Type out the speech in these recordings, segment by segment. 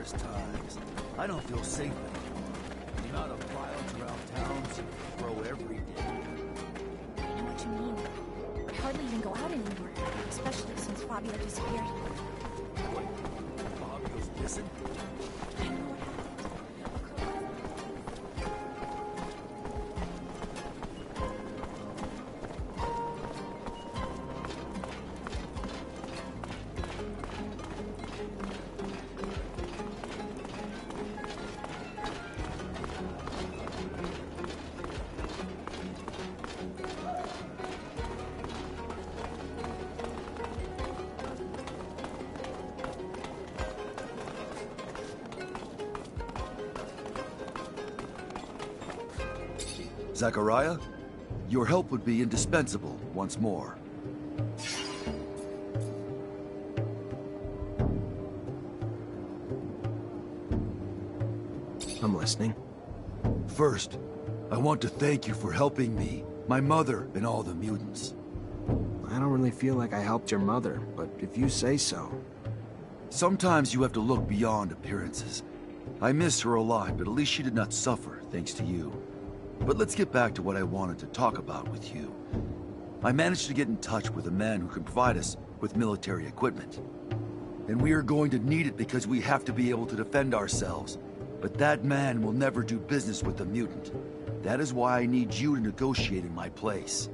dangerous times. I don't feel safe anymore. The amount of violence around town seems to grow every day. I know what you mean. I hardly even go out anymore, especially since Fabio disappeared. Wait, Fabio's missing? I don't know what happened. Zachariah, your help would be indispensable once more. I'm listening. First, I want to thank you for helping me, my mother, and all the mutants. I don't really feel like I helped your mother, but if you say so. Sometimes you have to look beyond appearances. I miss her a lot, but at least she did not suffer thanks to you. But let's get back to what I wanted to talk about with you. I managed to get in touch with a man who can provide us with military equipment. And we are going to need it because we have to be able to defend ourselves. But that man will never do business with a mutant. That is why I need you to negotiate in my place.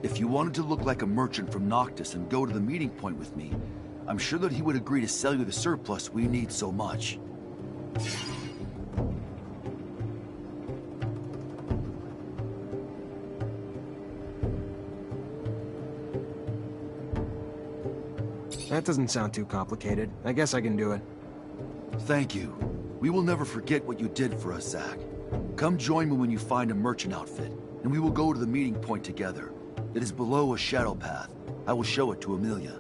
If you wanted to look like a merchant from Noctis and go to the meeting point with me, I'm sure that he would agree to sell you the surplus we need so much. That doesn't sound too complicated. I guess I can do it. Thank you. We will never forget what you did for us, Zach. Come join me when you find a merchant outfit, and we will go to the meeting point together. It is below a shadow path. I will show it to Amelia.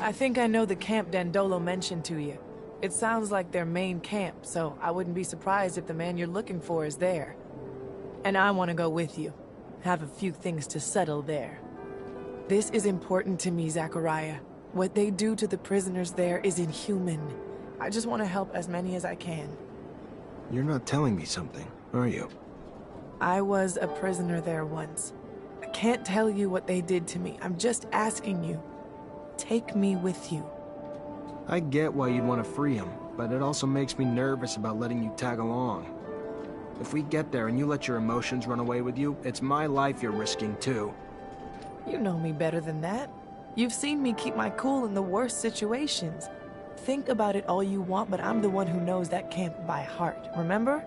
I think I know the camp Dandolo mentioned to you. It sounds like their main camp, so I wouldn't be surprised if the man you're looking for is there. And I want to go with you. Have a few things to settle there. This is important to me, Zachariah. What they do to the prisoners there is inhuman. I just want to help as many as I can. You're not telling me something, are you? I was a prisoner there once. I can't tell you what they did to me. I'm just asking you. Take me with you. I get why you'd want to free him, but it also makes me nervous about letting you tag along. If we get there and you let your emotions run away with you, it's my life you're risking too. You know me better than that. You've seen me keep my cool in the worst situations. Think about it all you want, but I'm the one who knows that camp by heart, remember?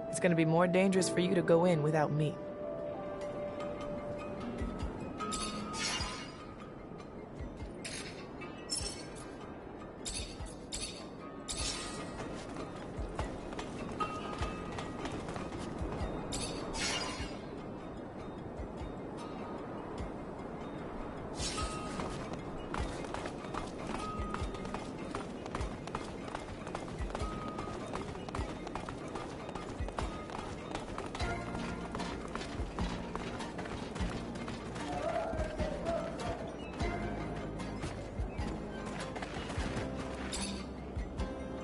It's gonna be more dangerous for you to go in without me.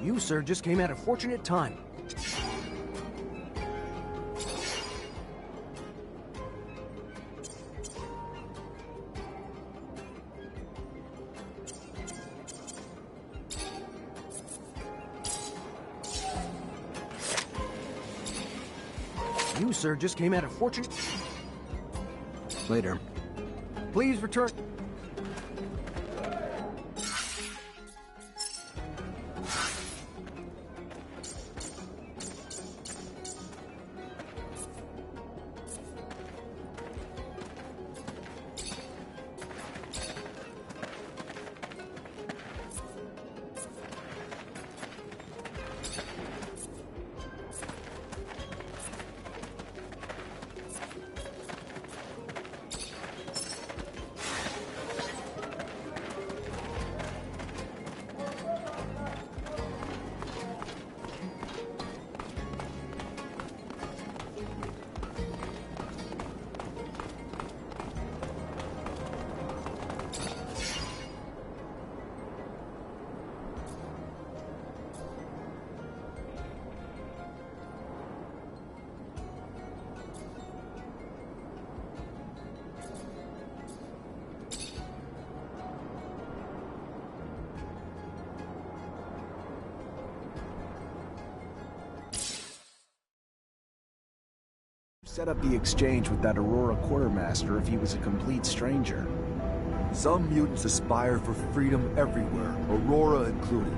You, sir, just came at a fortunate time. You, sir, just came at a fortunate... Later. Please return... set up the exchange with that Aurora quartermaster if he was a complete stranger? Some mutants aspire for freedom everywhere, Aurora included.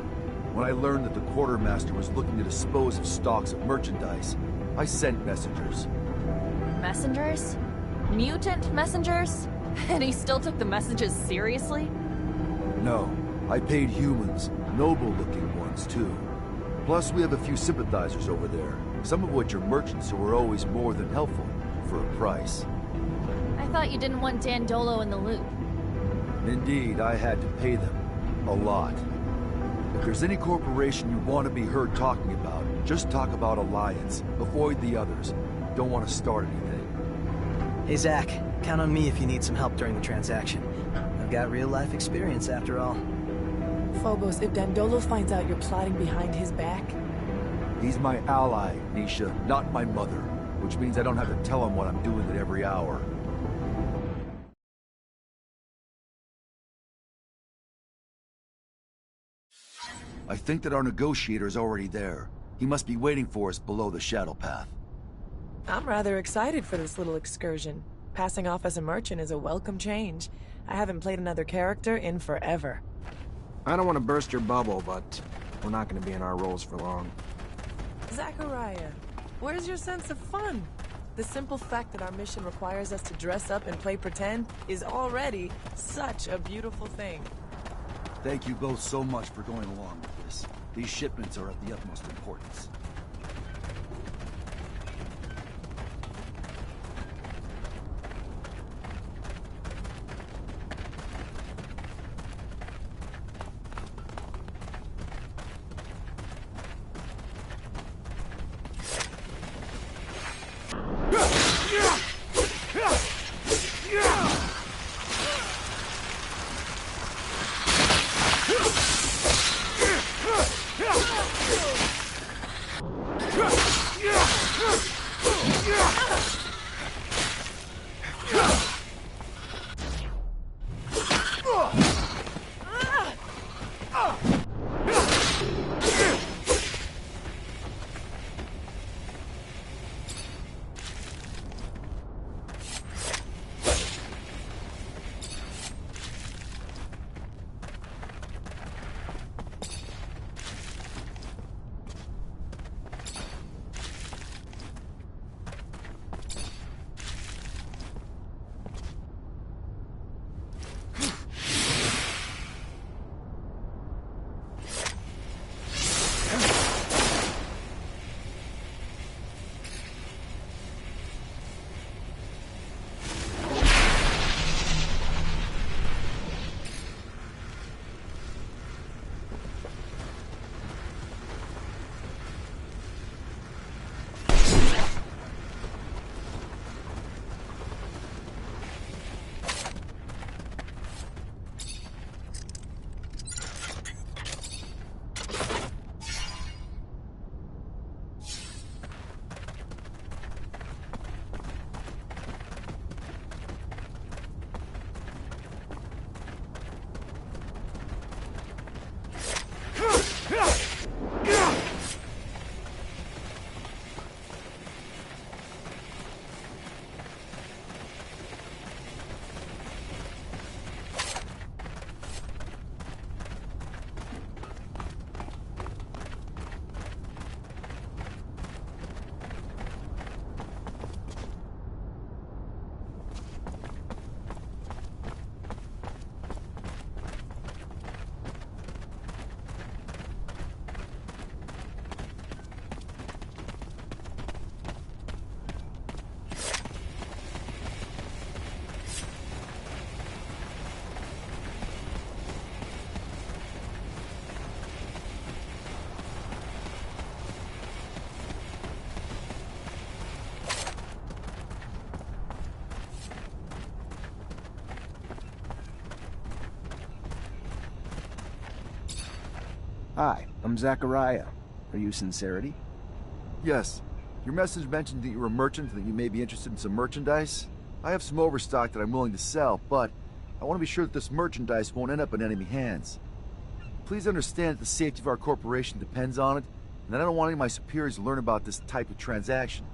When I learned that the quartermaster was looking to dispose of stocks of merchandise, I sent messengers. Messengers? Mutant messengers? And he still took the messages seriously? No, I paid humans, noble-looking ones too. Plus, we have a few sympathizers over there, some of which are merchants who are always more than helpful, for a price. I thought you didn't want Dandolo in the loop. Indeed, I had to pay them. A lot. If there's any corporation you want to be heard talking about, just talk about Alliance. Avoid the others. Don't want to start anything. Hey Zach, count on me if you need some help during the transaction. I've got real-life experience after all. Phobos, if Dandolo finds out you're plotting behind his back... He's my ally, Nisha, not my mother. Which means I don't have to tell him what I'm doing at every hour. I think that our negotiator is already there. He must be waiting for us below the Shadow Path. I'm rather excited for this little excursion. Passing off as a merchant is a welcome change. I haven't played another character in forever. I don't want to burst your bubble, but we're not going to be in our roles for long. Zachariah, where's your sense of fun? The simple fact that our mission requires us to dress up and play pretend is already such a beautiful thing. Thank you both so much for going along with this. These shipments are of the utmost importance. Hi, I'm Zachariah. Are you Sincerity? Yes. Your message mentioned that you're a merchant and that you may be interested in some merchandise. I have some overstock that I'm willing to sell, but I want to be sure that this merchandise won't end up in enemy hands. Please understand that the safety of our corporation depends on it, and that I don't want any of my superiors to learn about this type of transaction.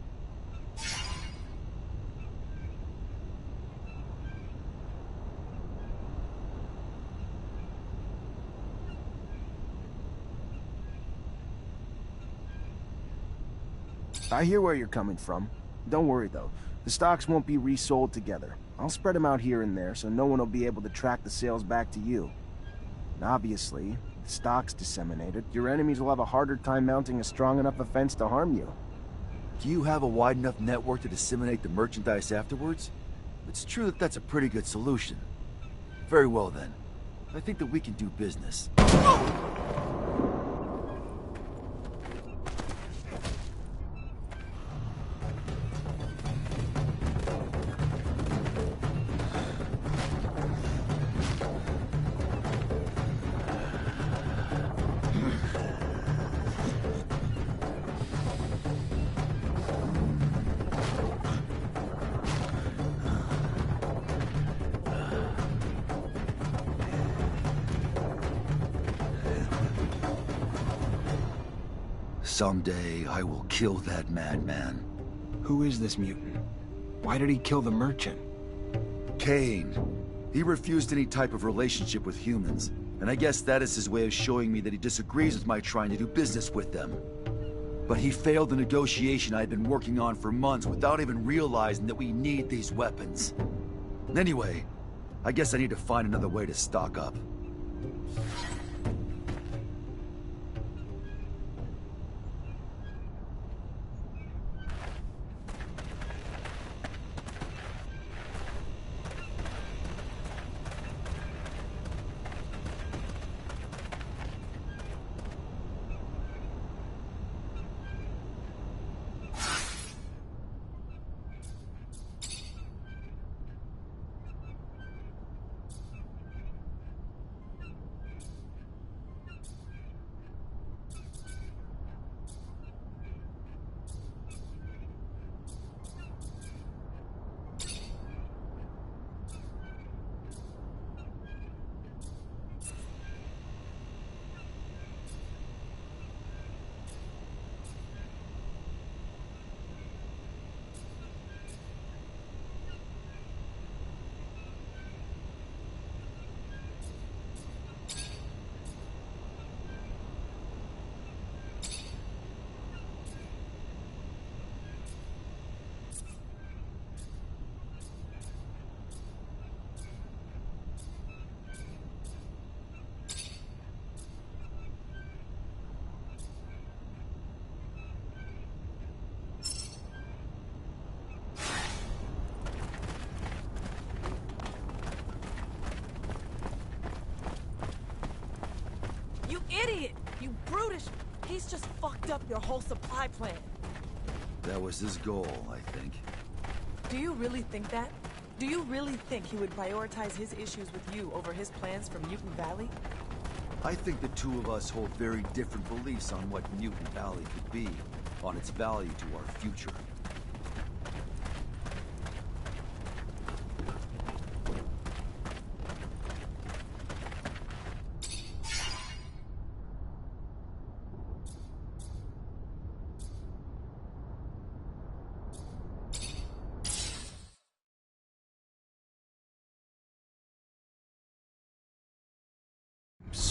I hear where you're coming from. Don't worry, though. The stocks won't be resold together. I'll spread them out here and there so no one will be able to track the sales back to you. And obviously, if the stock's disseminated, your enemies will have a harder time mounting a strong enough offense to harm you. Do you have a wide enough network to disseminate the merchandise afterwards? It's true that that's a pretty good solution. Very well then. I think that we can do business. Someday, I will kill that madman. Who is this mutant? Why did he kill the merchant? Kane. He refused any type of relationship with humans, and I guess that is his way of showing me that he disagrees with my trying to do business with them. But he failed the negotiation I had been working on for months without even realizing that we need these weapons. Anyway, I guess I need to find another way to stock up. Idiot! You brutish! He's just fucked up your whole supply plan. That was his goal, I think. Do you really think that? Do you really think he would prioritize his issues with you over his plans for Mutant Valley? I think the two of us hold very different beliefs on what Mutant Valley could be, on its value to our future.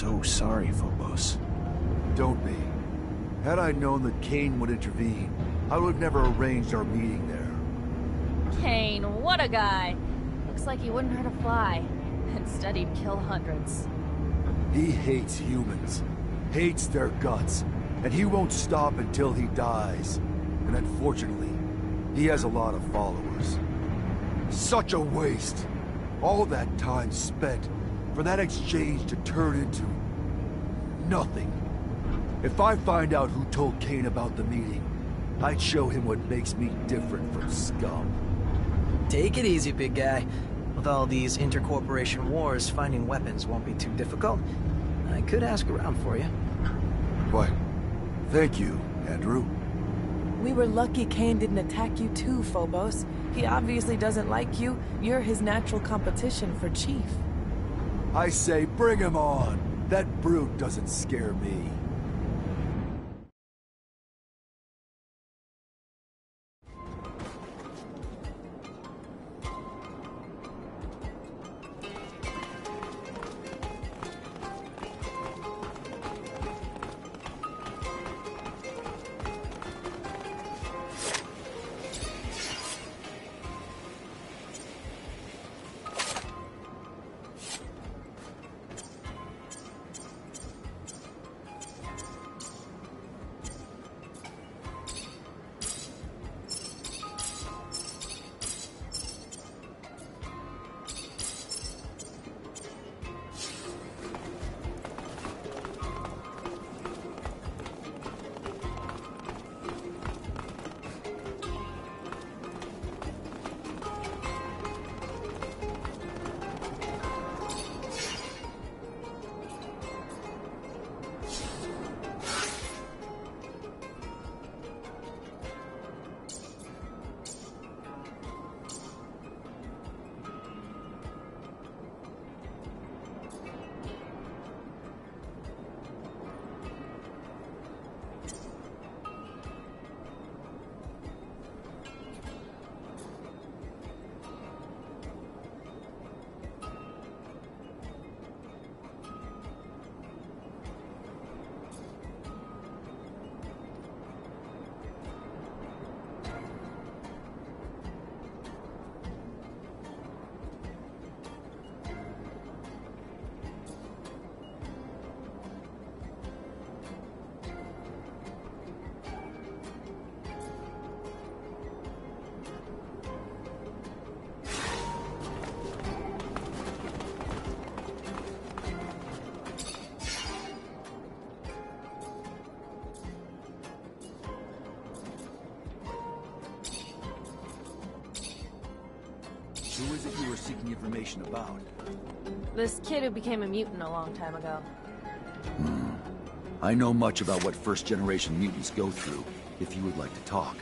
So sorry, Phobos. Don't be. Had I known that Kane would intervene, I would have never arranged our meeting there. Kane, what a guy. Looks like he wouldn't hurt a fly. Instead, he'd kill hundreds. He hates humans, hates their guts, and he won't stop until he dies. And unfortunately, he has a lot of followers. Such a waste. All that time spent for that exchange to turn into nothing. If I find out who told Kane about the meeting, I'd show him what makes me different from scum. Take it easy, big guy. With all these intercorporation wars, finding weapons won't be too difficult. I could ask around for you. Why, thank you, Andrew. We were lucky Kane didn't attack you too, Phobos. He obviously doesn't like you. You're his natural competition for Chief. I say bring him on. That brute doesn't scare me. Who is it you were seeking information about? This kid who became a mutant a long time ago. I know much about what first-generation mutants go through, if you would like to talk.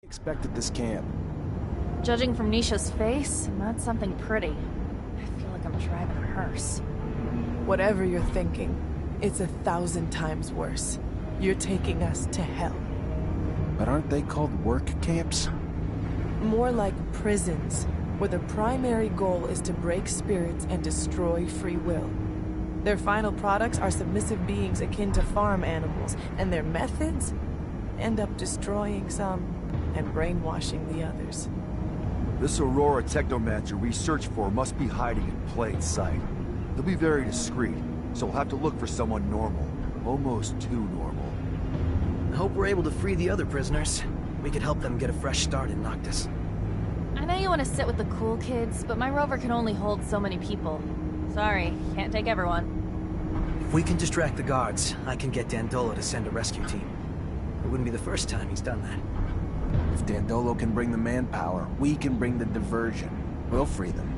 Expect at this camp. Judging from Nisha's face, not something pretty. I feel like I'm driving a hearse. Whatever you're thinking, it's 1,000 times worse. You're taking us to hell. But aren't they called work camps? More like prisons, where the primary goal is to break spirits and destroy free will. Their final products are submissive beings akin to farm animals, and their methods end up destroying some and brainwashing the others. This Aurora Technomancer we search for must be hiding in plain sight. They'll be very discreet, so we'll have to look for someone normal. Almost too normal. I hope we're able to free the other prisoners. We could help them get a fresh start in Noctis. I know you want to sit with the cool kids, but my rover can only hold so many people. Sorry, can't take everyone. If we can distract the guards, I can get Dandolo to send a rescue team. It wouldn't be the first time he's done that. If Dandolo can bring the manpower, we can bring the diversion. We'll free them.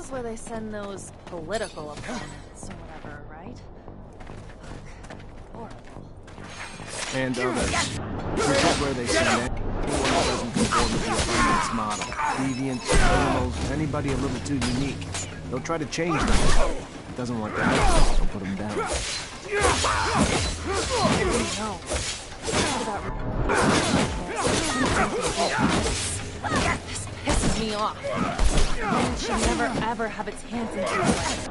That's where they send those political opponents or whatever, right? Fuck. Horrible. And others. This is where they send anyone who doesn't conform to the abundance model. Deviants, criminals, anybody a little too unique. They'll try to change them. If it doesn't work out, they'll put them down. No. This pisses me off. It should never ever have its hands into it.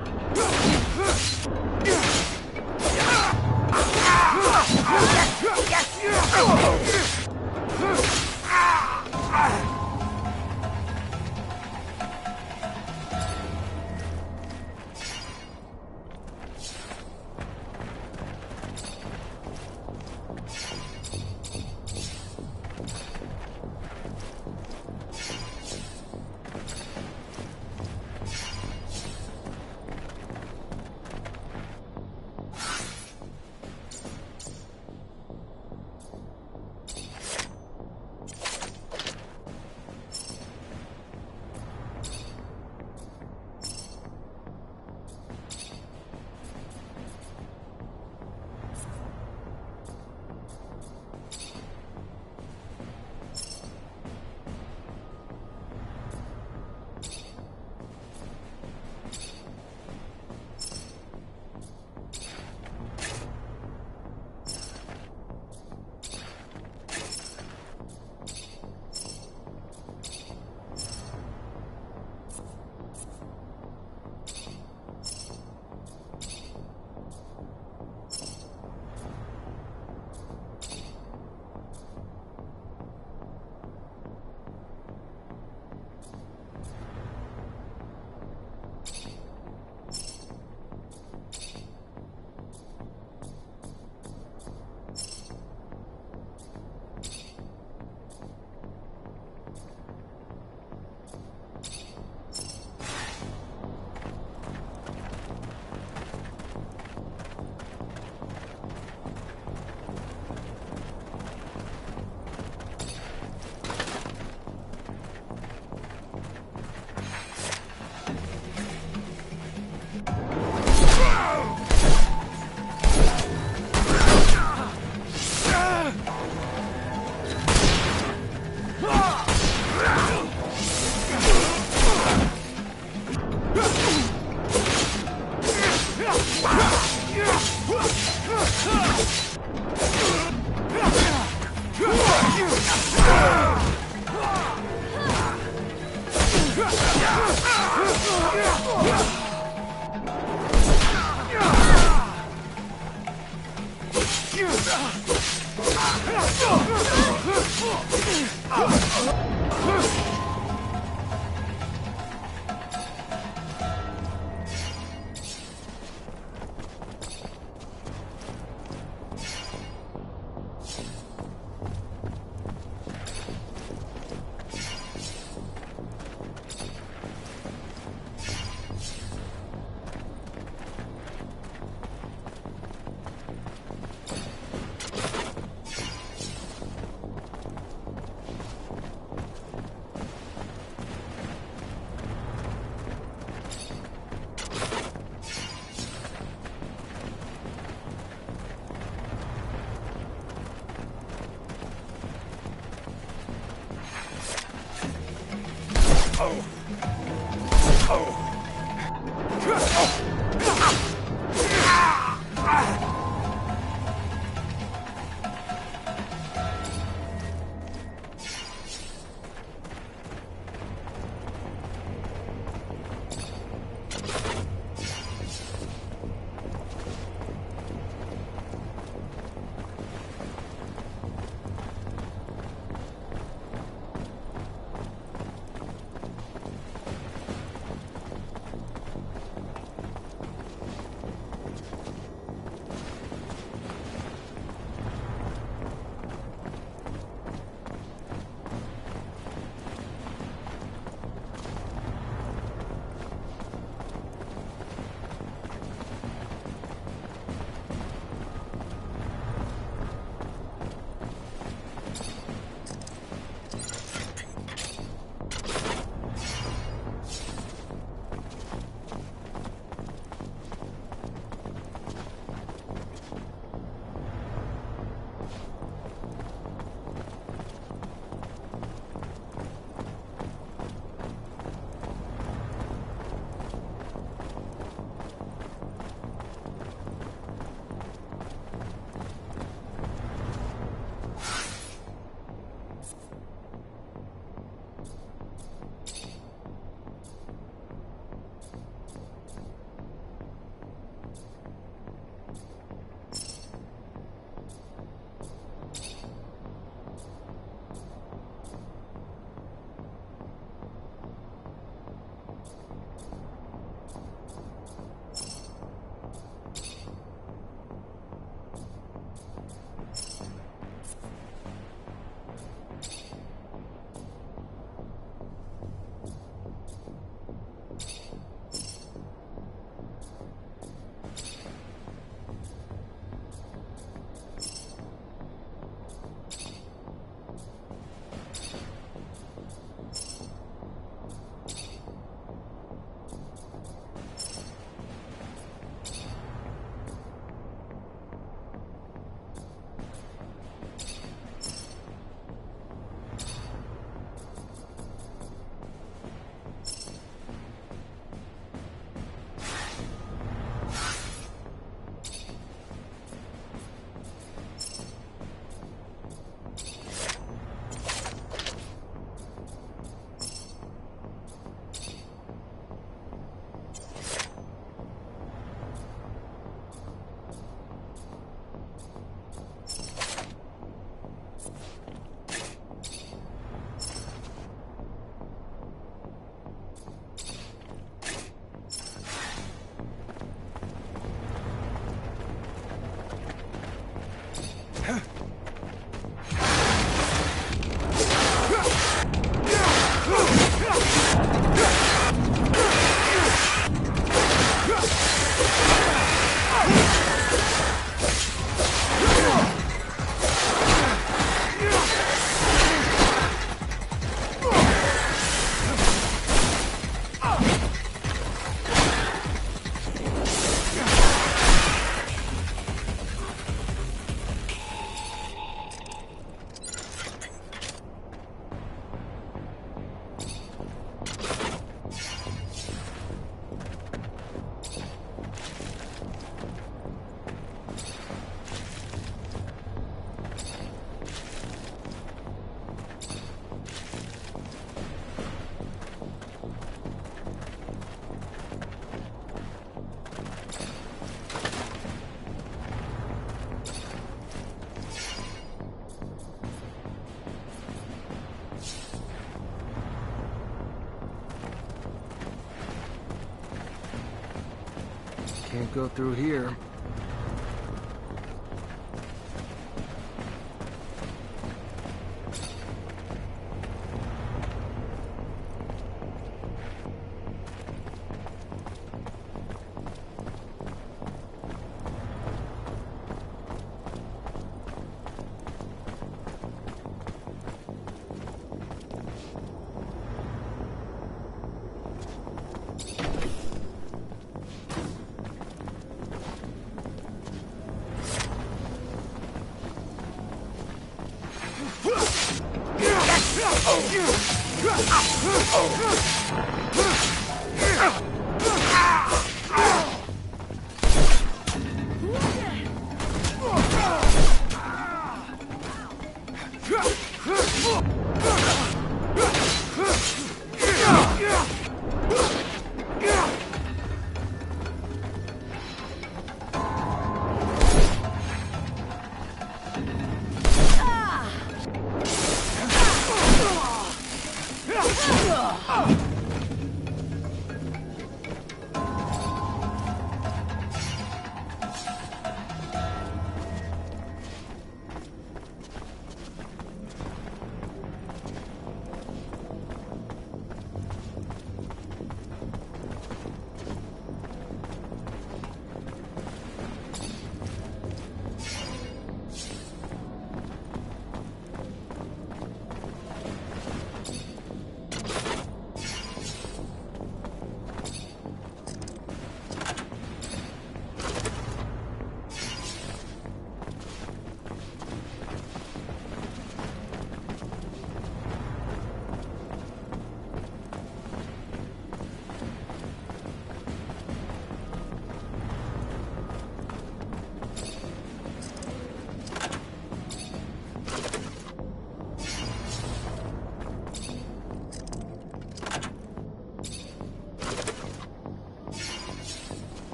Can't go through here.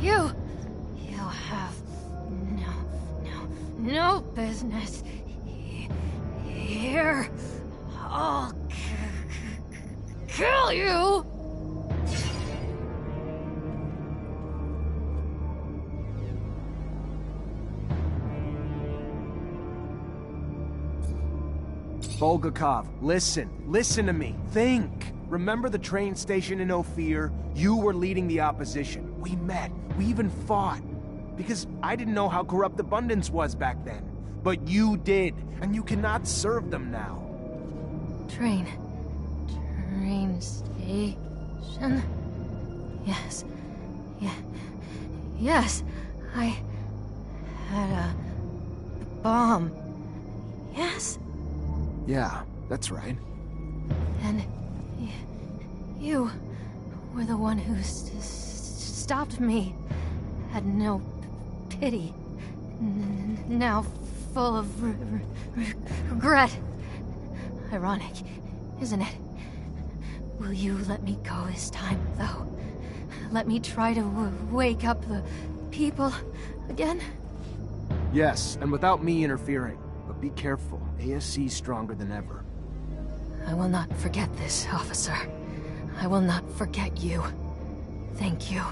You have no business here. I'll kill you. Bulgakov, listen to me. Think. Remember the train station in Ophir? You were leading the opposition. We met. We even fought. Because I didn't know how corrupt Abundance was back then. But you did, and you cannot serve them now. Train station? Yes. Yes. I had a bomb. Yes? Yeah, that's right. And you were the one who stopped me. Had no pity. Now full of regret. Ironic, isn't it? Will you let me go this time, though? Let me try to wake up the people again? Yes, and without me interfering. But be careful. ASC's stronger than ever. I will not forget this, officer. I will not forget you. Thank you.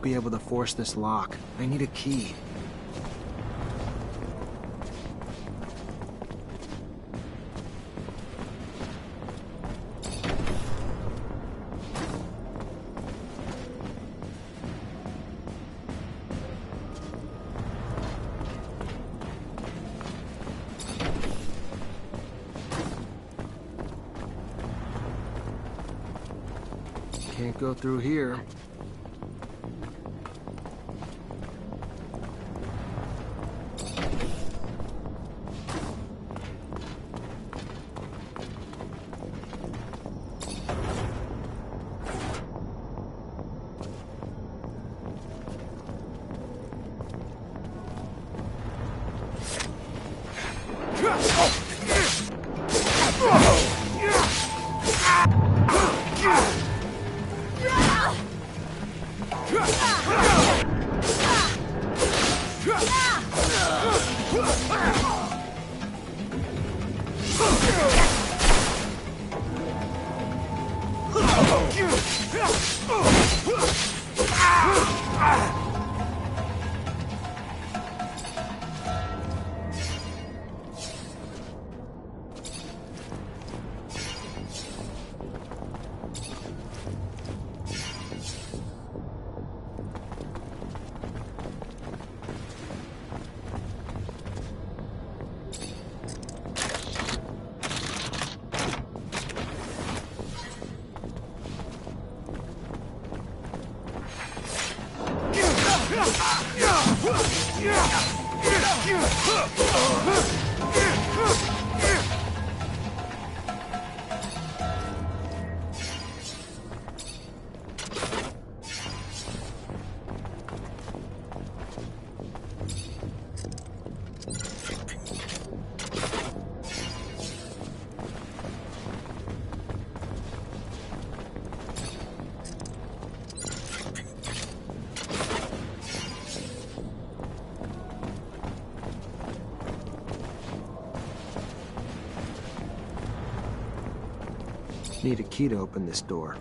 won't be able to force this lock. I need a key. Can't go through here. Need a key to open this door.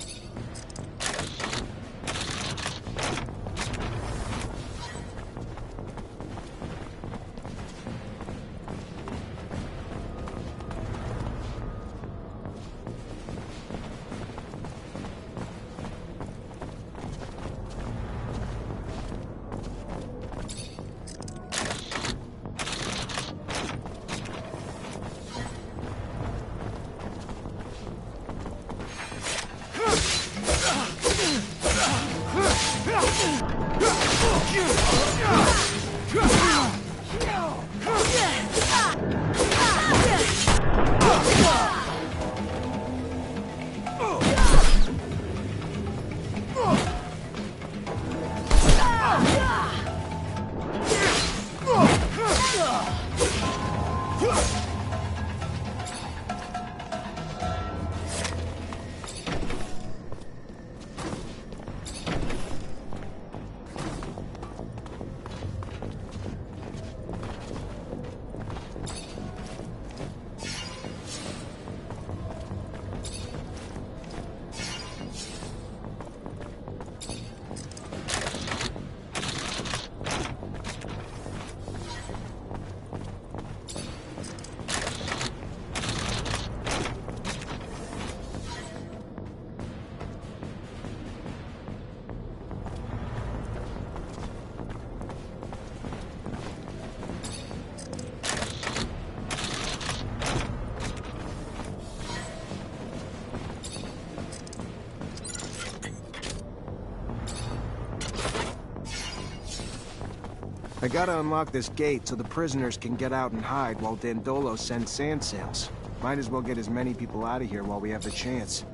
I gotta unlock this gate so the prisoners can get out and hide while Dandolo sends sand sails. Might as well get as many people out of here while we have the chance.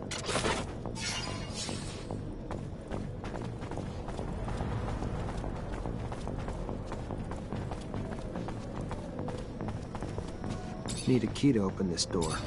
Need a key to open this door.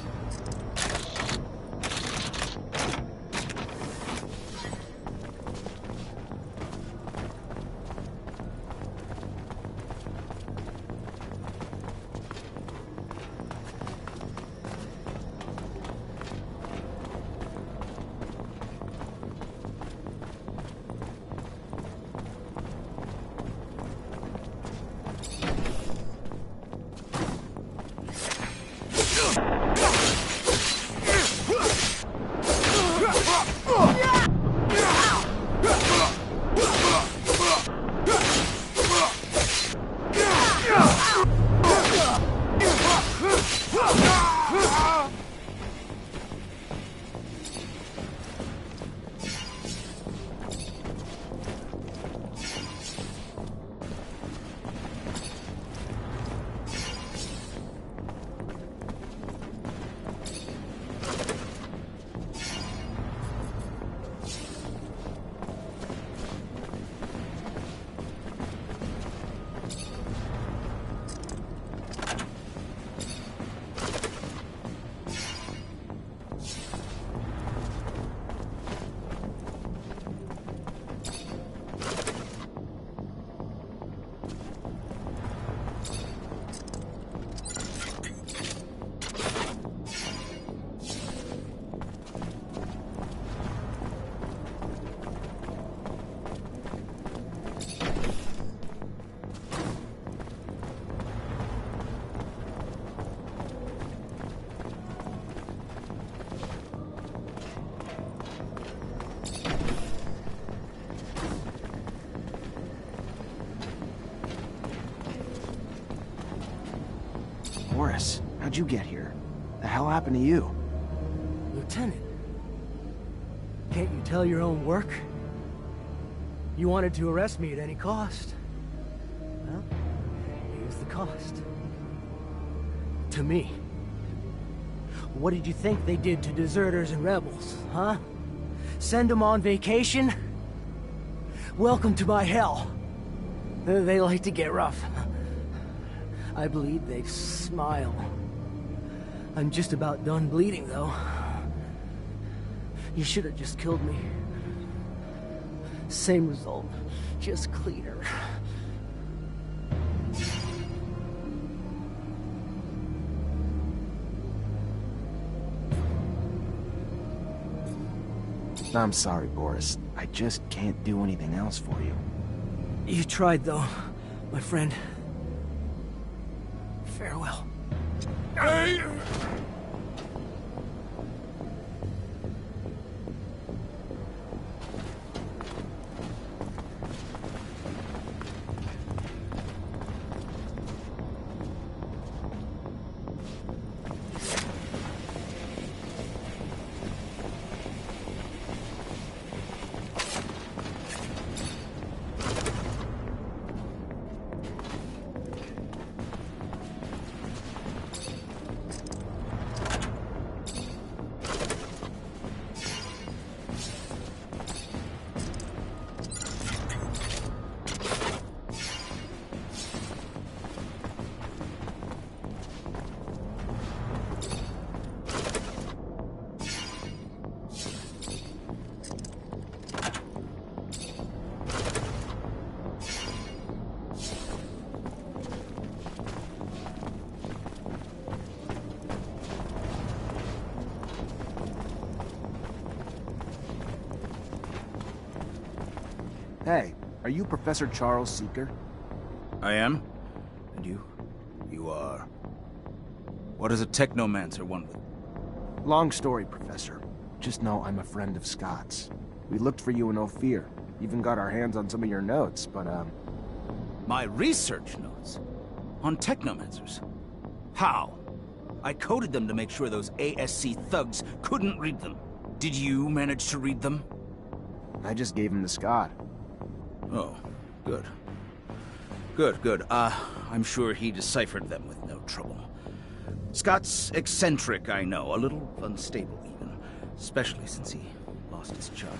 How'd you get here? The hell happened to you? Lieutenant, can't you tell your own work? You wanted to arrest me at any cost. Well, here's the cost. To me. What did you think they did to deserters and rebels, huh? Send them on vacation? Welcome to my hell. They like to get rough. I bleed, they smile. I'm just about done bleeding, though. You should have just killed me. Same result, just cleaner. I'm sorry, Boris. I just can't do anything else for you. You tried, though, my friend. Farewell. Hey, are you Professor Charles Seeker? I am? And you? You are... What does a Technomancer want with... Long story, Professor. Just know I'm a friend of Scott's. We looked for you in Ophir. Even got our hands on some of your notes, but, My research notes? On Technomancers? How? I coded them to make sure those ASC thugs couldn't read them. Did you manage to read them? I just gave him to Scott. Oh, good. Good. I'm sure he deciphered them with no trouble. Scott's eccentric, I know, a little unstable even, especially since he lost his child.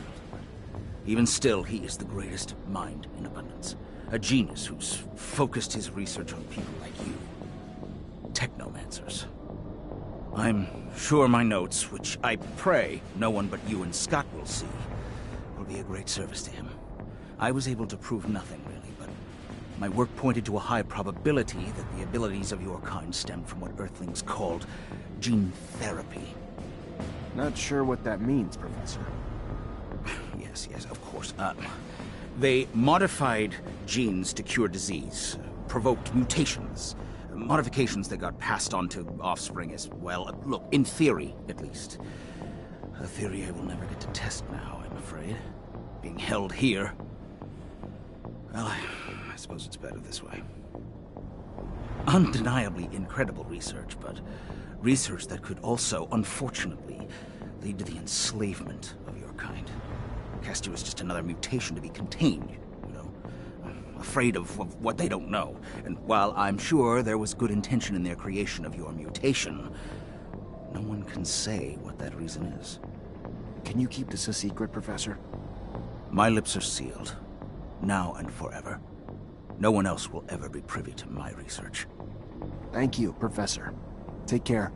Even still, he is the greatest mind in abundance. A genius who's focused his research on people like you. Technomancers. I'm sure my notes, which I pray no one but you and Scott will see, will be a great service to him. I was able to prove nothing, really, but my work pointed to a high probability that the abilities of your kind stemmed from what Earthlings called gene therapy. Not sure what that means, Professor. Yes, of course. They modified genes to cure disease, provoked mutations, modifications that got passed on to offspring as well. Look, in theory, at least. A theory I will never get to test now, I'm afraid. Being held here. Well, I suppose it's better this way. Undeniably incredible research, but research that could also, unfortunately, lead to the enslavement of your kind. Cast you as just another mutation to be contained, you know. Afraid of what they don't know. And while I'm sure there was good intention in their creation of your mutation, no one can say what that reason is. Can you keep this a secret, Professor? My lips are sealed, now and forever. No one else will ever be privy to my research. Thank you, Professor. Take care.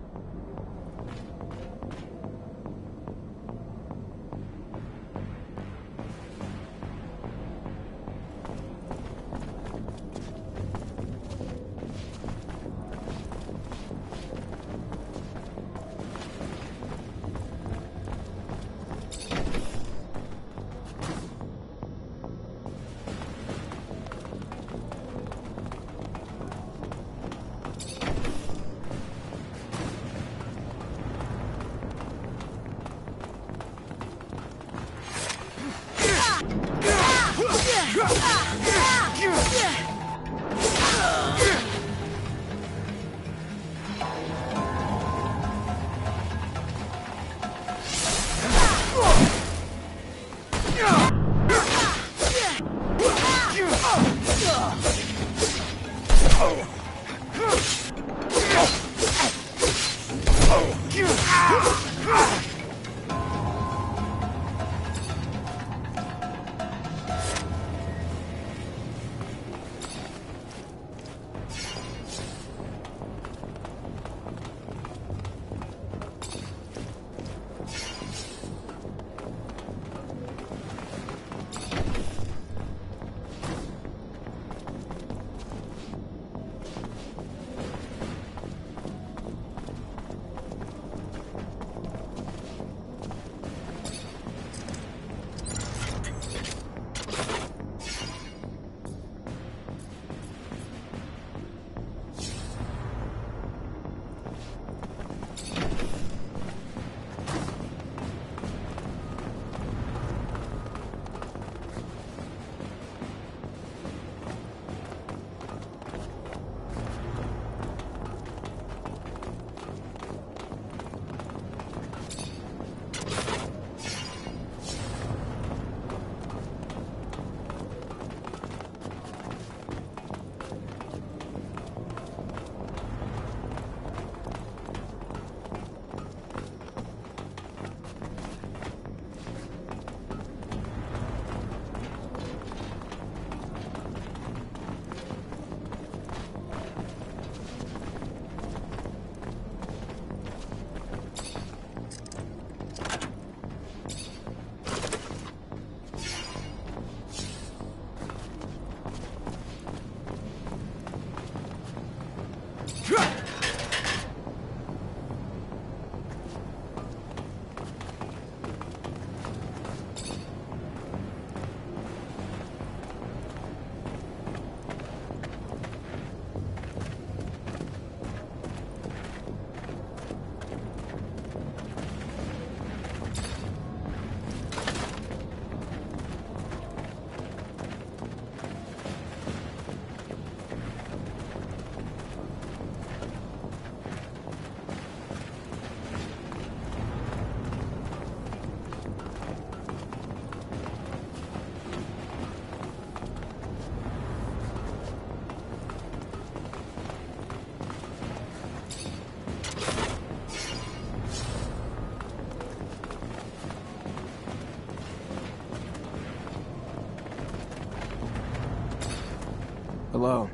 Hello.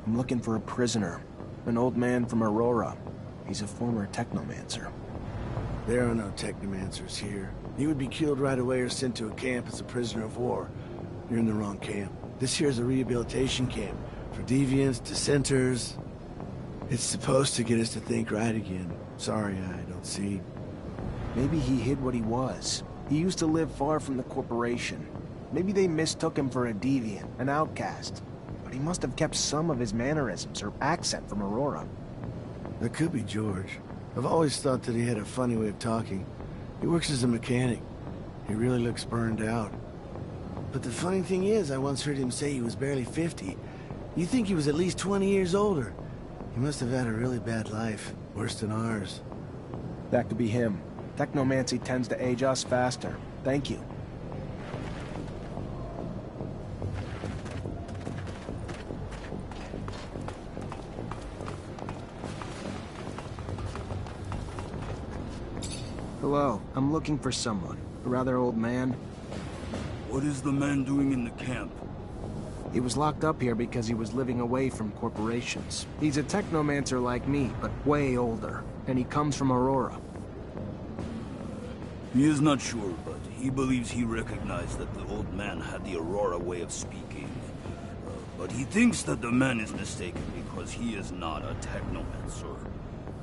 I'm looking for a prisoner. An old man from Aurora. He's a former Technomancer. There are no Technomancers here. He would be killed right away or sent to a camp as a prisoner of war. You're in the wrong camp. This here is a rehabilitation camp for deviants, dissenters. It's supposed to get us to think right again. Sorry, I don't see. Maybe he hid what he was. He used to live far from the corporation. Maybe they mistook him for a deviant, an outcast. But he must have kept some of his mannerisms or accent from Aurora. That could be George. I've always thought that he had a funny way of talking. He works as a mechanic. He really looks burned out. But the funny thing is, I once heard him say he was barely 50. You think he was at least 20 years older. He must have had a really bad life, worse than ours. That could be him. Technomancy tends to age us faster. Thank you. Hello, I'm looking for someone. A rather old man. What is the man doing in the camp? He was locked up here because he was living away from corporations. He's a Technomancer like me, but way older. And he comes from Aurora. He is not sure, but he believes he recognized that the old man had the Aurora way of speaking. But he thinks that the man is mistaken because he is not a Technomancer.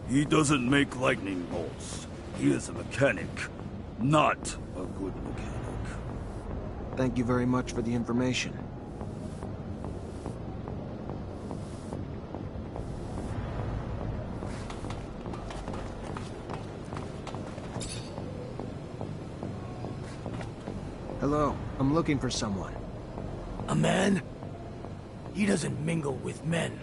He doesn't make lightning bolts. He is a mechanic, not a good mechanic. Thank you very much for the information. Hello, I'm looking for someone. A man? He doesn't mingle with men.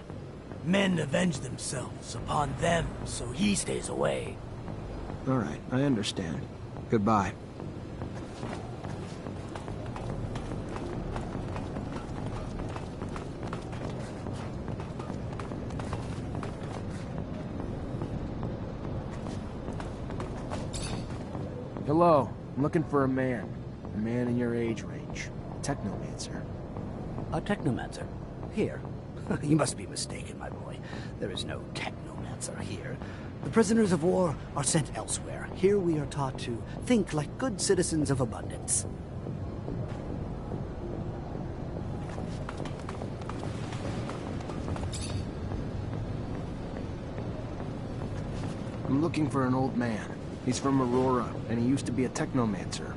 Men avenge themselves upon them, so he stays away. All right, I understand. Goodbye. Hello. I'm looking for a man. A man in your age range. Technomancer. A Technomancer? Here? You must be mistaken, my boy. There is no Technomancer here. The prisoners of war are sent elsewhere. Here we are taught to think like good citizens of abundance. I'm looking for an old man. He's from Aurora, and he used to be a Technomancer.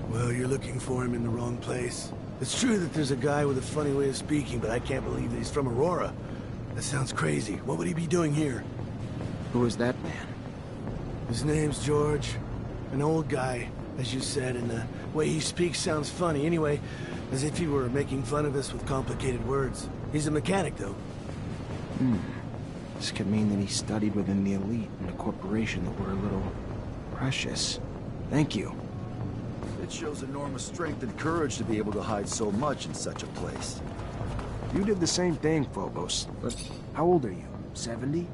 Well, you're looking for him in the wrong place. It's true that there's a guy with a funny way of speaking, but I can't believe that he's from Aurora. That sounds crazy. What would he be doing here? Who is that man? His name's George. An old guy, as you said, and the way he speaks sounds funny. Anyway, as if he were making fun of us with complicated words. He's a mechanic, though. This could mean that he studied within the elite in a corporation that were a little precious. Thank you. It shows enormous strength and courage to be able to hide so much in such a place. You did the same thing, Phobos. But how old are you? 70?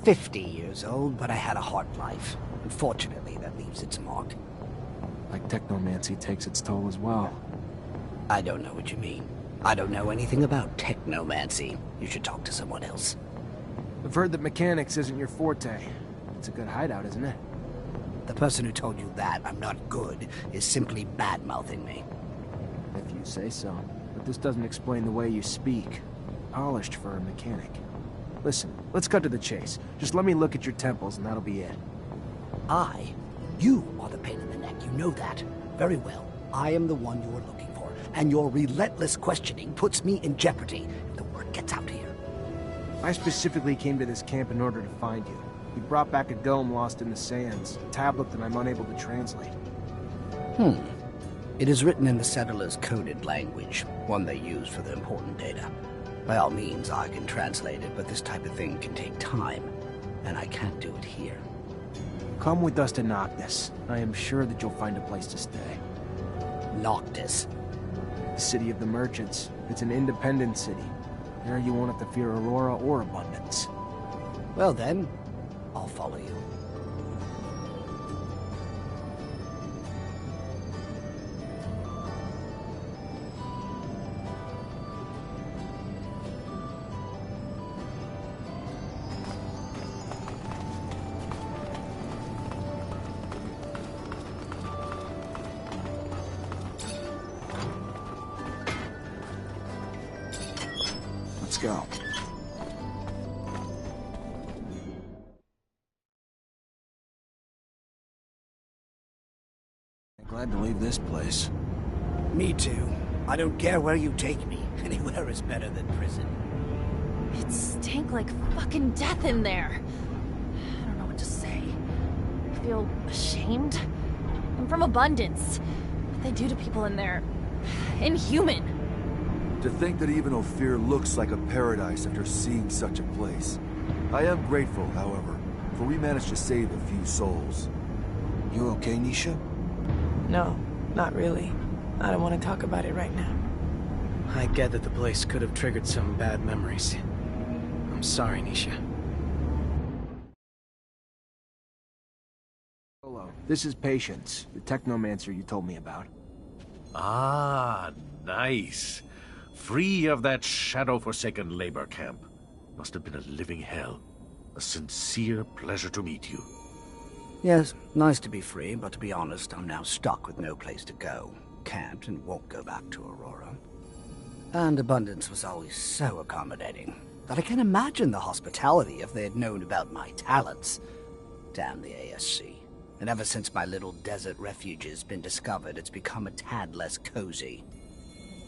50 years old, but I had a hard life. Unfortunately, that leaves its mark. Like technomancy takes its toll as well. I don't know what you mean. I don't know anything about technomancy. You should talk to someone else. I've heard that mechanics isn't your forte. It's a good hideout, isn't it? The person who told you that I'm not good is simply bad-mouthing me. If you say so. But this doesn't explain the way you speak. Polished for a mechanic. Listen, let's cut to the chase. Just let me look at your temples and that'll be it. You are the pain in the neck, you know that. Very well. I am the one you are looking for, and your relentless questioning puts me in jeopardy if the word gets out here. I specifically came to this camp in order to find you. You brought back a dome lost in the sands, a tablet that I'm unable to translate. It is written in the settlers' coded language, one they use for the important data. By all means, I can translate it, but this type of thing can take time, and I can't do it here. Come with us to Noctis. I am sure that you'll find a place to stay. Noctis? The city of the merchants. It's an independent city. There you won't have to fear Aurora or abundance. Well then, I'll follow you. Let's go. Glad to leave this place. Me too. I don't care where you take me. Anywhere is better than prison. It stank like fucking death in there. I don't know what to say. I feel ashamed. I'm from Abundance. What they do to people in there... inhuman. To think that even Ophir looks like a paradise after seeing such a place. I am grateful, however, for we managed to save a few souls. You okay, Nisha? No, not really. I don't want to talk about it right now. I get that the place could have triggered some bad memories. I'm sorry, Nisha. Hello. This is Patience, the Technomancer you told me about. Ah, nice. Free of that shadow-forsaken labor camp. Must have been a living hell. A sincere pleasure to meet you. Yes, nice to be free, but to be honest, I'm now stuck with no place to go. Can't and won't go back to Aurora. And Abundance was always so accommodating that I can't imagine the hospitality if they had known about my talents. Damn the ASC. And ever since my little desert refuge has been discovered, it's become a tad less cozy.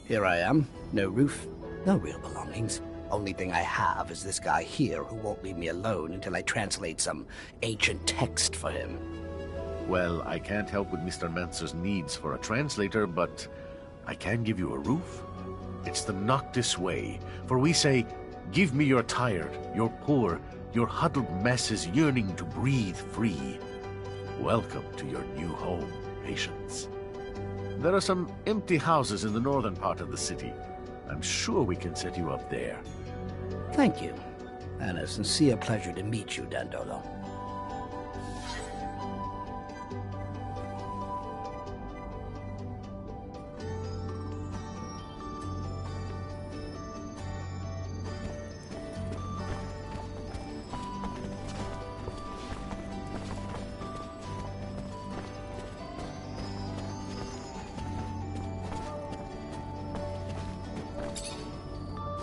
Here I am, no roof, no real belongings. Only thing I have is this guy here who won't leave me alone until I translate some ancient text for him. Well, I can't help with Mr. Mancer's needs for a translator, but I can give you a roof. It's the Noctis way, for we say, give me your tired, your poor, your huddled masses yearning to breathe free. Welcome to your new home, Patience. There are some empty houses in the northern part of the city. I'm sure we can set you up there. Thank you, and a sincere pleasure to meet you, Dandolo.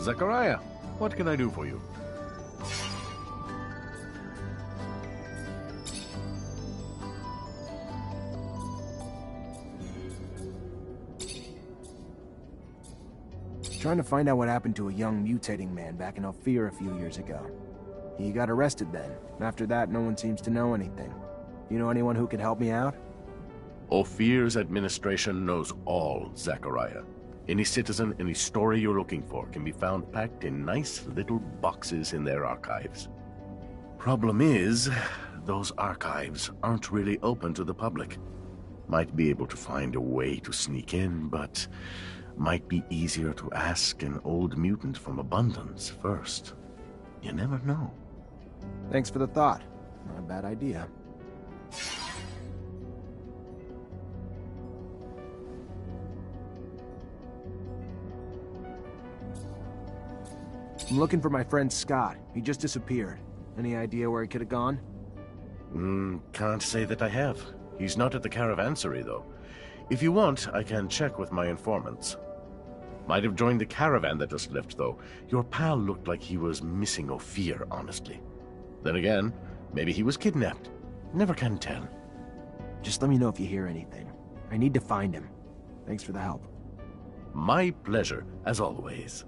Zechariah, what can I do for you? Trying to find out what happened to a young mutating man back in Ophir a few years ago. He got arrested then. After that, no one seems to know anything. You know anyone who could help me out? Ophir's administration knows all, Zechariah. Any citizen, any story you're looking for can be found packed in nice little boxes in their archives. Problem is, those archives aren't really open to the public. Might be able to find a way to sneak in, but might be easier to ask an old mutant from Abundance first. You never know. Thanks for the thought. Not a bad idea. I'm looking for my friend Scott. He just disappeared. Any idea where he could have gone? Can't say that I have. He's not at the Caravanserai, though. If you want, I can check with my informants. Might have joined the caravan that just left, though. Your pal looked like he was missing Ophir, honestly. Then again, maybe he was kidnapped. Never can tell. Just let me know if you hear anything. I need to find him. Thanks for the help. My pleasure, as always.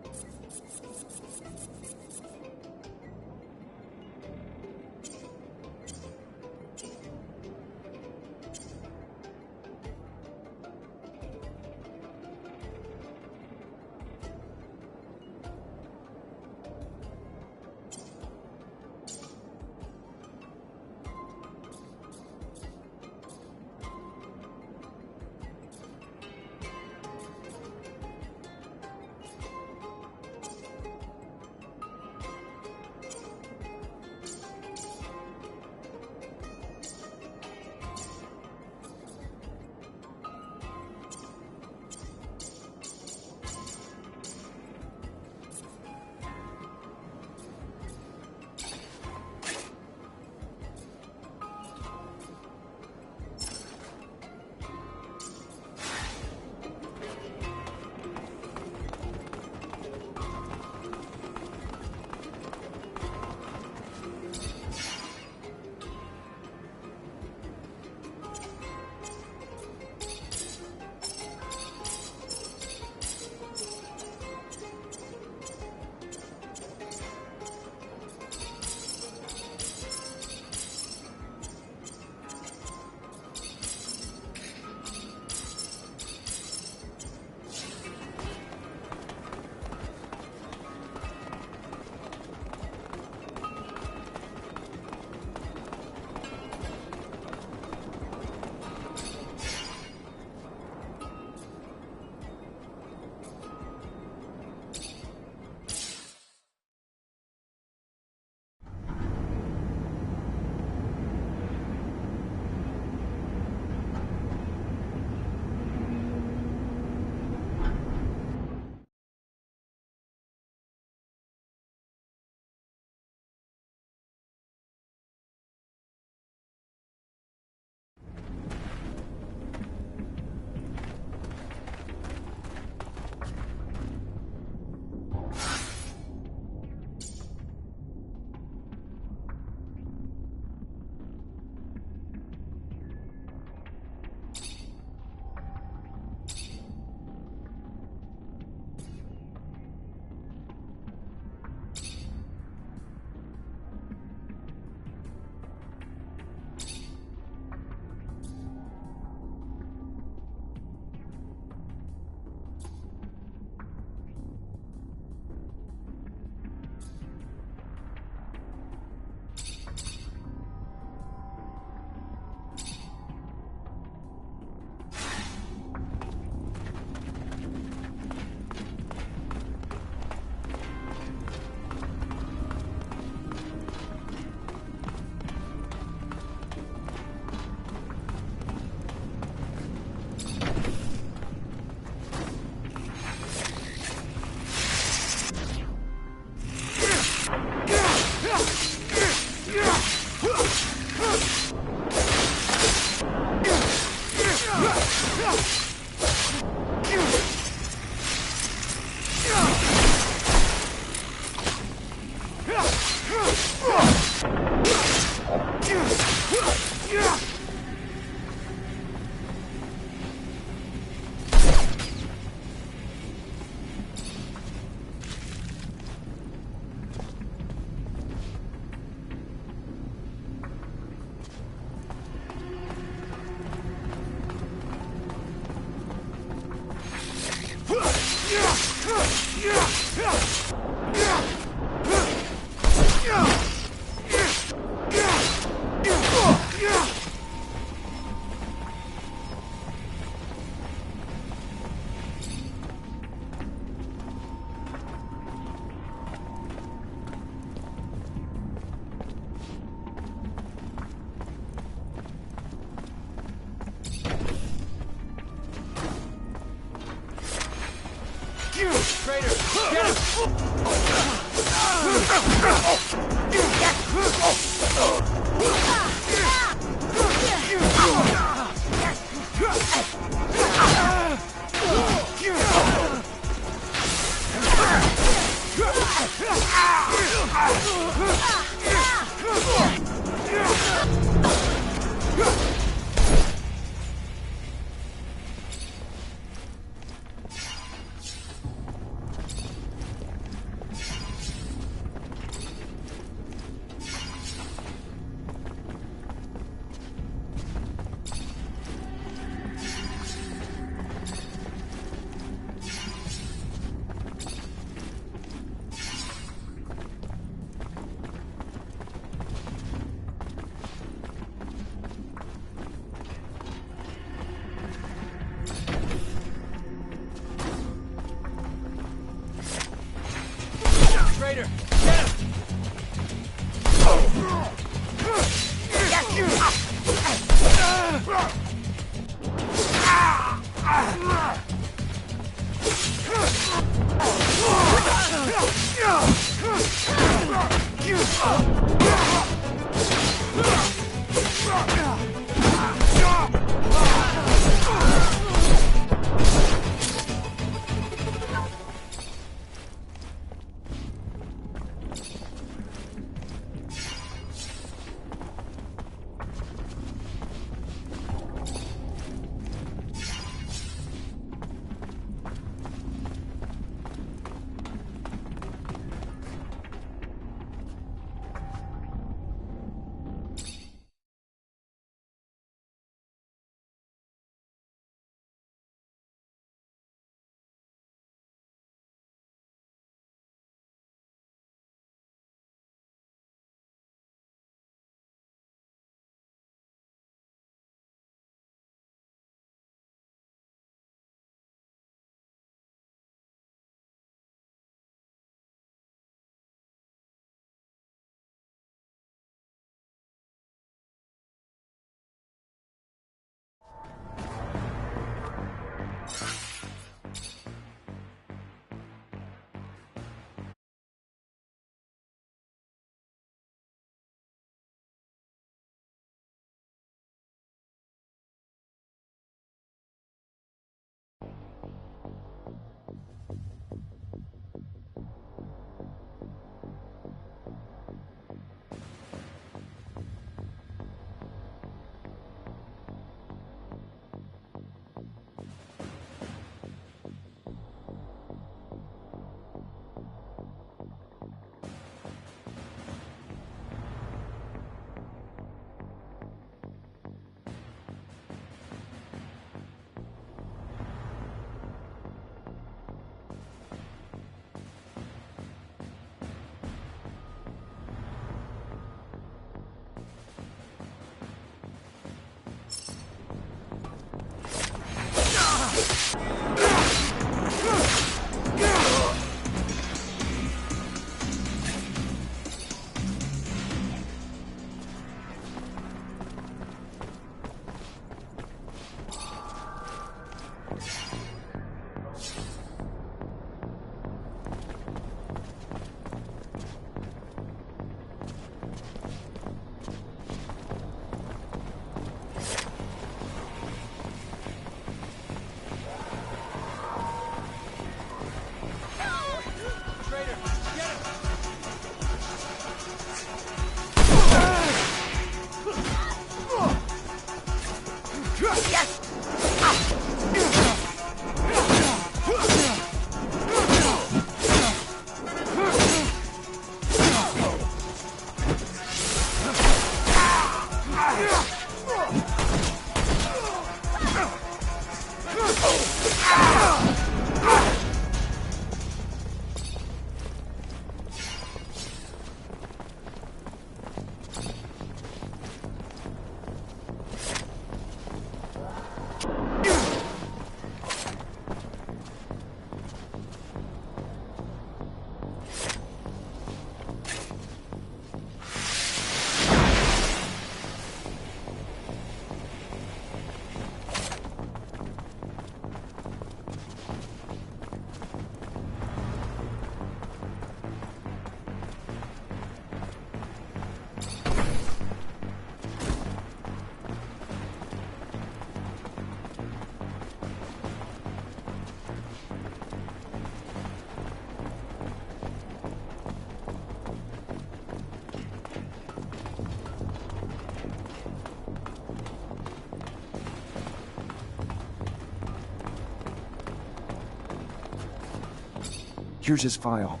Here's his file.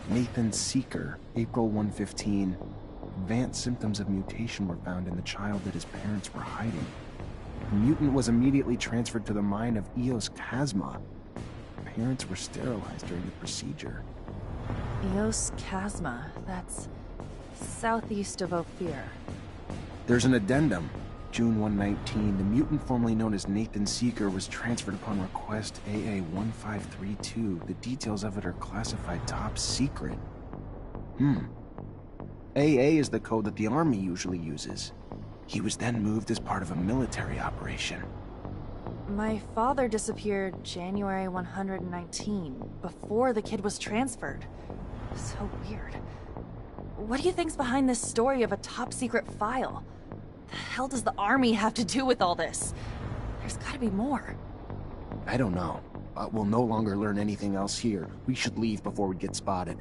Nathan Seeker, April 115. Advanced symptoms of mutation were found in the child that his parents were hiding. The mutant was immediately transferred to the mine of Eos Chasma. Parents were sterilized during the procedure. Eos Chasma, that's southeast of Ophir. There's an addendum. June 119, the mutant formerly known as Nathan Seeker was transferred upon request AA-1532. The details of it are classified top secret. AA is the code that the Army usually uses. He was then moved as part of a military operation. My father disappeared January 119, before the kid was transferred. So weird. What do you think's behind this story of a top-secret file? The hell does the Army have to do with all this? There's gotta be more. I don't know, but we'll no longer learn anything else here. We should leave before we get spotted.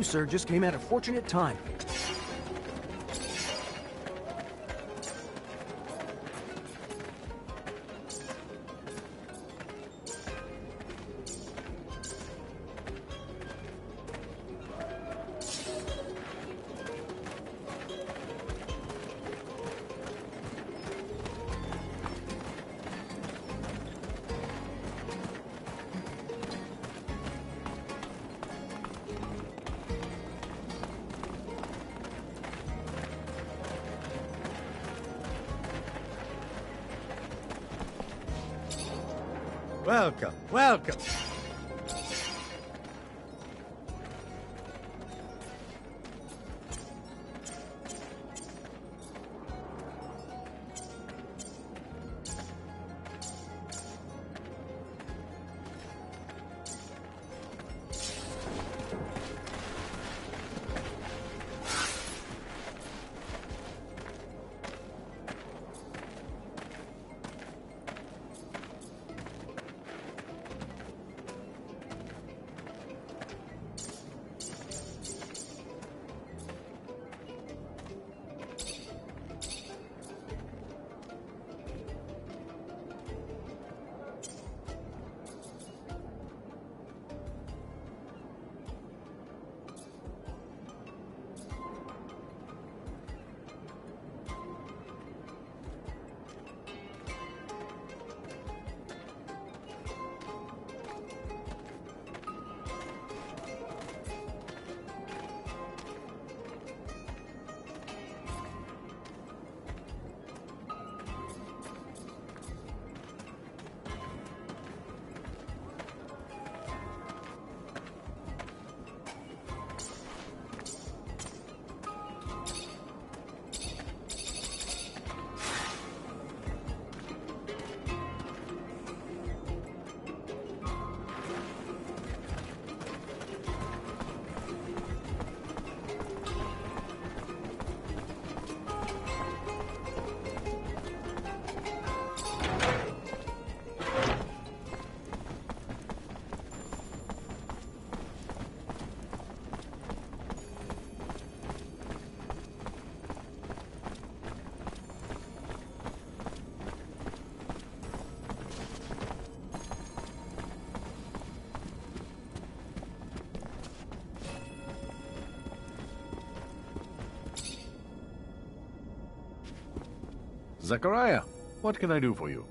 You, sir, just came at a fortunate time. Welcome, welcome. Zachariah, what can I do for you?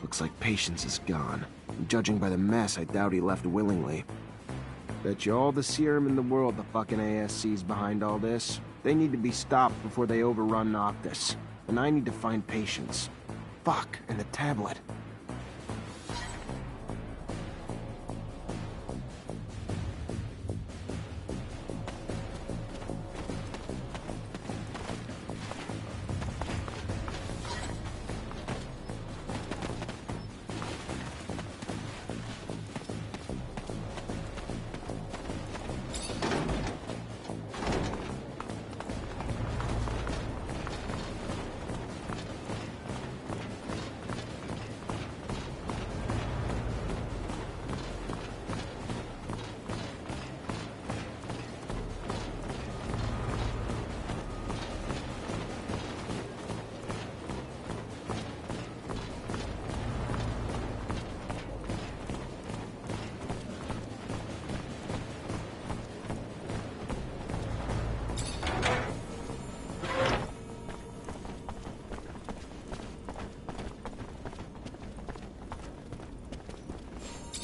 Looks like patience is gone. Judging by the mess, I doubt he left willingly. Bet you all the serum in the world the fucking ASC's behind all this. They need to be stopped before they overrun Noctis. And I need to find patience. Fuck, and the tablet.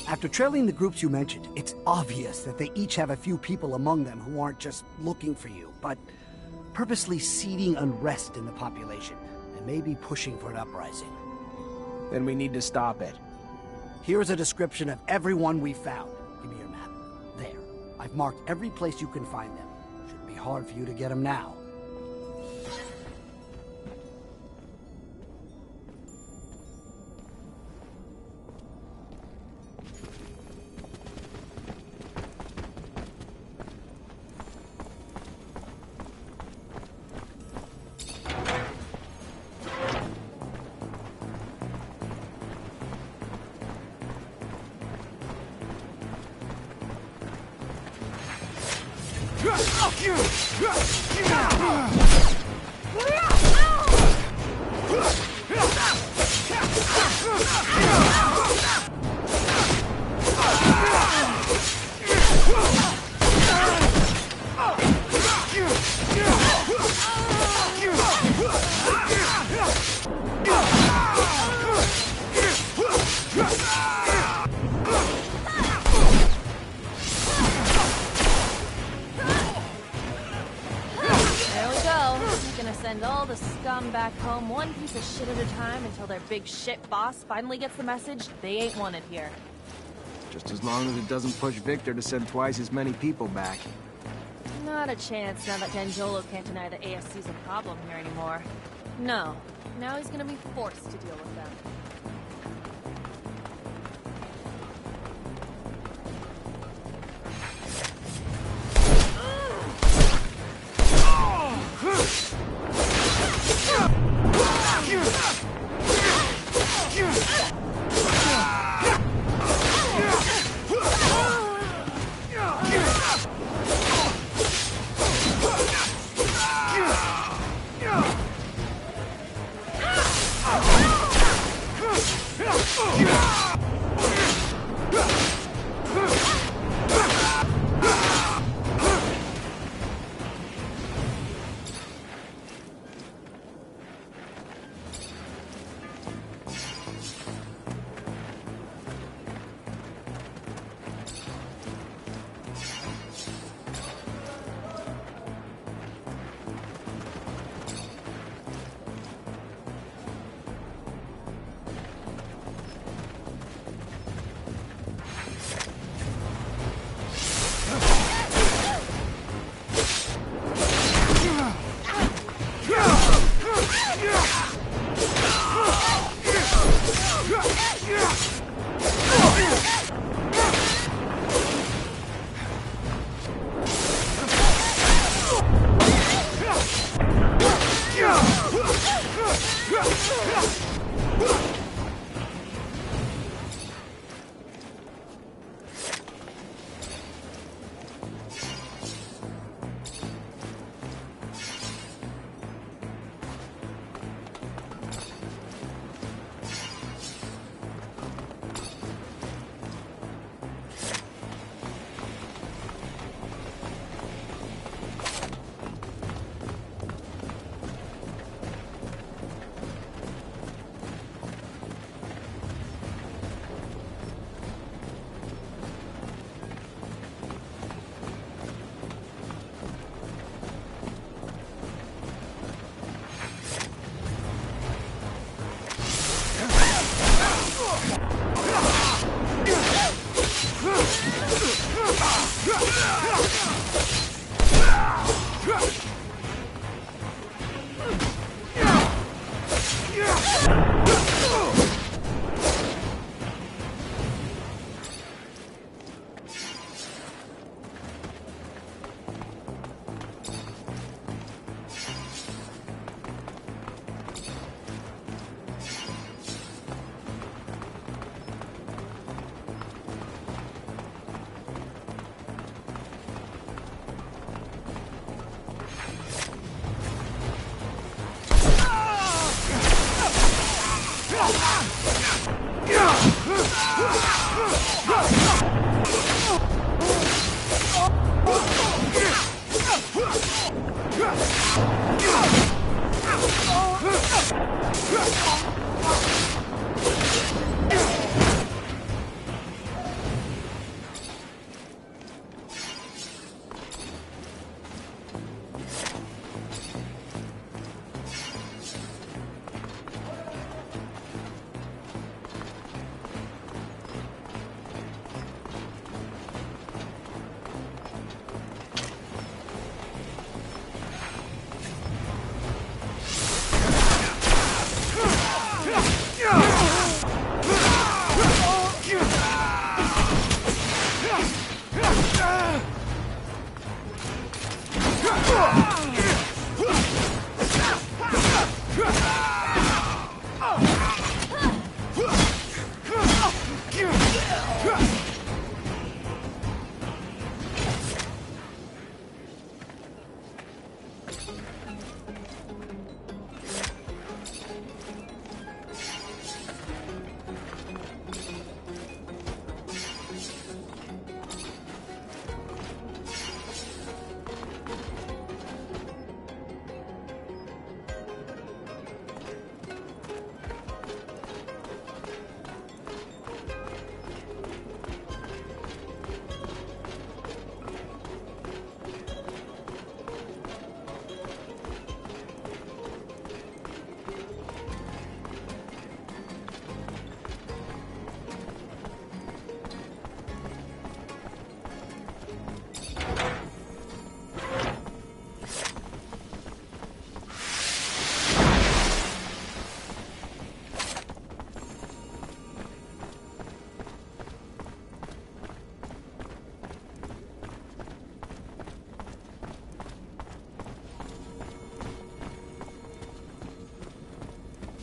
After trailing the groups you mentioned, it's obvious that they each have a few people among them who aren't just looking for you, but purposely seeding unrest in the population, and maybe pushing for an uprising. Then we need to stop it. Here's a description of everyone we found. Give me your map. There. I've marked every place you can find them. Shouldn't be hard for you to get them now. Send all the scum back home one piece of shit at a time until their big shit boss finally gets the message they ain't wanted here. Just as long as it doesn't push Victor to send twice as many people back. Not a chance now that Dandolo can't deny the ASC's a problem here anymore. No. Now he's gonna be forced to deal with them.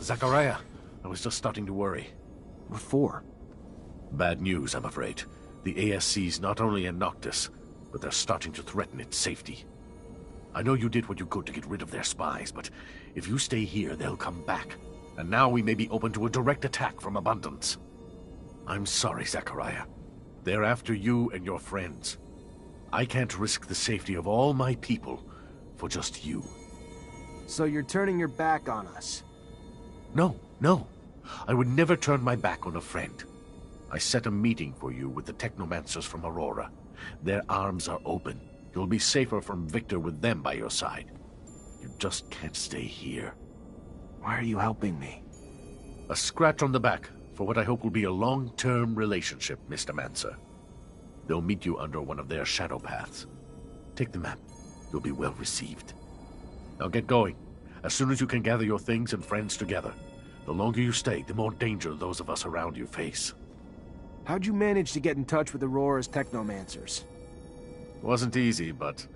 Zachariah, I was just starting to worry. What for? Bad news, I'm afraid. The ASC's not only in Noctis, but they're starting to threaten its safety. I know you did what you could to get rid of their spies, but if you stay here, they'll come back. And now we may be open to a direct attack from Abundance. I'm sorry, Zachariah. They're after you and your friends. I can't risk the safety of all my people for just you. So you're turning your back on us? No. I would never turn my back on a friend. I set a meeting for you with the Technomancers from Aurora. Their arms are open. You'll be safer from Victor with them by your side. You just can't stay here. Why are you helping me? A scratch on the back for what I hope will be a long-term relationship, Mr. Mancer. They'll meet you under one of their shadow paths. Take the map. You'll be well received. Now get going. As soon as you can gather your things and friends together. The longer you stay, the more danger those of us around you face. How'd you manage to get in touch with Aurora's Technomancers? Wasn't easy, but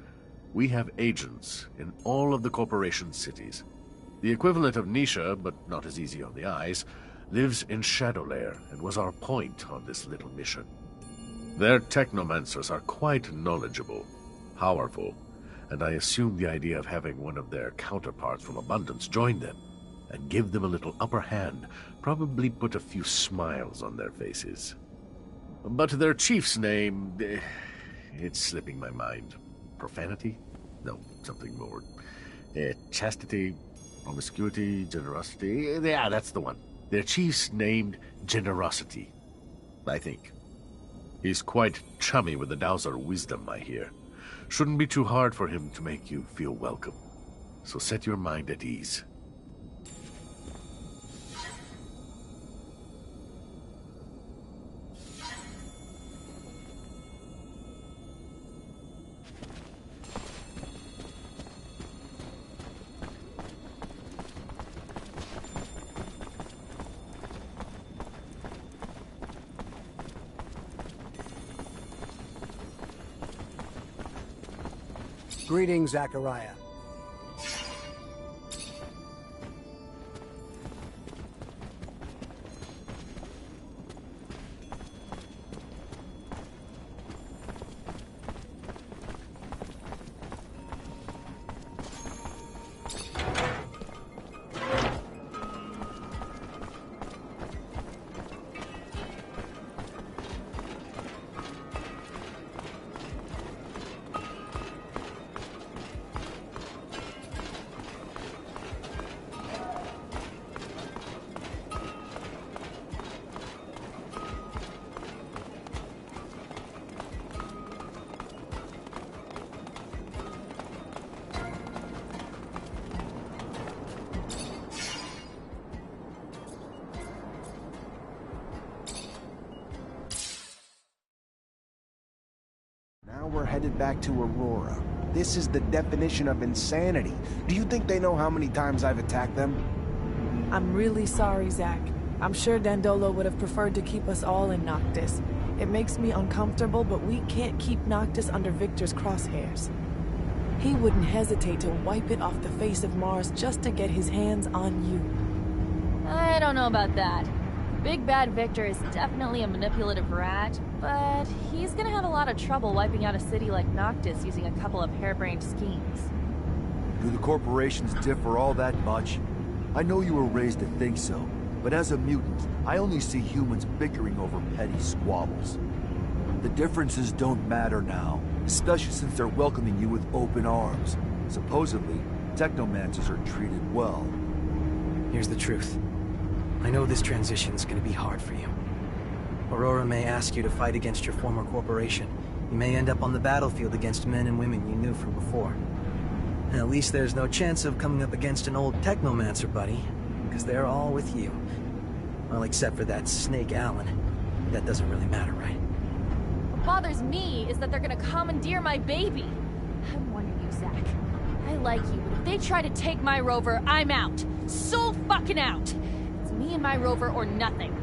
we have agents in all of the corporation's cities. The equivalent of Nisha, but not as easy on the eyes, lives in Shadowlair and was our point on this little mission. Their Technomancers are quite knowledgeable, powerful, and I assume the idea of having one of their counterparts from Abundance join them and give them a little upper hand probably put a few smiles on their faces. But their chief's name, it's slipping my mind. Profanity? No, something more. Chastity, promiscuity, generosity. Yeah, that's the one. Their chief's named Generosity, I think. He's quite chummy with the Dowser wisdom, I hear. Shouldn't be too hard for him to make you feel welcome. So set your mind at ease. Greetings, Zachariah. Now we're headed back to Aurora. This is the definition of insanity. Do you think they know how many times I've attacked them? I'm really sorry, Zach. I'm sure Dandolo would have preferred to keep us all in Noctis. It makes me uncomfortable, but we can't keep Noctis under Victor's crosshairs. He wouldn't hesitate to wipe it off the face of Mars just to get his hands on you. I don't know about that. Big Bad Victor is definitely a manipulative rat, but he's gonna have a lot of trouble wiping out a city like Noctis using a couple of harebrained schemes. Do the corporations differ all that much? I know you were raised to think so, but as a mutant, I only see humans bickering over petty squabbles. The differences don't matter now, especially since they're welcoming you with open arms. Supposedly, Technomancers are treated well. Here's the truth. I know this transition's gonna be hard for you. Aurora may ask you to fight against your former corporation. You may end up on the battlefield against men and women you knew from before. At least there's no chance of coming up against an old Technomancer buddy, because they're all with you. Well, except for that Snake Allen. That doesn't really matter, right? What bothers me is that they're gonna commandeer my baby. I'm warning you, Zach. I like you, but if they try to take my rover, I'm out. So fucking out! It's me and my rover or nothing.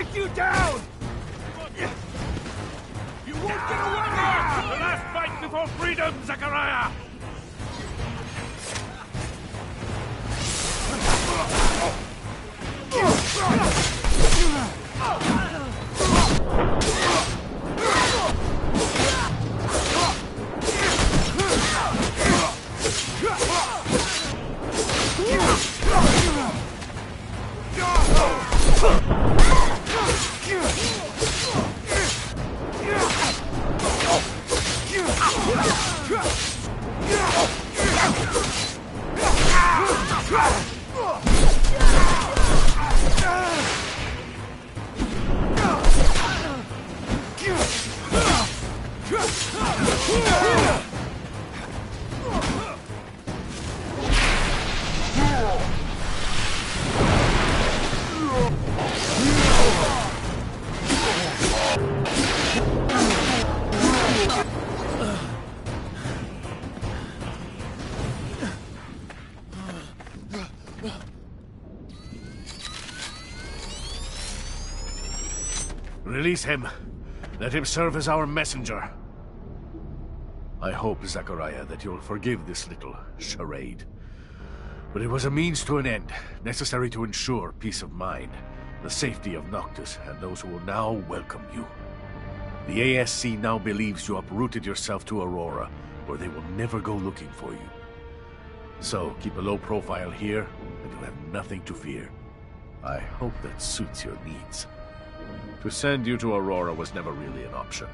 take you down! You won't get away! The last fight before freedom, Zachariah! Release him. Let him serve as our messenger. I hope, Zachariah, that you'll forgive this little charade. But it was a means to an end, necessary to ensure peace of mind, the safety of Noctis, and those who will now welcome you. The ASC now believes you uprooted yourself to Aurora, where they will never go looking for you. So, keep a low profile here, and you'll have nothing to fear. I hope that suits your needs. To send you to Aurora was never really an option.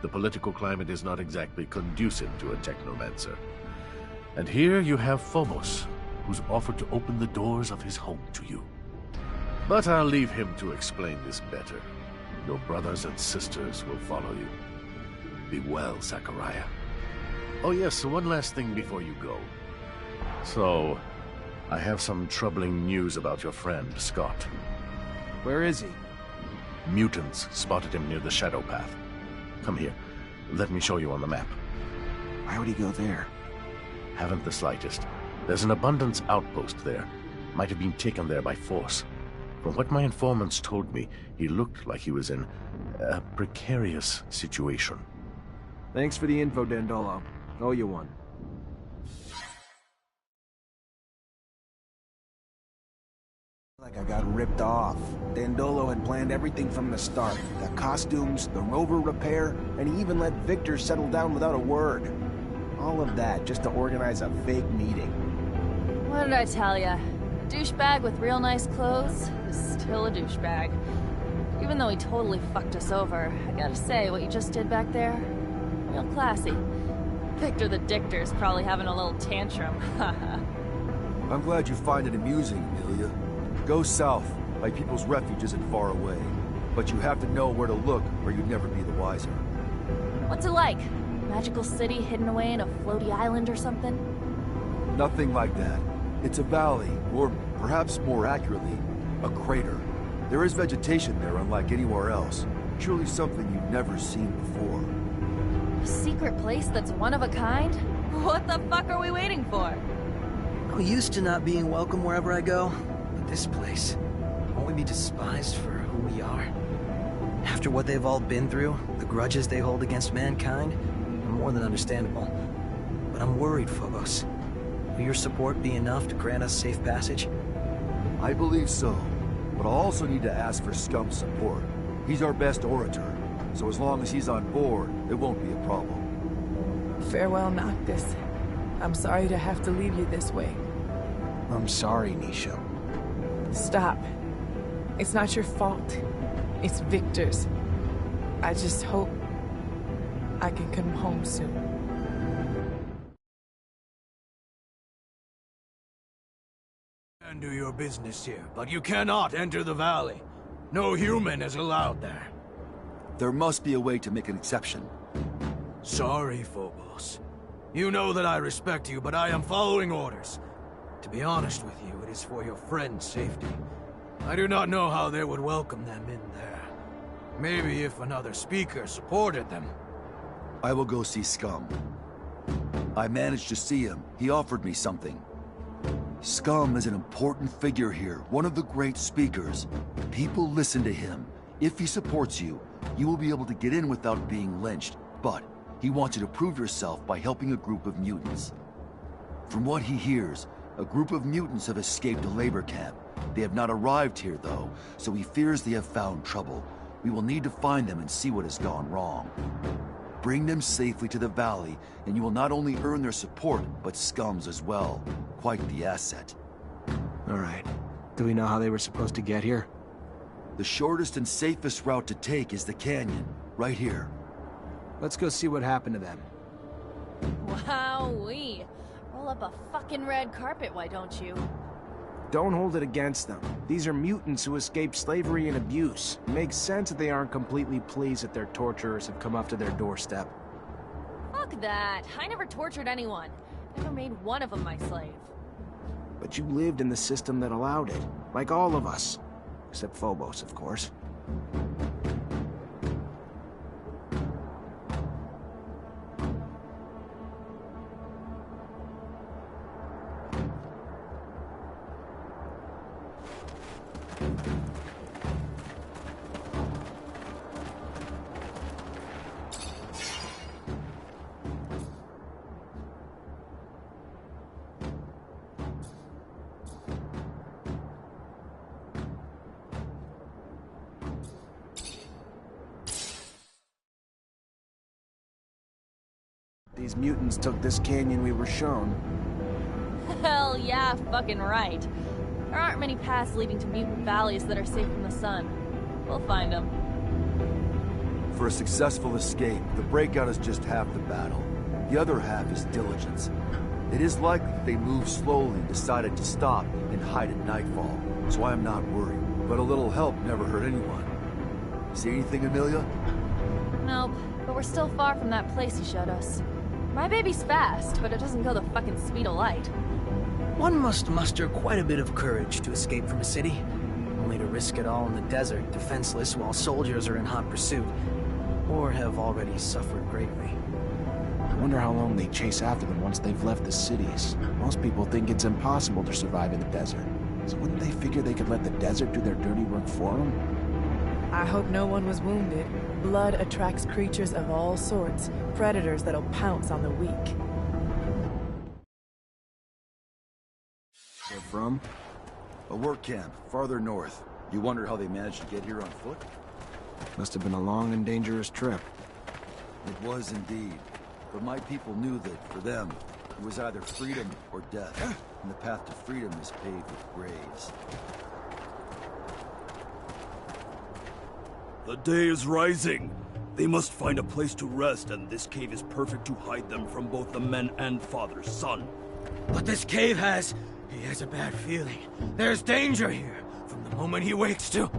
The political climate is not exactly conducive to a Technomancer. And here you have Phobos, who's offered to open the doors of his home to you. But I'll leave him to explain this better. Your brothers and sisters will follow you. Be well, Zachariah. Oh yes, one last thing before you go. So, I have some troubling news about your friend, Scott. Where is he? Mutants spotted him near the Shadow Path. Come here. Let me show you on the map. Why would he go there? Haven't the slightest. There's an abundance outpost there. Might have been taken there by force. From what my informants told me, he looked like he was in a precarious situation. Thanks for the info, Dandolo. Owe you one. Like I got ripped off. Dandolo had planned everything from the start. The costumes, the rover repair, and he even let Victor settle down without a word. All of that just to organize a fake meeting. What did I tell ya? A douchebag with real nice clothes is still a douchebag. Even though he totally fucked us over, I gotta say, what you just did back there, real classy. Victor the Dictor's probably having a little tantrum. I'm glad you find it amusing, Amelia. Go south, by people's refuge isn't far away. But you have to know where to look, or you'd never be the wiser. What's it like? Magical city hidden away in a floaty island or something? Nothing like that. It's a valley, or perhaps more accurately, a crater. There is vegetation there unlike anywhere else. Truly something you've never seen before. A secret place that's one of a kind? What the fuck are we waiting for? I'm used to not being welcome wherever I go. This place, won't we be despised for who we are? After what they've all been through, the grudges they hold against mankind, more than understandable. But I'm worried, Phobos. Will your support be enough to grant us safe passage? I believe so, but I'll also need to ask for Scum's support. He's our best orator, so as long as he's on board, it won't be a problem. Farewell, Noctis. I'm sorry to have to leave you this way. I'm sorry, Nisha. Stop. It's not your fault. It's Victor's. I just hope I can come home soon. And do your business here, but you cannot enter the valley. No human is allowed there. There must be a way to make an exception. Sorry, Phobos. You know that I respect you, but I am following orders. To be honest with you, it is for your friend's safety. I do not know how they would welcome them in there. Maybe if another speaker supported them. I will go see Scum. I managed to see him. He offered me something. Scum is an important figure here, one of the great speakers. People listen to him. If he supports you, you will be able to get in without being lynched, but he wants you to prove yourself by helping a group of mutants. From what he hears, a group of mutants have escaped a labor camp. They have not arrived here, though, so he fears they have found trouble. We will need to find them and see what has gone wrong. Bring them safely to the valley, and you will not only earn their support, but Scum's as well. Quite the asset. All right. Do we know how they were supposed to get here? The shortest and safest route to take is the canyon, right here. Let's go see what happened to them. Wowee. Roll up a fucking red carpet, why don't you? Don't hold it against them. These are mutants who escaped slavery and abuse. It makes sense that they aren't completely pleased that their torturers have come up to their doorstep. Fuck that. I never tortured anyone. Never made one of them my slave. But you lived in the system that allowed it. Like all of us. Except Phobos, of course. These mutants took this canyon we were shown. Hell yeah, fucking right. There aren't many paths leading to mutant valleys that are safe from the sun. We'll find them. For a successful escape, the breakout is just half the battle. The other half is diligence. It is likely that they moved slowly and decided to stop and hide at nightfall, so I am not worried. But a little help never hurt anyone. See anything, Amelia? Nope, but we're still far from that place he showed us. My baby's fast, but it doesn't go the fucking speed of light. One must muster quite a bit of courage to escape from a city, only to risk it all in the desert, defenseless while soldiers are in hot pursuit, or have already suffered greatly. I wonder how long they chase after them once they've left the cities. Most people think it's impossible to survive in the desert. So wouldn't they figure they could let the desert do their dirty work for them? I hope no one was wounded. Blood attracts creatures of all sorts, predators that'll pounce on the weak. They're from? A work camp, farther north. You wonder how they managed to get here on foot? Must have been a long and dangerous trip. It was indeed. But my people knew that, for them, it was either freedom or death. And the path to freedom is paved with graves. The day is rising. They must find a place to rest, and this cave is perfect to hide them from both the men and father's son. But this cave has... he has a bad feeling. There's danger here, from the moment he wakes to...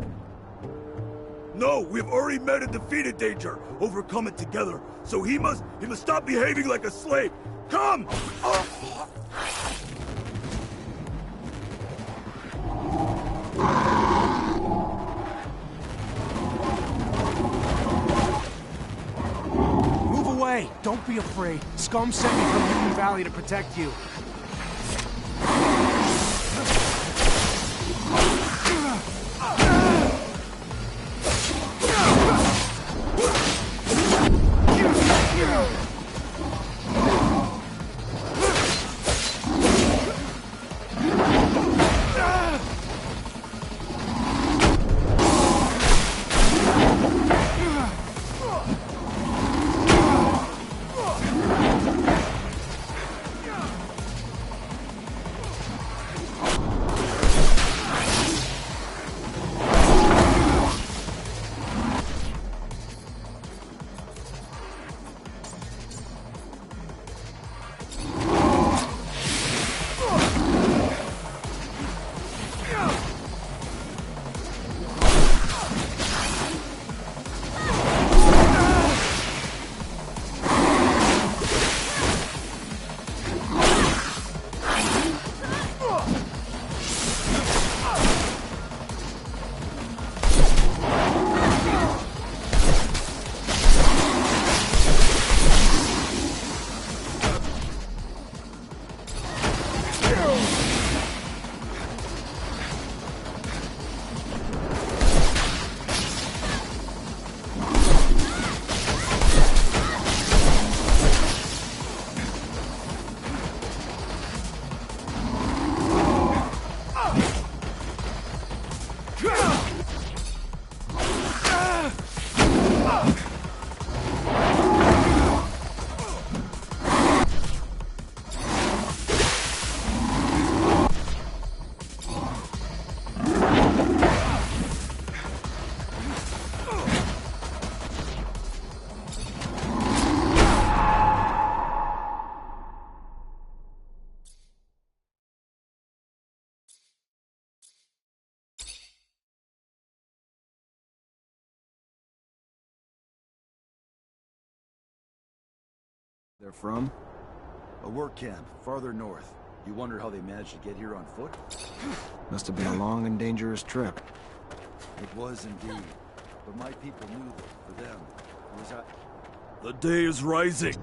No, we've already met and defeated danger, overcome it together. So he must stop behaving like a slave. Come! Move away! Don't be afraid. Scum sent me from Mutant Valley to protect you. They're from? A work camp, farther north. You wonder how they managed to get here on foot? Must have been a long and dangerous trip. It was indeed. But my people knew that for them, it was The day is rising.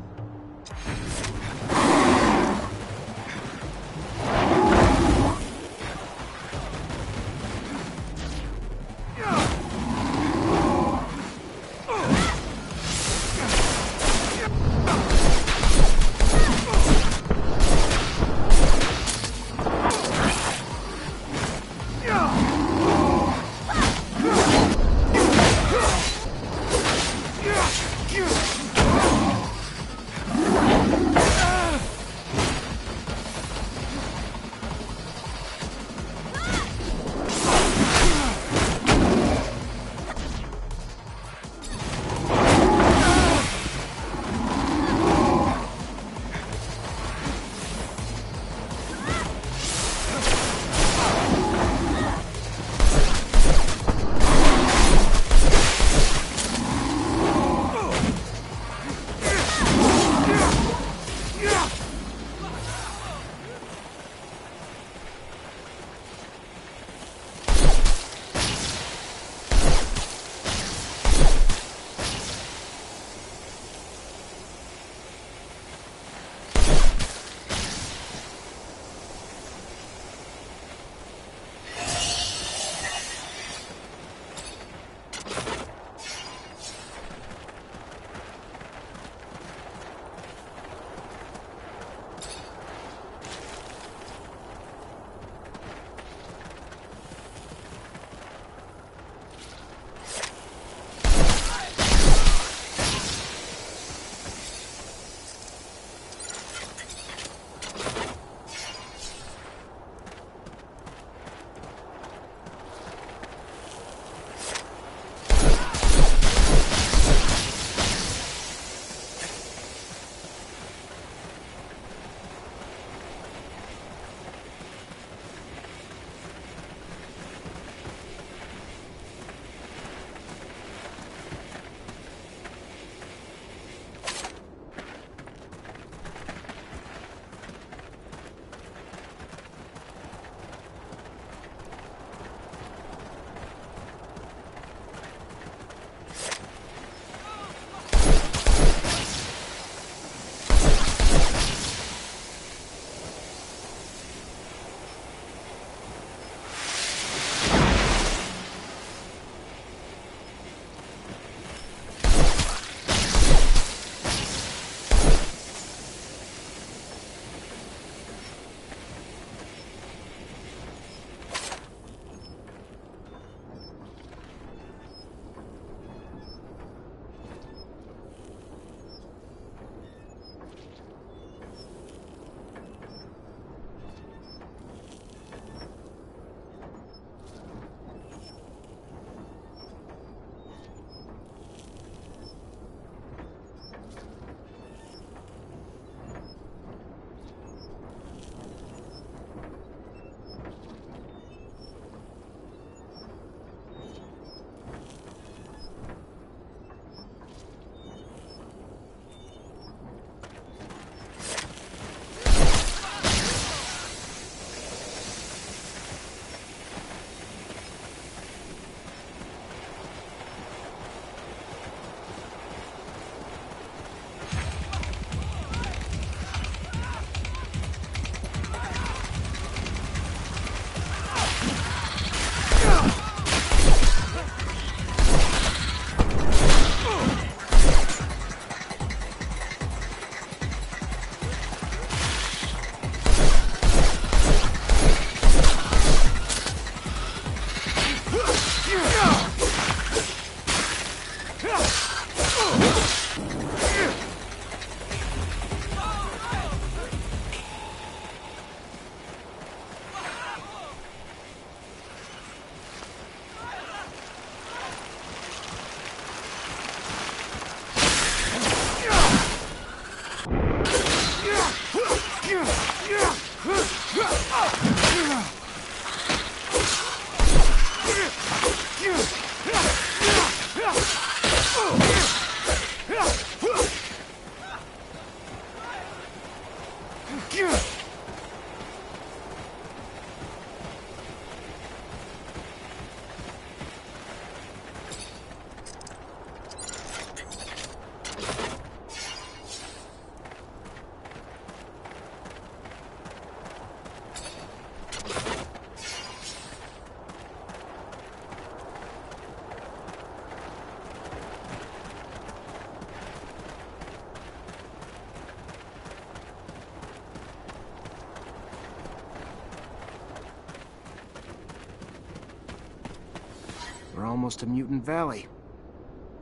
We're almost to Mutant Valley.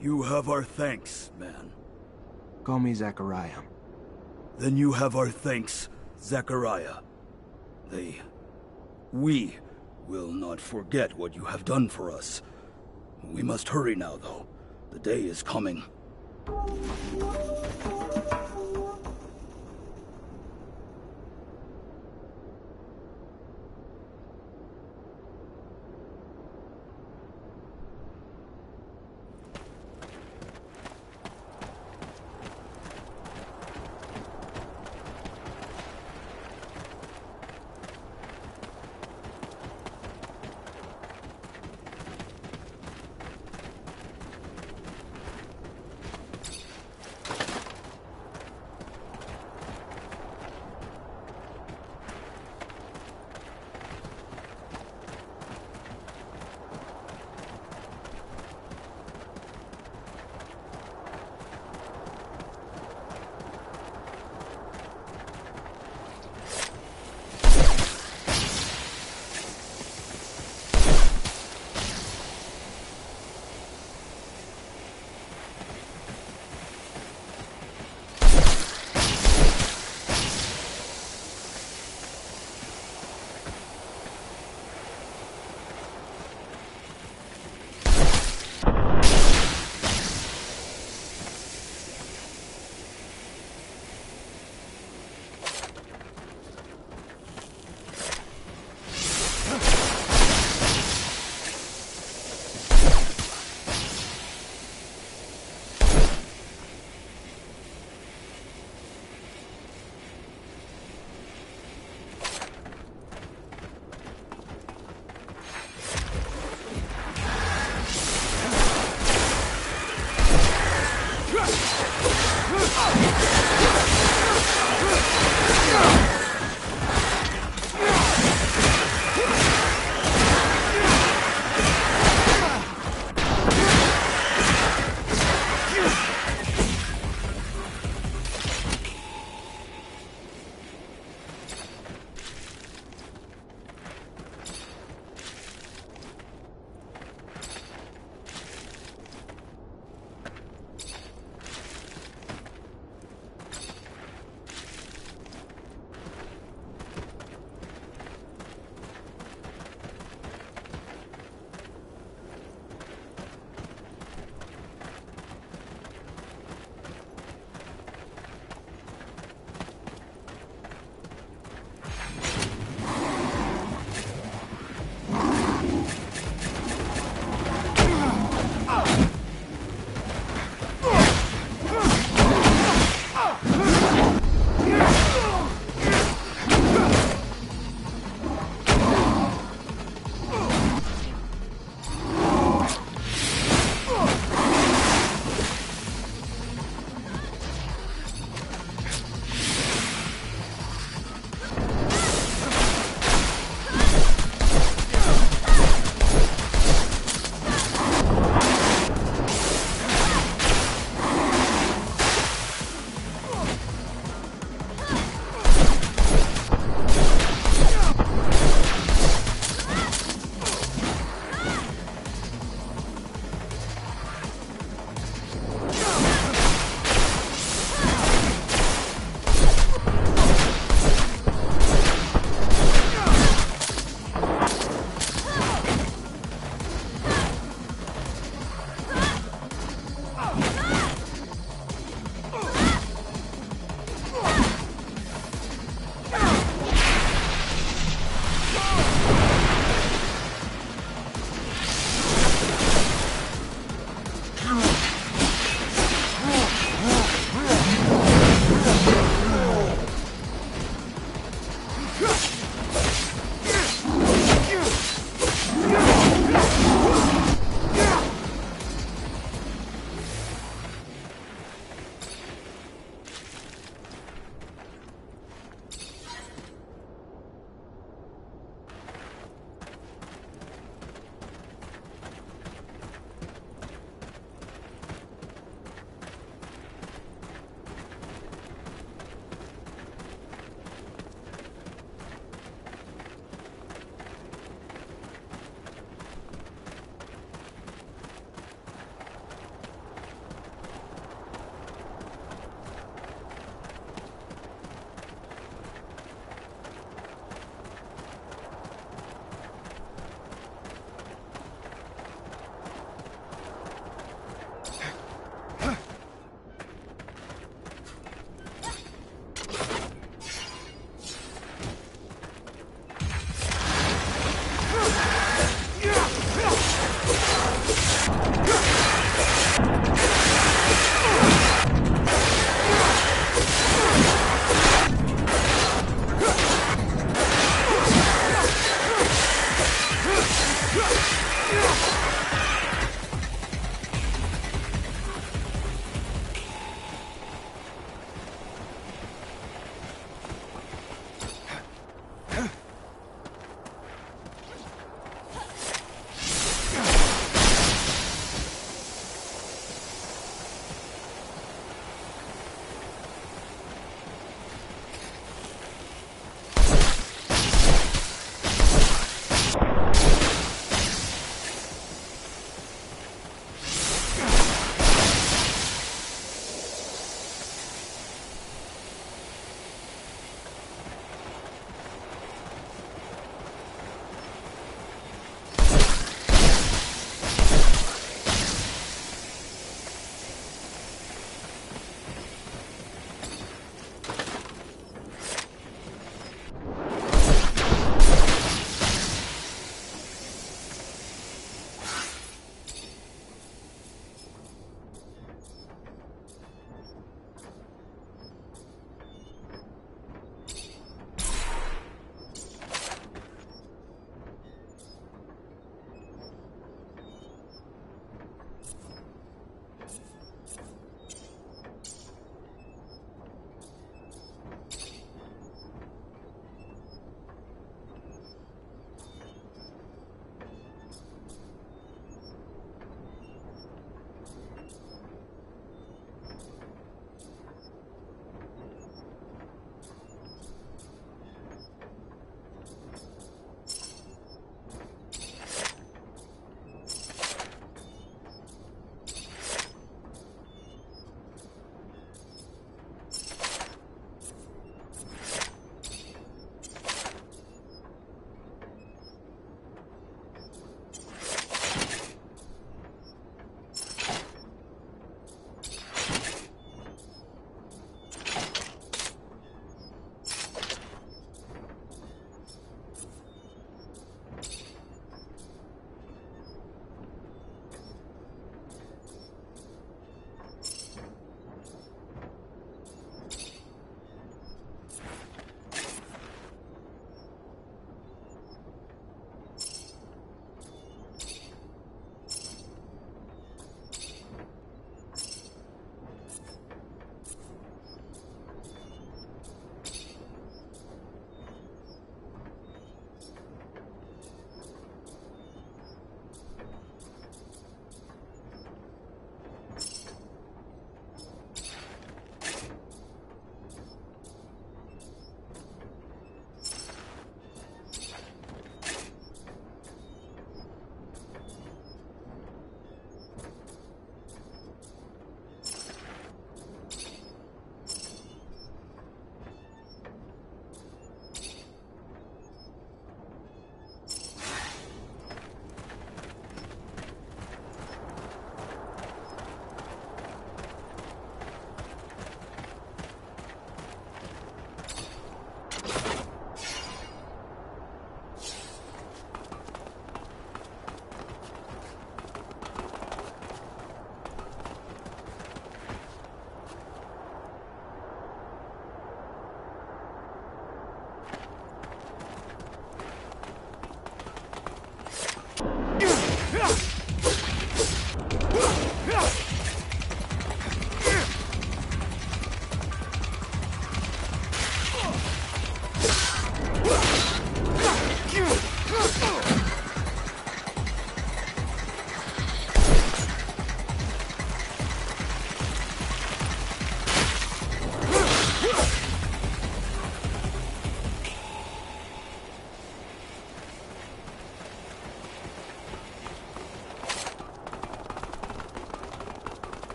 You have our thanks, man. Call me Zachariah. Then you have our thanks, Zachariah. We will not forget what you have done for us. We must hurry now, though. The day is coming.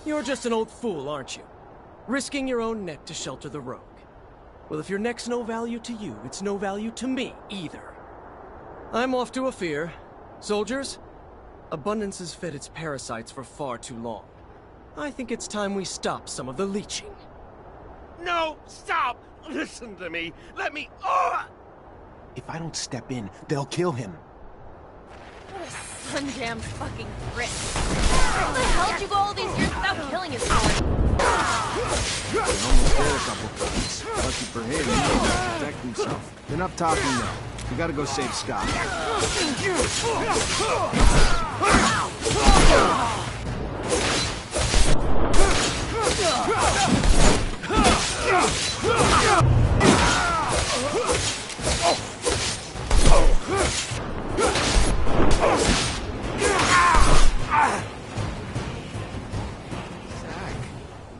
You're just an old fool, aren't you? Risking your own neck to shelter the rogue. Well, if your neck's no value to you, it's no value to me either. I'm off to Ophir. Soldiers, Abundance has fed its parasites for far too long. I think it's time we stop some of the leeching. No, stop! Listen to me. Let me... If I don't step in, they'll kill him. What a sun-damned fucking prick. How the hell did you go all these years without killing his sword? Almost there a couple times. Lucky for him, he needs to protect himself. Enough talking now. We gotta go save Scott. Zack,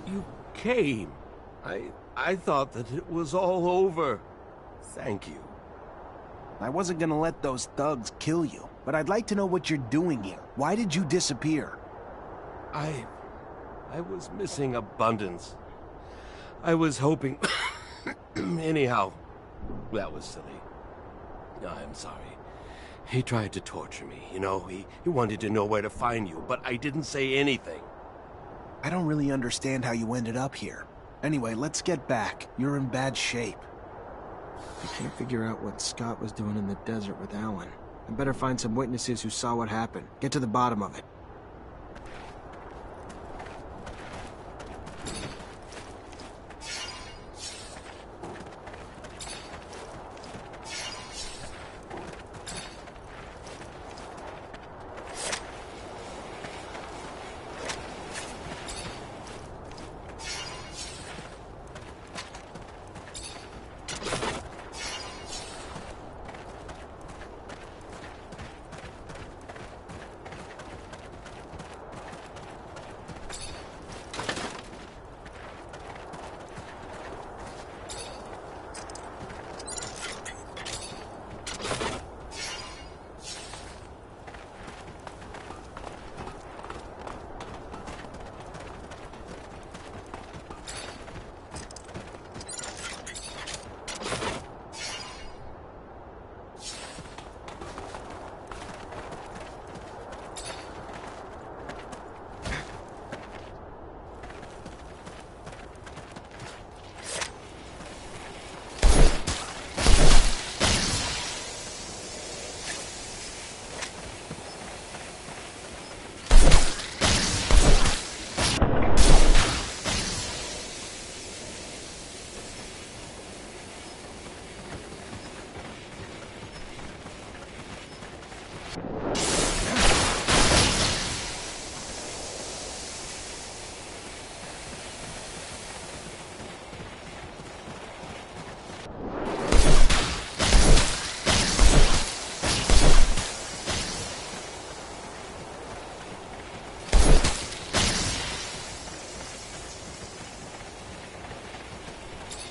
you came. I thought that it was all over. Thank you. I wasn't gonna let those thugs kill you, but I'd like to know what you're doing here. Why did you disappear? I was missing Abundance. I was hoping... Anyhow, that was silly. I'm sorry. He tried to torture me, you know? He wanted to know where to find you, but I didn't say anything. I don't really understand how you ended up here. Anyway, let's get back. You're in bad shape. I can't figure out what Scott was doing in the desert with Alan. I better find some witnesses who saw what happened. Get to the bottom of it.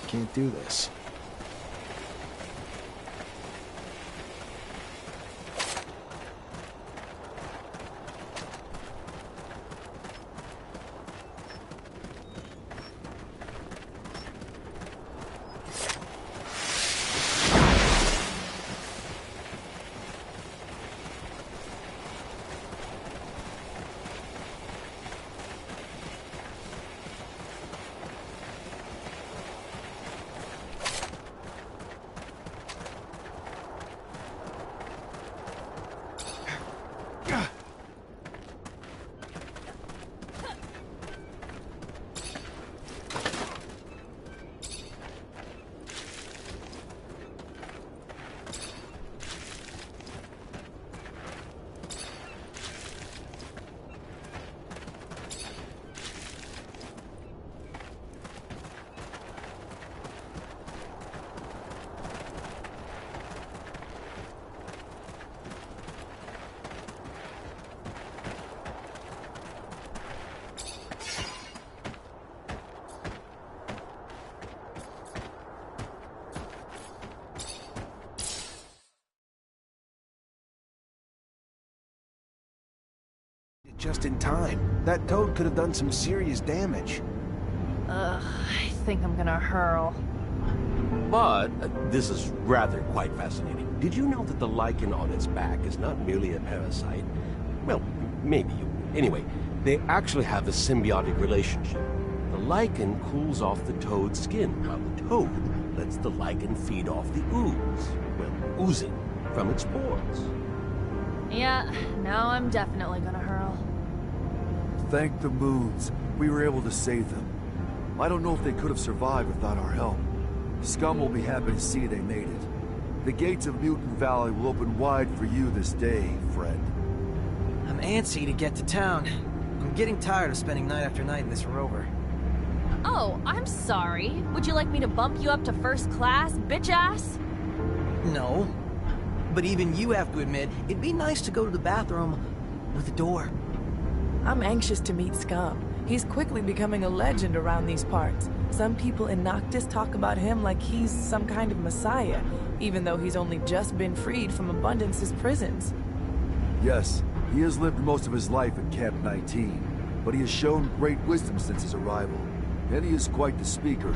Can't do this. just in time. That toad could have done some serious damage. I think I'm gonna hurl. But this is rather quite fascinating. Did you know that the lichen on its back is not merely a parasite? Well, maybe you... Anyway, they actually have a symbiotic relationship. The lichen cools off the toad's skin, while the toad lets the lichen feed off the ooze. Well, oozing from its pores. Yeah, now I'm definitely gonna hurl. Thank the moons. We were able to save them. I don't know if they could have survived without our help. Scum will be happy to see they made it. The gates of Mutant Valley will open wide for you this day, Fred. I'm antsy to get to town. I'm getting tired of spending night after night in this rover. Oh, I'm sorry. Would you like me to bump you up to first class, bitch ass? No. But even you have to admit, it'd be nice to go to the bathroom with a door. I'm anxious to meet Scum. He's quickly becoming a legend around these parts. Some people in Noctis talk about him like he's some kind of messiah, even though he's only just been freed from Abundance's prisons. Yes, he has lived most of his life at Camp 19, but he has shown great wisdom since his arrival, and he is quite the speaker.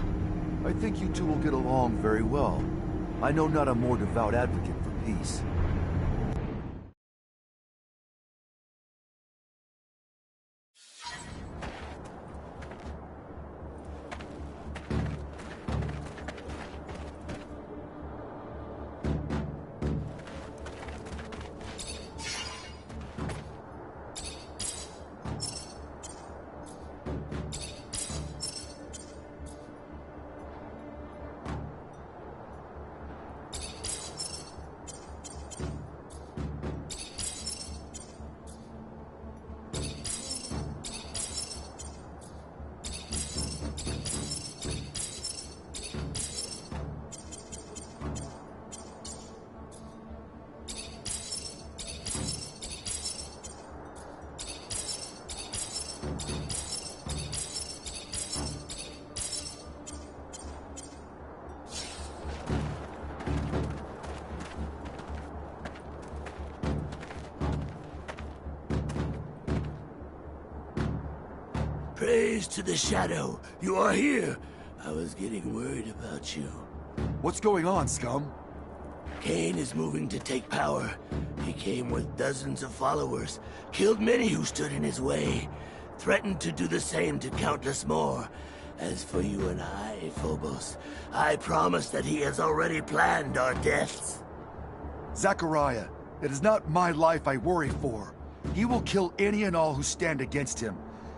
I think you two will get along very well. I know not a more devout advocate for peace. Praise to the Shadow. You are here. I was getting worried about you. What's going on, Scum? Kane is moving to take power. He came with dozens of followers, killed many who stood in his way, threatened to do the same to countless more. As for you and I, Phobos, I promise that he has already planned our deaths. Zachariah, it is not my life I worry for. He will kill any and all who stand against him.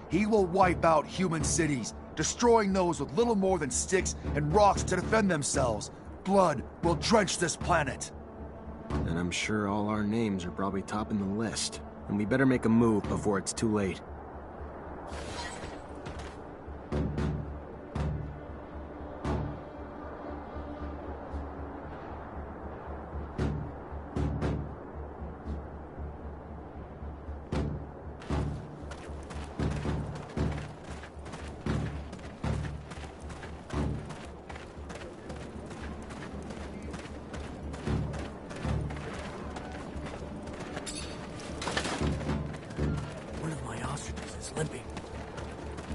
He will wipe out human cities, destroying those with little more than sticks and rocks to defend themselves. Blood will drench this planet. And I'm sure all our names are probably topping the list. And we better make a move before it's too late. Limping.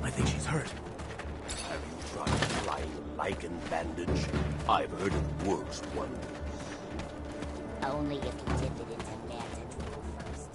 I think she's hurt. Have you tried applying a lichen bandage? I've heard of worse ones. Only if you dip it into man's drool first.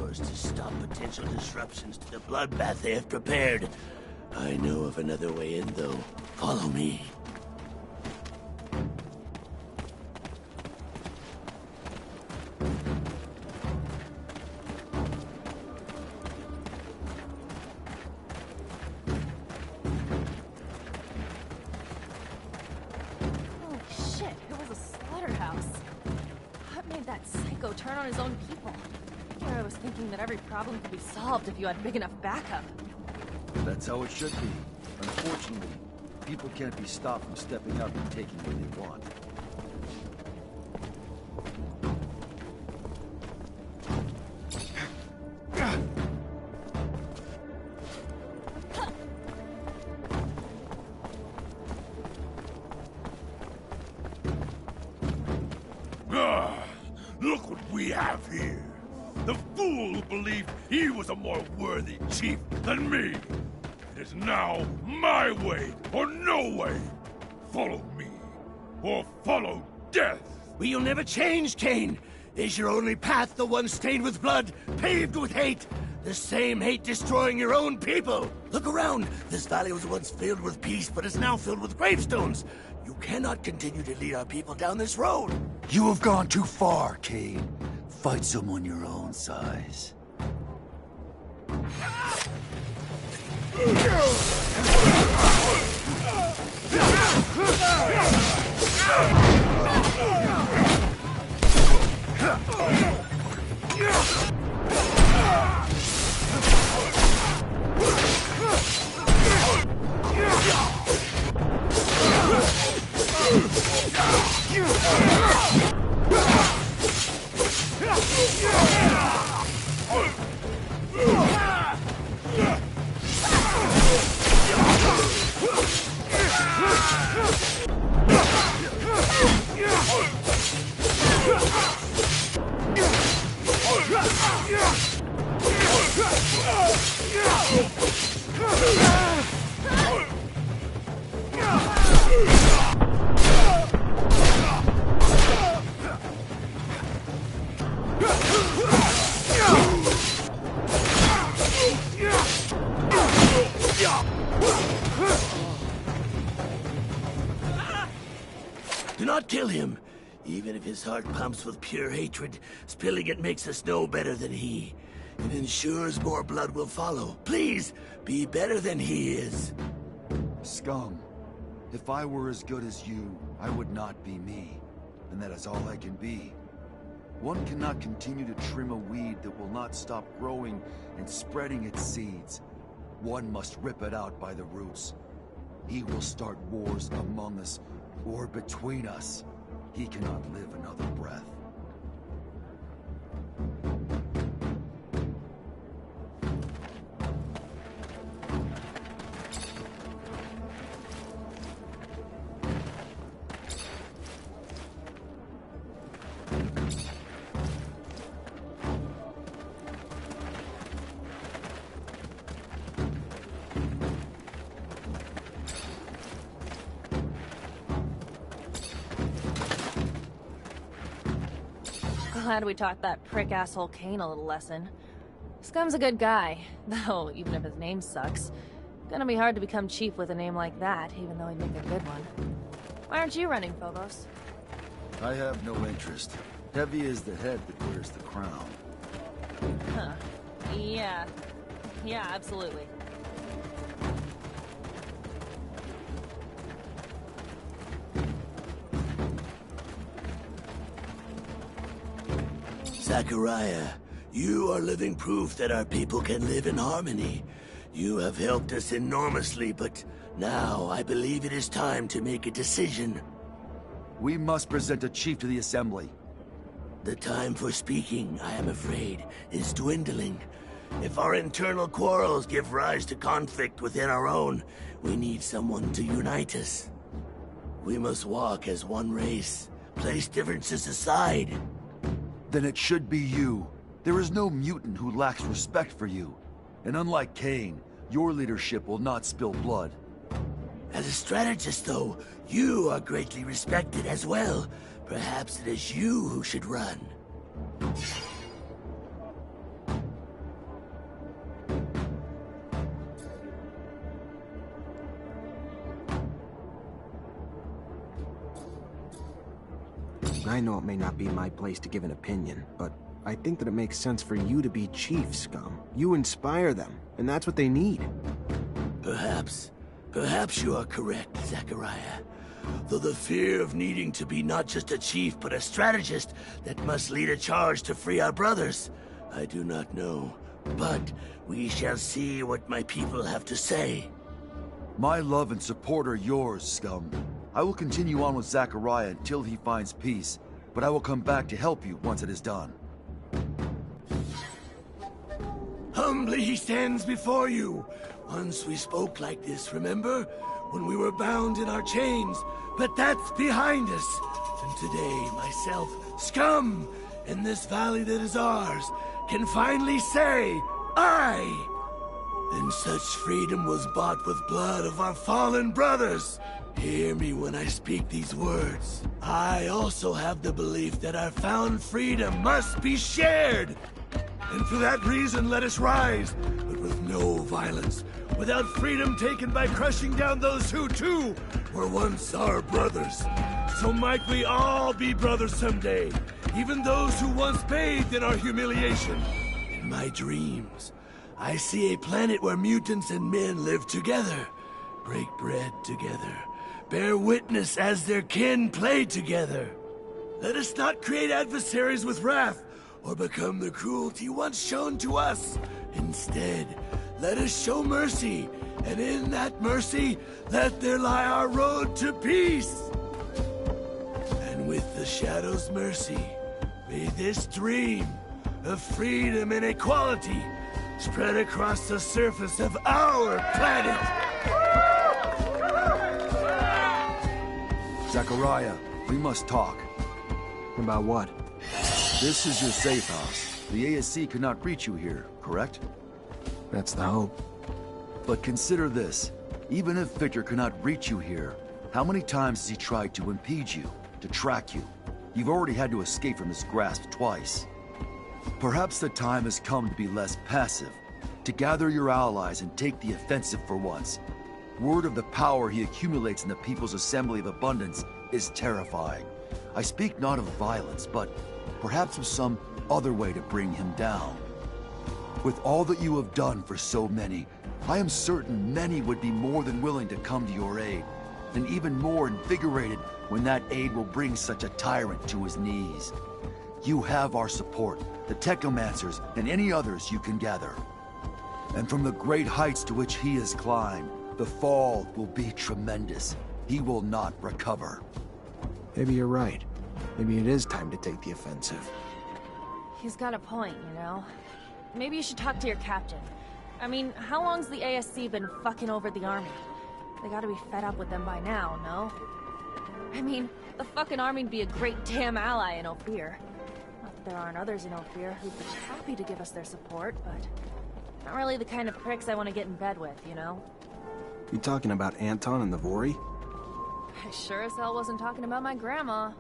powers to stop potential disruptions to the bloodbath they have prepared. I know of another way in, though. Follow me. Holy shit, it was a slaughterhouse. What made that psycho turn on his own people? Here I was thinking that every problem could be solved if you had big enough backup. That's how it should be. Unfortunately, people can't be stopped from stepping up and taking what they want. Look what we have here. The fool who believed he was a more worthy chief than me. It is now my way or no way. Follow me, or follow death. Will you never change, Cain? Is your only path the one stained with blood, paved with hate? The same hate destroying your own people. Look around. This valley was once filled with peace, but is now filled with gravestones. You cannot continue to lead our people down this road. You have gone too far, Cain. Fight someone your own size. Do not kill him. Even if his heart pumps with pure hatred, spilling it makes us no better than he. It ensures more blood will follow. Please, be better than he is. Scum. If I were as good as you, I would not be me. And that is all I can be. One cannot continue to trim a weed that will not stop growing and spreading its seeds. One must rip it out by the roots. He will start wars among us, or between us. He cannot live another breath. Glad we taught that prick-asshole Cain a little lesson. Scum's a good guy, though even if his name sucks. Gonna be hard to become chief with a name like that, even though he'd make a good one. Why aren't you running, Phobos? I have no interest. Heavy is the head that wears the crown. Huh. Yeah, absolutely. Zachariah, you are living proof that our people can live in harmony. You have helped us enormously, but now I believe it is time to make a decision. We must present a chief to the Assembly. The time for speaking, I am afraid, is dwindling. If our internal quarrels give rise to conflict within our own, we need someone to unite us. We must walk as one race, place differences aside. Then it should be you. There is no mutant who lacks respect for you. And unlike Cain, your leadership will not spill blood. As a strategist, though, you are greatly respected as well. Perhaps it is you who should run. I know it may not be my place to give an opinion, but I think that it makes sense for you to be chief, Scum. You inspire them, and that's what they need. Perhaps you are correct, Zachariah. Though the fear of needing to be not just a chief, but a strategist that must lead a charge to free our brothers, I do not know. But we shall see what my people have to say. My love and support are yours, Scum. I will continue on with Zachariah until he finds peace, but I will come back to help you once it is done. Humbly he stands before you. Once we spoke like this, remember? When we were bound in our chains. But that's behind us. And today, myself, Scum, in this valley that is ours, can finally say, I! And such freedom was bought with blood of our fallen brothers. Hear me when I speak these words. I also have the belief that our found freedom must be shared. And for that reason, let us rise, but with no violence, without freedom taken by crushing down those who, too, were once our brothers. So might we all be brothers someday, even those who once bathed in our humiliation. In my dreams, I see a planet where mutants and men live together, break bread together, bear witness as their kin play together. Let us not create adversaries with wrath, or become the cruelty once shown to us. Instead, let us show mercy, and in that mercy, let there lie our road to peace. And with the Shadow's mercy, may this dream of freedom and equality spread across the surface of our planet. Zachariah, we must talk. About what? This is your safe house. The ASC cannot reach you here, correct? That's the hope. But consider this. Even if Victor cannot reach you here, how many times has he tried to impede you, to track you? You've already had to escape from his grasp twice. Perhaps the time has come to be less passive, to gather your allies and take the offensive for once. Word of the power he accumulates in the People's Assembly of Abundance is terrifying. I speak not of violence, but perhaps of some other way to bring him down. With all that you have done for so many, I am certain many would be more than willing to come to your aid, and even more invigorated when that aid will bring such a tyrant to his knees. You have our support, the Technomancers, and any others you can gather. And from the great heights to which he has climbed, the fall will be tremendous. He will not recover. Maybe you're right. Maybe it is time to take the offensive. He's got a point, you know? Maybe you should talk to your captain. I mean, how long's the ASC been fucking over the army? They gotta be fed up with them by now, no? I mean, the fucking army'd be a great damn ally in Ophir. Not that there aren't others in Ophir who'd be happy to give us their support, but not really the kind of pricks I want to get in bed with, you know? You talking about Anton and the Vori? I sure as hell wasn't talking about my grandma.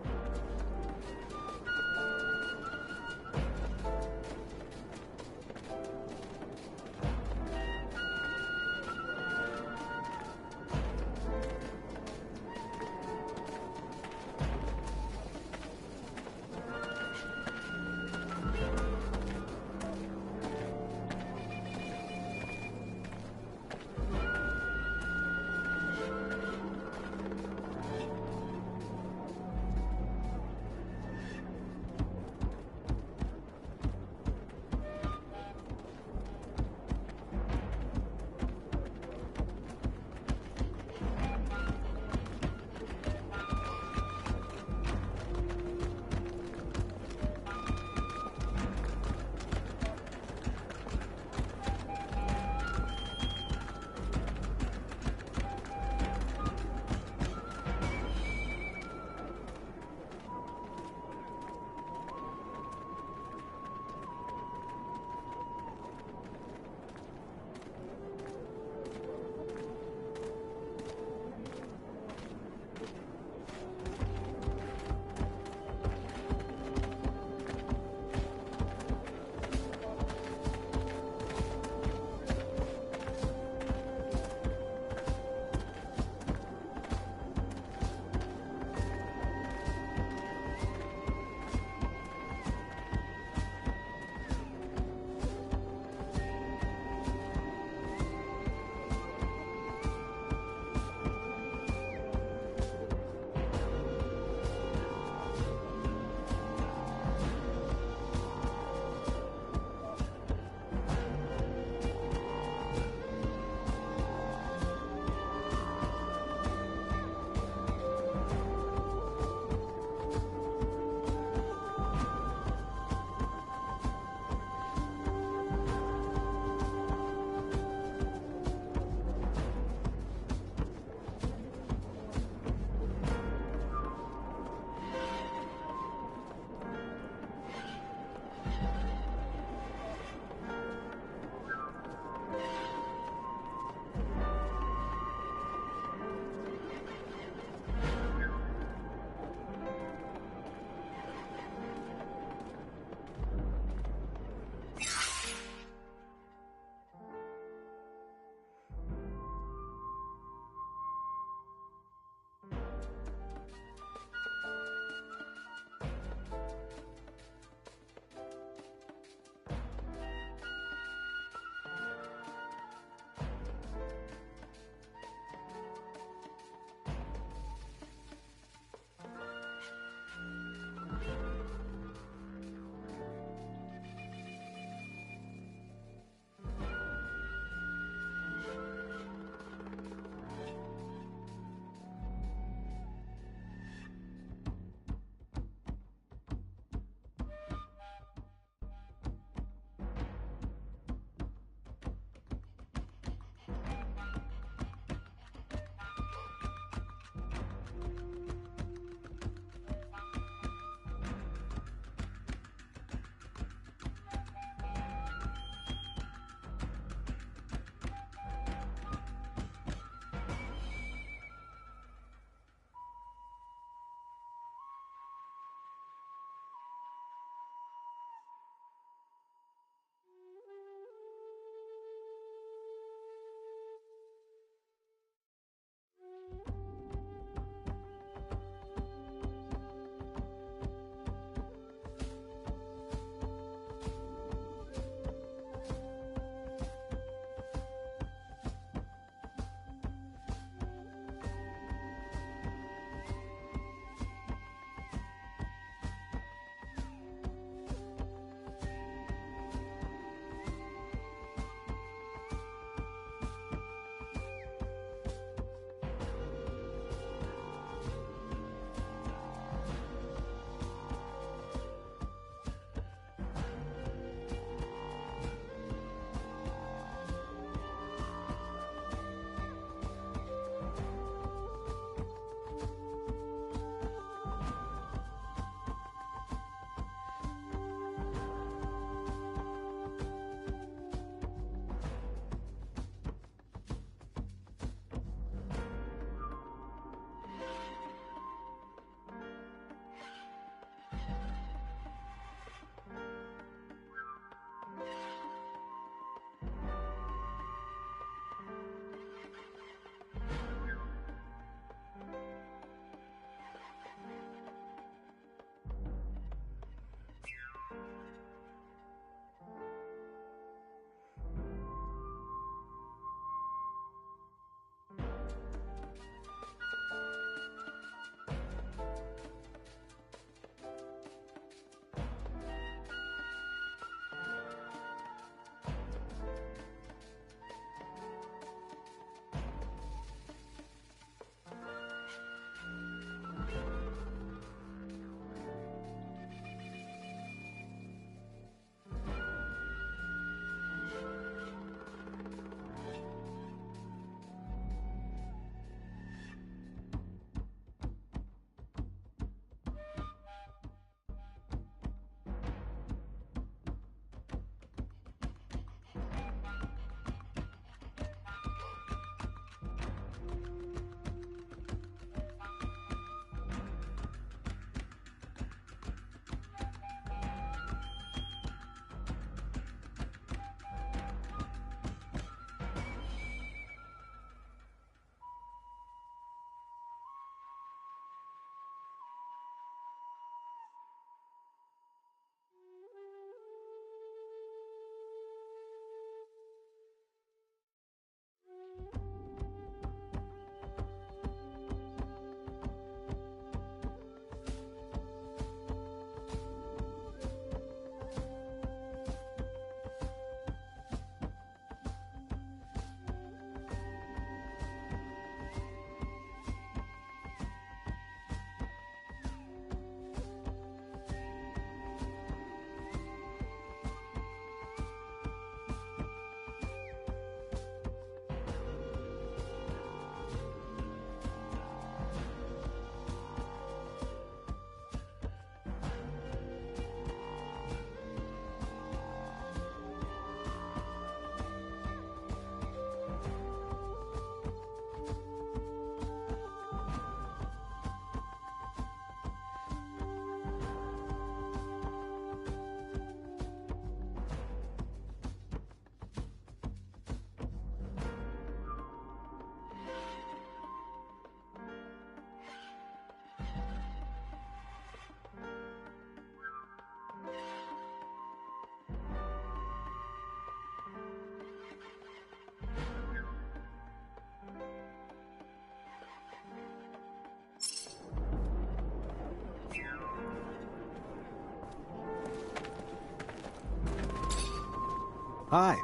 Hi.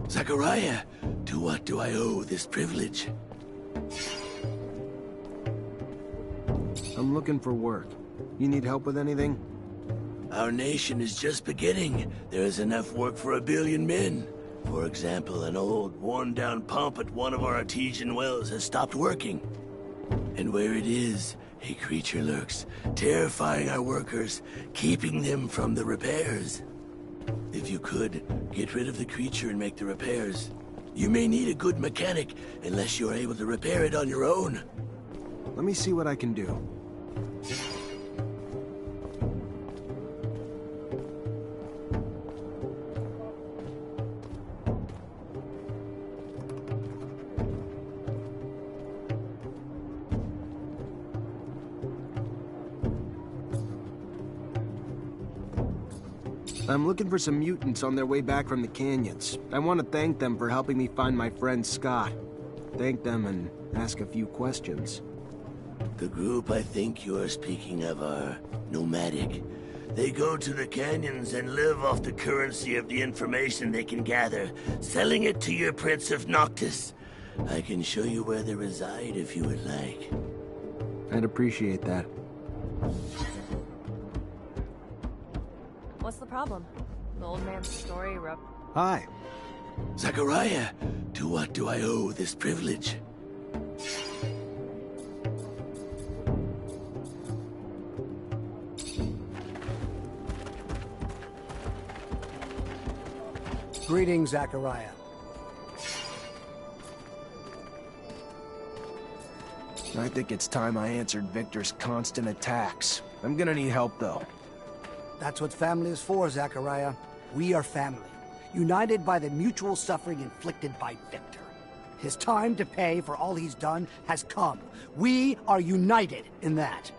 Zachariah, to what do I owe this privilege? I'm looking for work. You need help with anything? Our nation is just beginning. There is enough work for 1 billion men. For example, an old, worn-down pump at one of our artesian wells has stopped working. And where it is, a creature lurks, terrifying our workers, keeping them from the repairs. If you could, get rid of the creature and make the repairs. You may need a good mechanic, unless you're able to repair it on your own. Let me see what I can do. I'm looking for some mutants on their way back from the canyons. I want to thank them for helping me find my friend Scott. Thank them and ask a few questions. The group I think you are speaking of are nomadic. They go to the canyons and live off the currency of the information they can gather, selling it to your Prince of Noctis. I can show you where they reside if you would like. I'd appreciate that. What's the problem? The old man's story Hi. Zachariah, to what do I owe this privilege? Greetings, Zachariah. I think it's time I answered Victor's constant attacks. I'm gonna need help, though. That's what family is for, Zachariah. We are family, united by the mutual suffering inflicted by Victor. His time to pay for all he's done has come. We are united in that.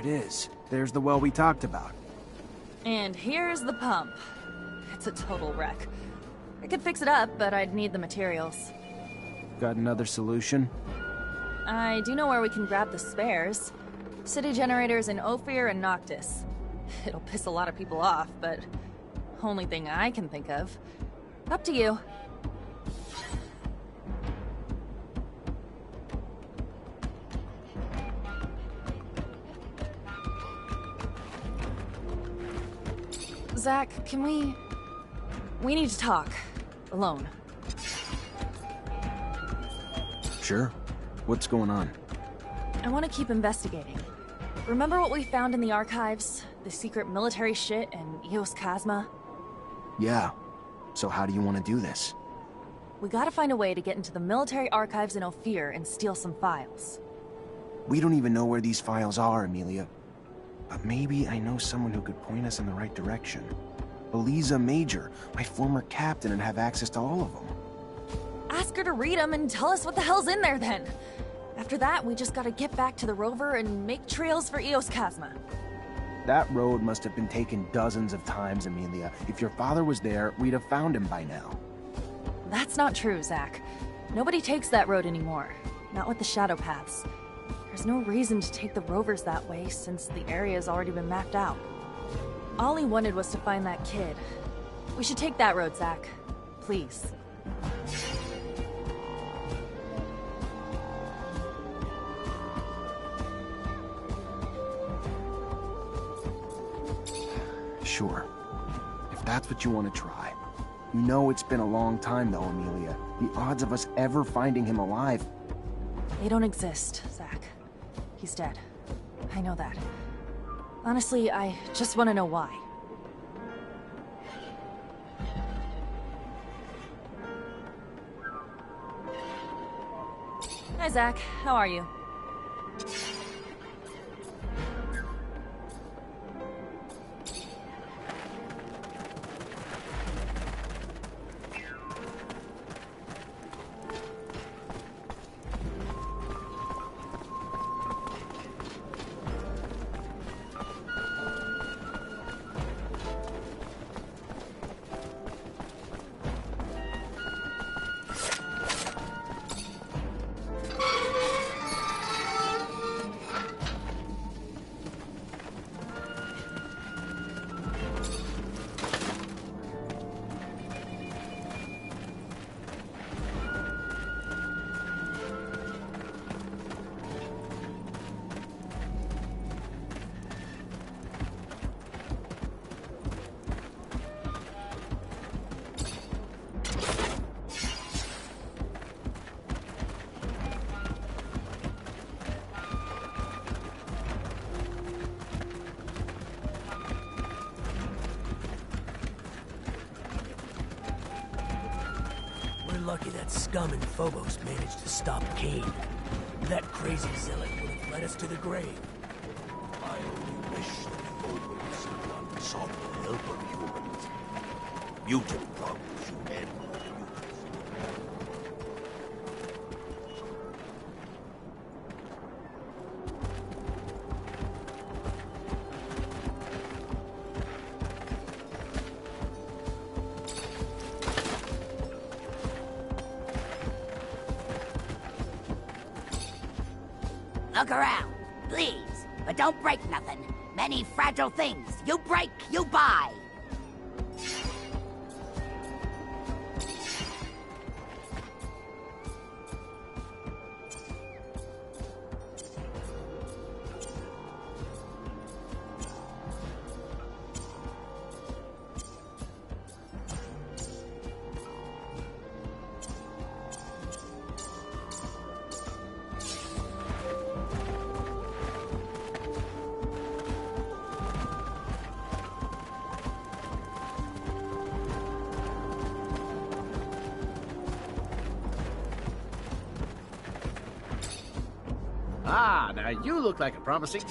is. There's the well we talked about. And here's the pump. It's a total wreck. I could fix it up, but I'd need the materials. Got another solution? I do know where we can grab the spares. City generators in Ophir and Noctis. It'll piss a lot of people off, but only thing I can think of. Up to you. Zach, can we... We need to talk. Alone. Sure. What's going on? I want to keep investigating. Remember what we found in the archives? The secret military shit and Eos Chasma? Yeah. So how do you want to do this? We gotta find a way to get into the military archives in Ophir and steal some files. We don't even know where these files are, Amelia. But maybe I know someone who could point us in the right direction. Eliza Major, my former captain, and have access to all of them. Ask her to read them and tell us what the hell's in there then. After that, we just gotta get back to the rover and make trails for Eos Chasma. That road must have been taken dozens of times, Amelia. If your father was there, we'd have found him by now. That's not true, Zach. Nobody takes that road anymore. Not with the shadow paths. There's no reason to take the rovers that way since the area's already been mapped out. All he wanted was to find that kid. We should take that road, Zach. Please. Sure. If that's what you want to try. You know it's been a long time though, Amelia. The odds of us ever finding him alive... They don't exist, Zach. He's dead. I know that. Honestly, I just want to know why. Hi, Zach. How are you? Lucky that scum in Phobos managed to stop Cain. That crazy zealot would have led us to the grave. I only wish that Phobos had done sought the help of humans. Mutant problems should end with humans. Look around, please, but don't break nothing. Many fragile things. You break, you buy. Ah, now you look like a promising...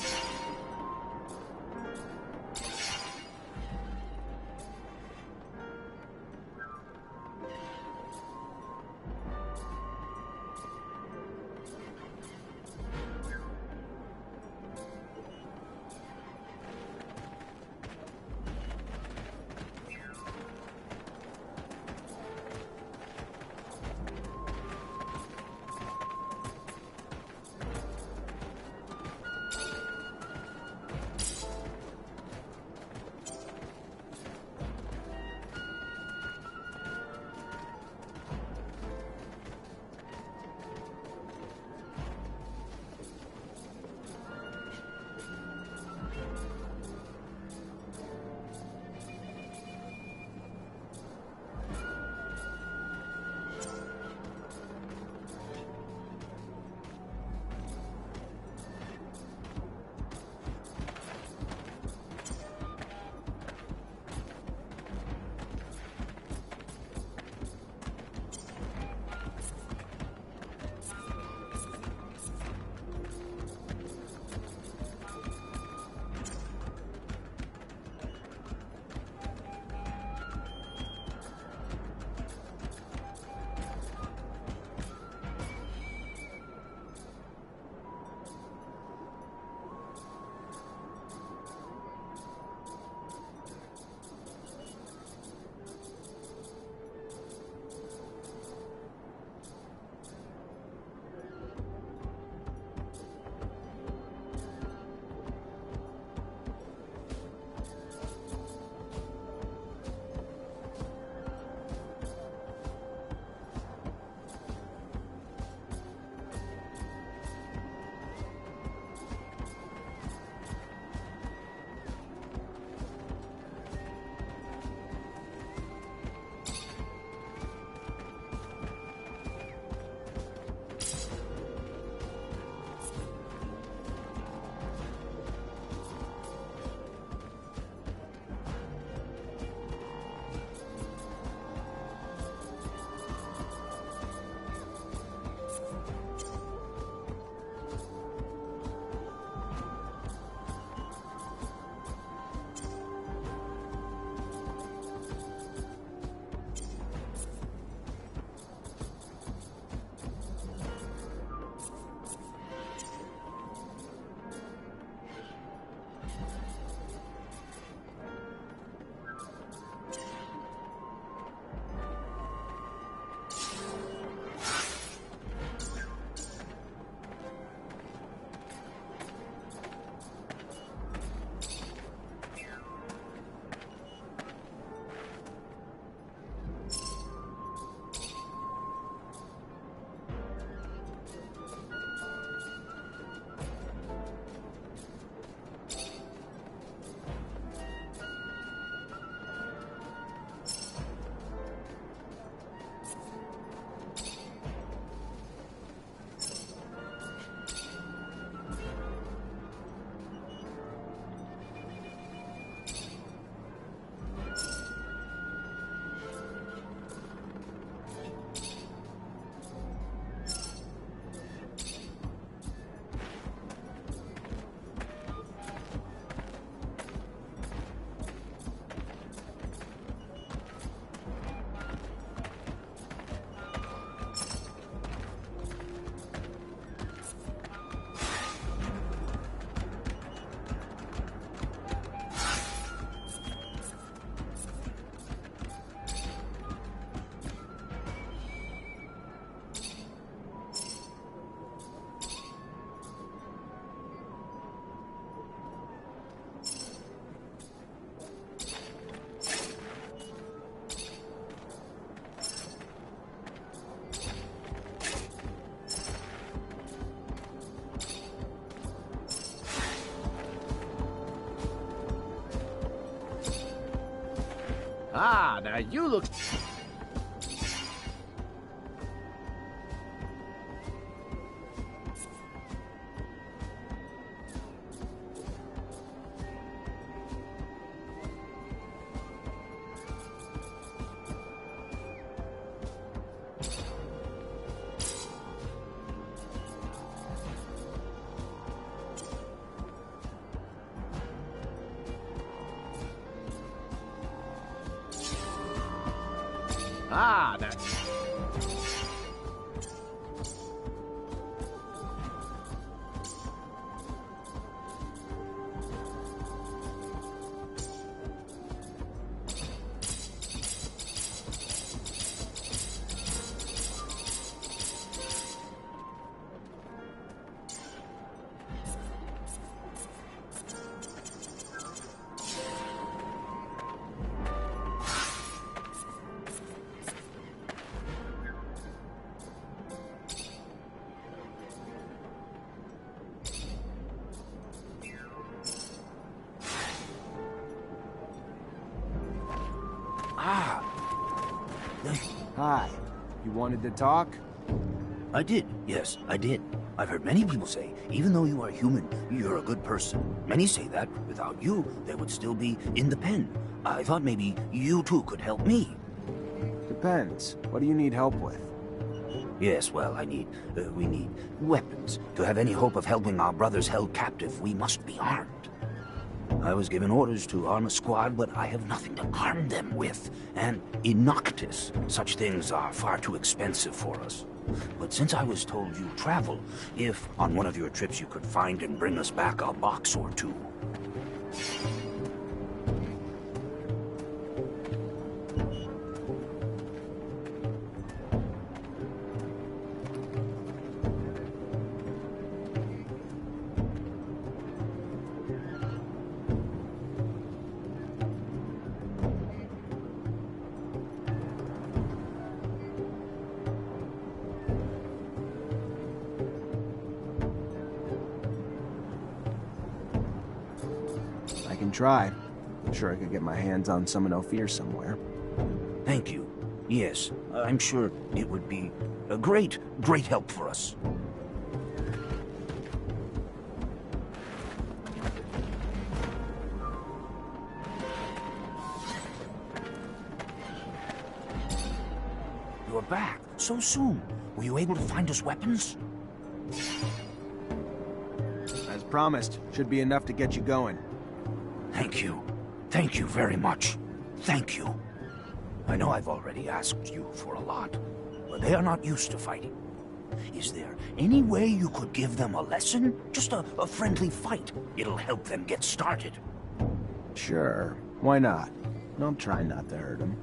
Ah, now you look... Ah, that's... Hi. You wanted to talk? I did, yes, I did. I've heard many people say, even though you are human, you're a good person. Many say that without you, they would still be in the pen. I thought maybe you too could help me. Depends. What do you need help with? Yes, well, we need weapons. To have any hope of helping our brothers held captive, we must be armed. I was given orders to arm a squad, but I have nothing to arm them with. And in Noctis, such things are far too expensive for us. But since I was told you travel, if on one of your trips you could find and bring us back a box or two. I can try. I'm sure I could get my hands on some in Ophir somewhere. Thank you. Yes, I'm sure it would be a great help for us. You're back so soon. Were you able to find us weapons? As promised, should be enough to get you going. Thank you. Thank you very much. Thank you. I know I've already asked you for a lot, but they are not used to fighting. Is there any way you could give them a lesson? Just a friendly fight. It'll help them get started. Sure. Why not? I'll try not to hurt them.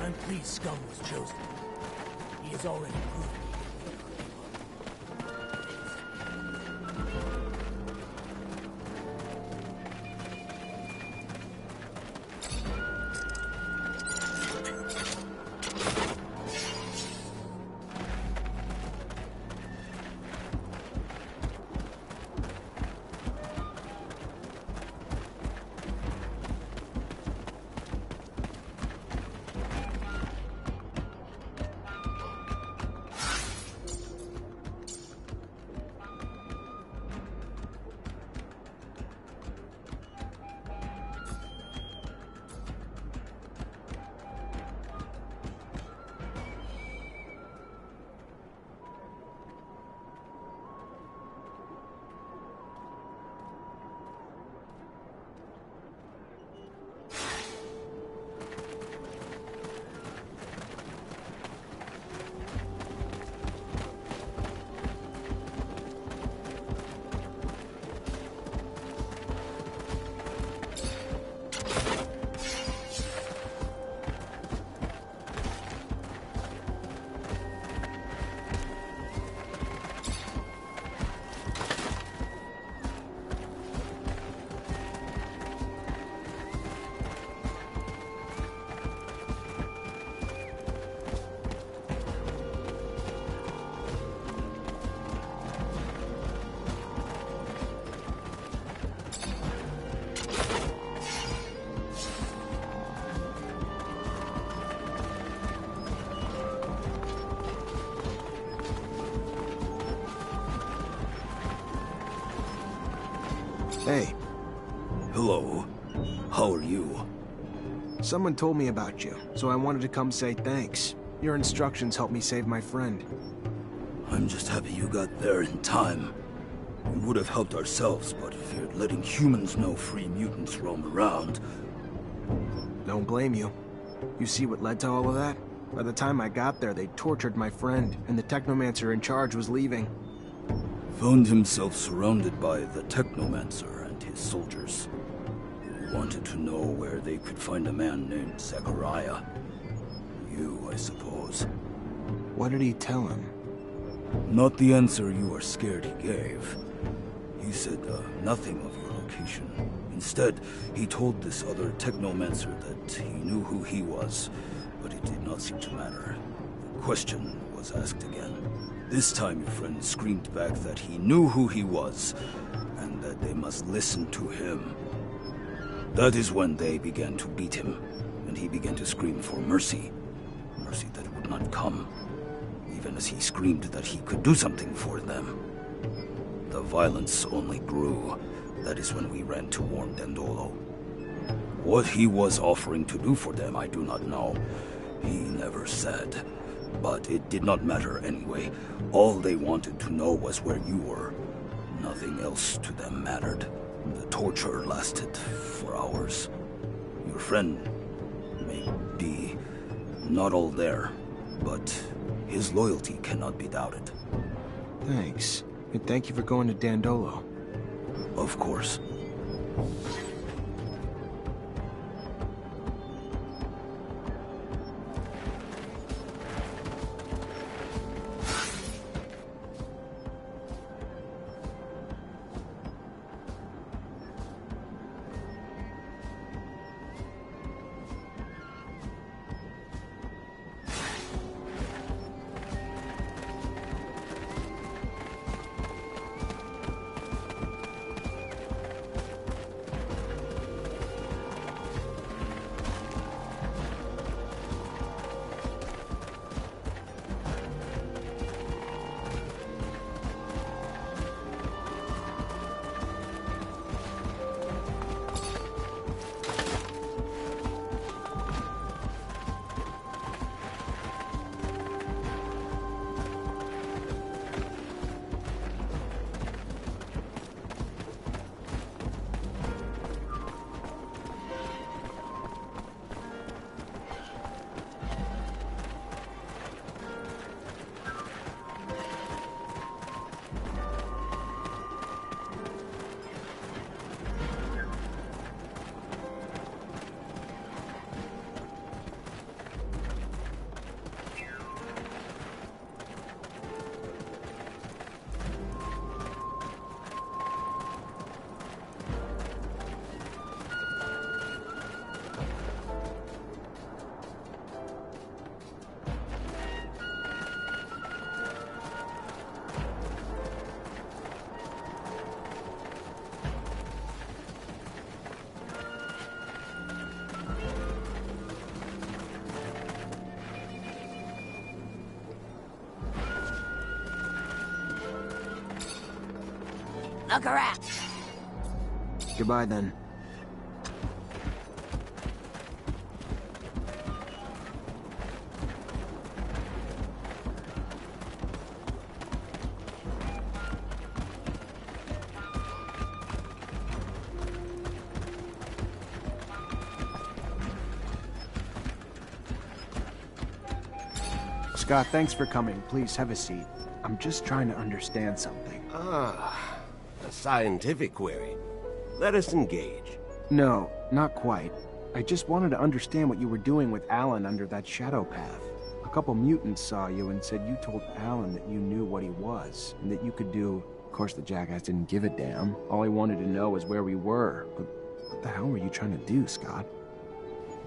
I'm pleased Scum was chosen. He has already proven. Hey. Hello. How are you? Someone told me about you, so I wanted to come say thanks. Your instructions helped me save my friend. I'm just happy you got there in time. We would have helped ourselves, but feared letting humans know free mutants roam around. Don't blame you. You see what led to all of that? By the time I got there, they tortured my friend, and the Technomancer in charge was leaving. Found himself surrounded by the Technomancer and his soldiers. He wanted to know where they could find a man named Zachariah. You, I suppose. What did he tell him? Not the answer you are scared he gave. He said nothing of your location. Instead, he told this other Technomancer that he knew who he was, but it did not seem to matter. The question was asked again. This time your friend screamed back that he knew who he was, and that they must listen to him. That is when they began to beat him, and he began to scream for mercy. Mercy that would not come, even as he screamed that he could do something for them. The violence only grew. That is when we ran to warn Dandolo. What he was offering to do for them, I do not know. He never said. But it did not matter anyway. All they wanted to know was where you were. Nothing else to them mattered. The torture lasted for hours. Your friend may be not all there, but his loyalty cannot be doubted. Thanks. And thank you for going to Dandolo. Of course. Look around. Goodbye, then. Scott, thanks for coming. Please have a seat. I'm just trying to understand something. Ah, a scientific query. Let us engage. No, not quite. I just wanted to understand what you were doing with Alan under that shadow path. A couple mutants saw you and said you told Alan that you knew what he was, and that you could do... Of course, the jackass didn't give a damn. All he wanted to know was where we were. But what the hell were you trying to do, Scott?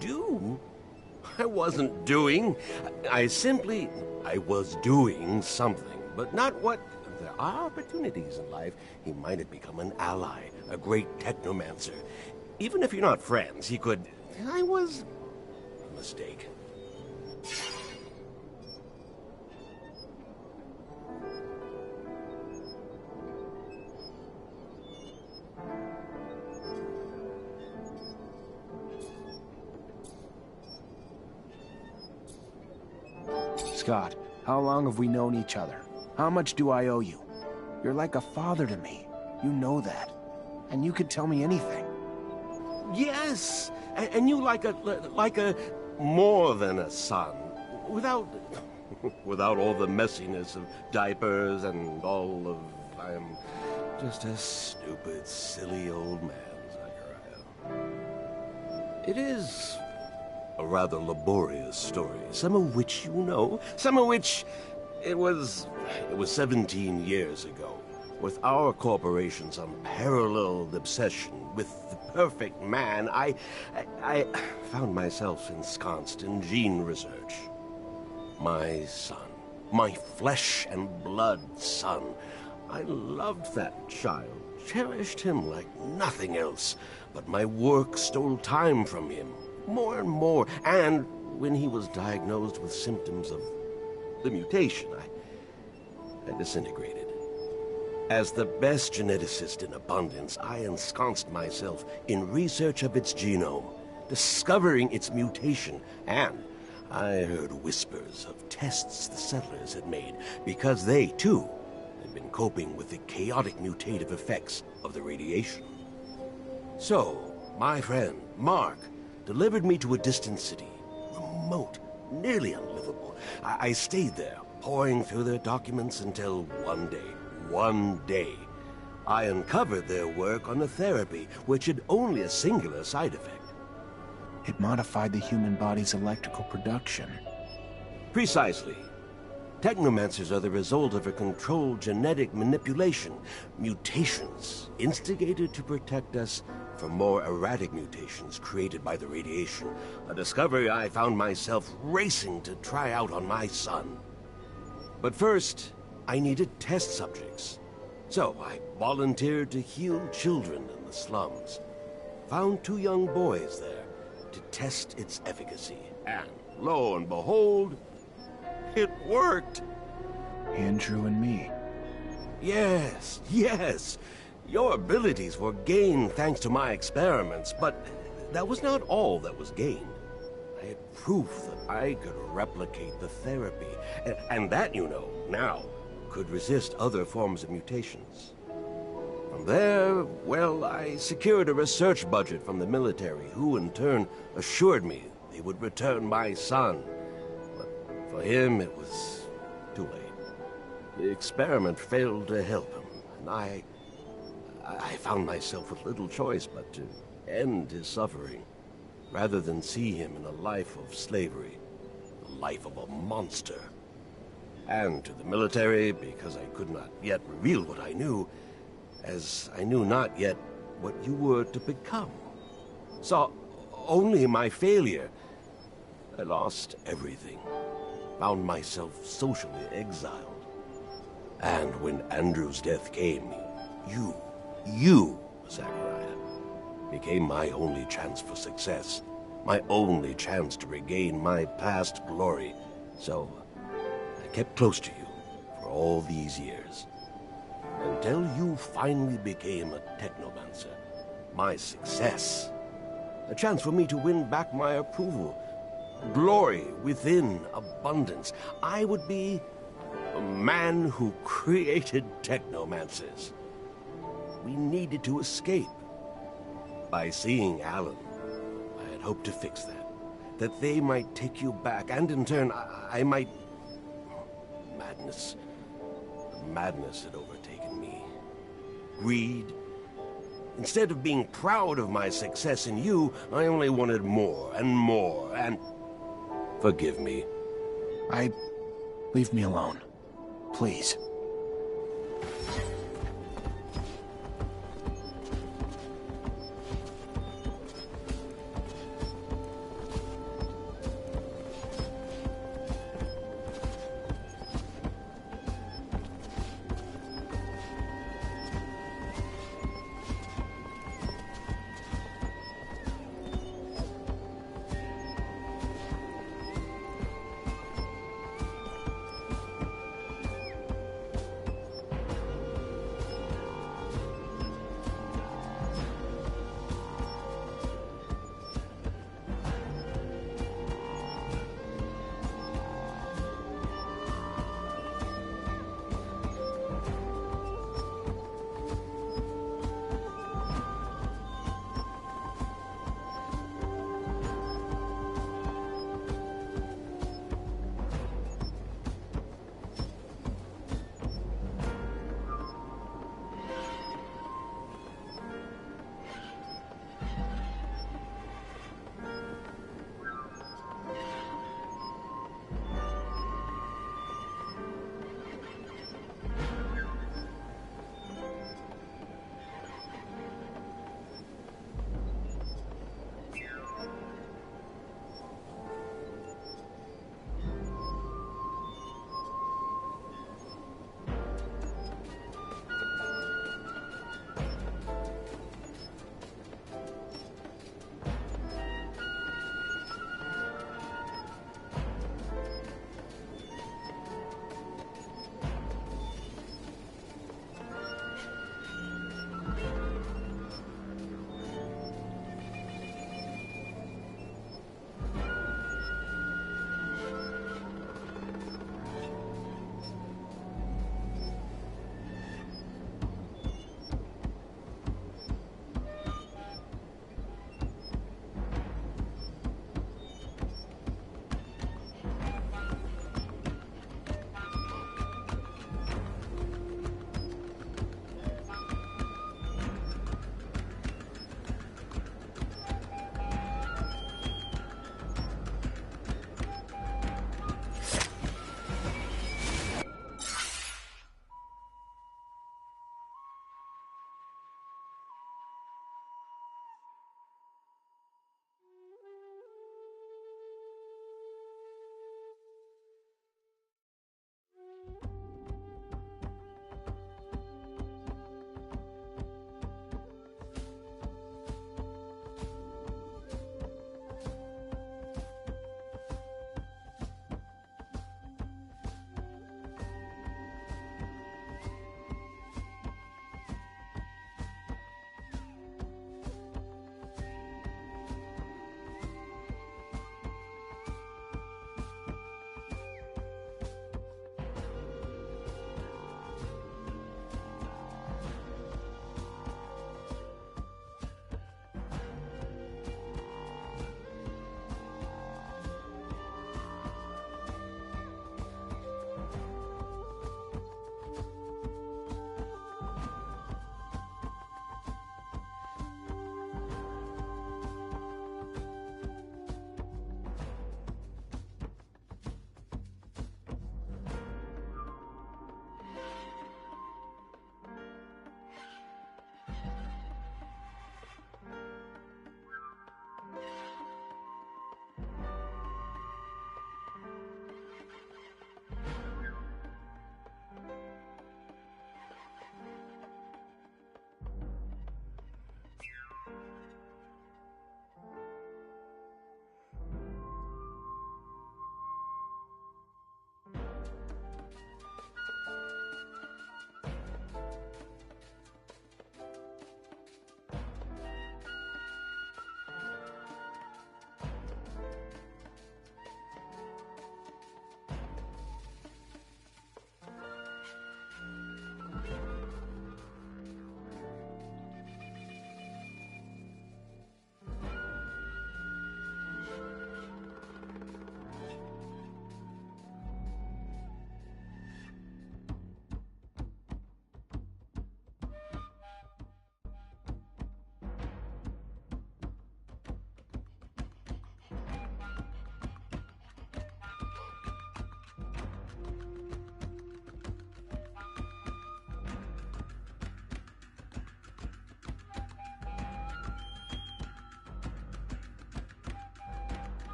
Do? I wasn't doing. I was doing something, but not what... There are opportunities in life. He might have become an ally, a great Technomancer. Even if you're not friends, he could... I was... a mistake. Scott, how long have we known each other? How much do I owe you? You're like a father to me. You know that. And you could tell me anything. Yes, and you like a more than a son, without all the messiness of diapers and all of... I'm just a stupid, silly old man, Zachariah. It is a rather laborious story, some of which you know, some of which it was 17 years ago, with our corporation's unparalleled obsession with the perfect man. I found myself ensconced in gene research. My son, my flesh and blood son. I loved that child, cherished him like nothing else, but my work stole time from him, more and more, and when he was diagnosed with symptoms of the mutation, I disintegrated. As the best geneticist in abundance, I ensconced myself in research of its genome, discovering its mutation, and I heard whispers of tests the settlers had made, because they, too, had been coping with the chaotic mutative effects of the radiation. So, my friend, Mark, delivered me to a distant city, remote, nearly unlivable. I stayed there, poring through their documents until one day, I uncovered their work on a therapy which had only a singular side effect. It modified the human body's electrical production. Precisely. Technomancers are the result of a controlled genetic manipulation, mutations instigated to protect us from more erratic mutations created by the radiation, a discovery I found myself racing to try out on my son. But first, I needed test subjects. So I volunteered to heal children in the slums. Found 2 young boys there to test its efficacy. And lo and behold, it worked. Andrew and me. Yes, yes. Your abilities were gained thanks to my experiments, but that was not all that was gained. I had proof that I could replicate the therapy, and that, you know, now, could resist other forms of mutations. From there, well, I secured a research budget from the military, who in turn assured me they would return my son. But for him, it was too late. The experiment failed to help him, and I found myself with little choice but to end his suffering, rather than see him in a life of slavery, the life of a monster. And to the military, because I could not yet reveal what I knew, as I knew not yet what you were to become. Saw only my failure. I lost everything. Found myself socially exiled. And when Andrew's death came, you, Zachariah, became my only chance for success. My only chance to regain my past glory. So, I kept close to you for all these years. until you finally became a Technomancer. My success. A chance for me to win back my approval. Glory within abundance. I would be a man who created Technomancers. We needed to escape. By seeing Alan, I had hoped to fix that. That they might take you back, and in turn, I might... Madness. Madness had overtaken me. Greed. Instead of being proud of my success in you, I only wanted more and more, and... Forgive me. Leave me alone. Please.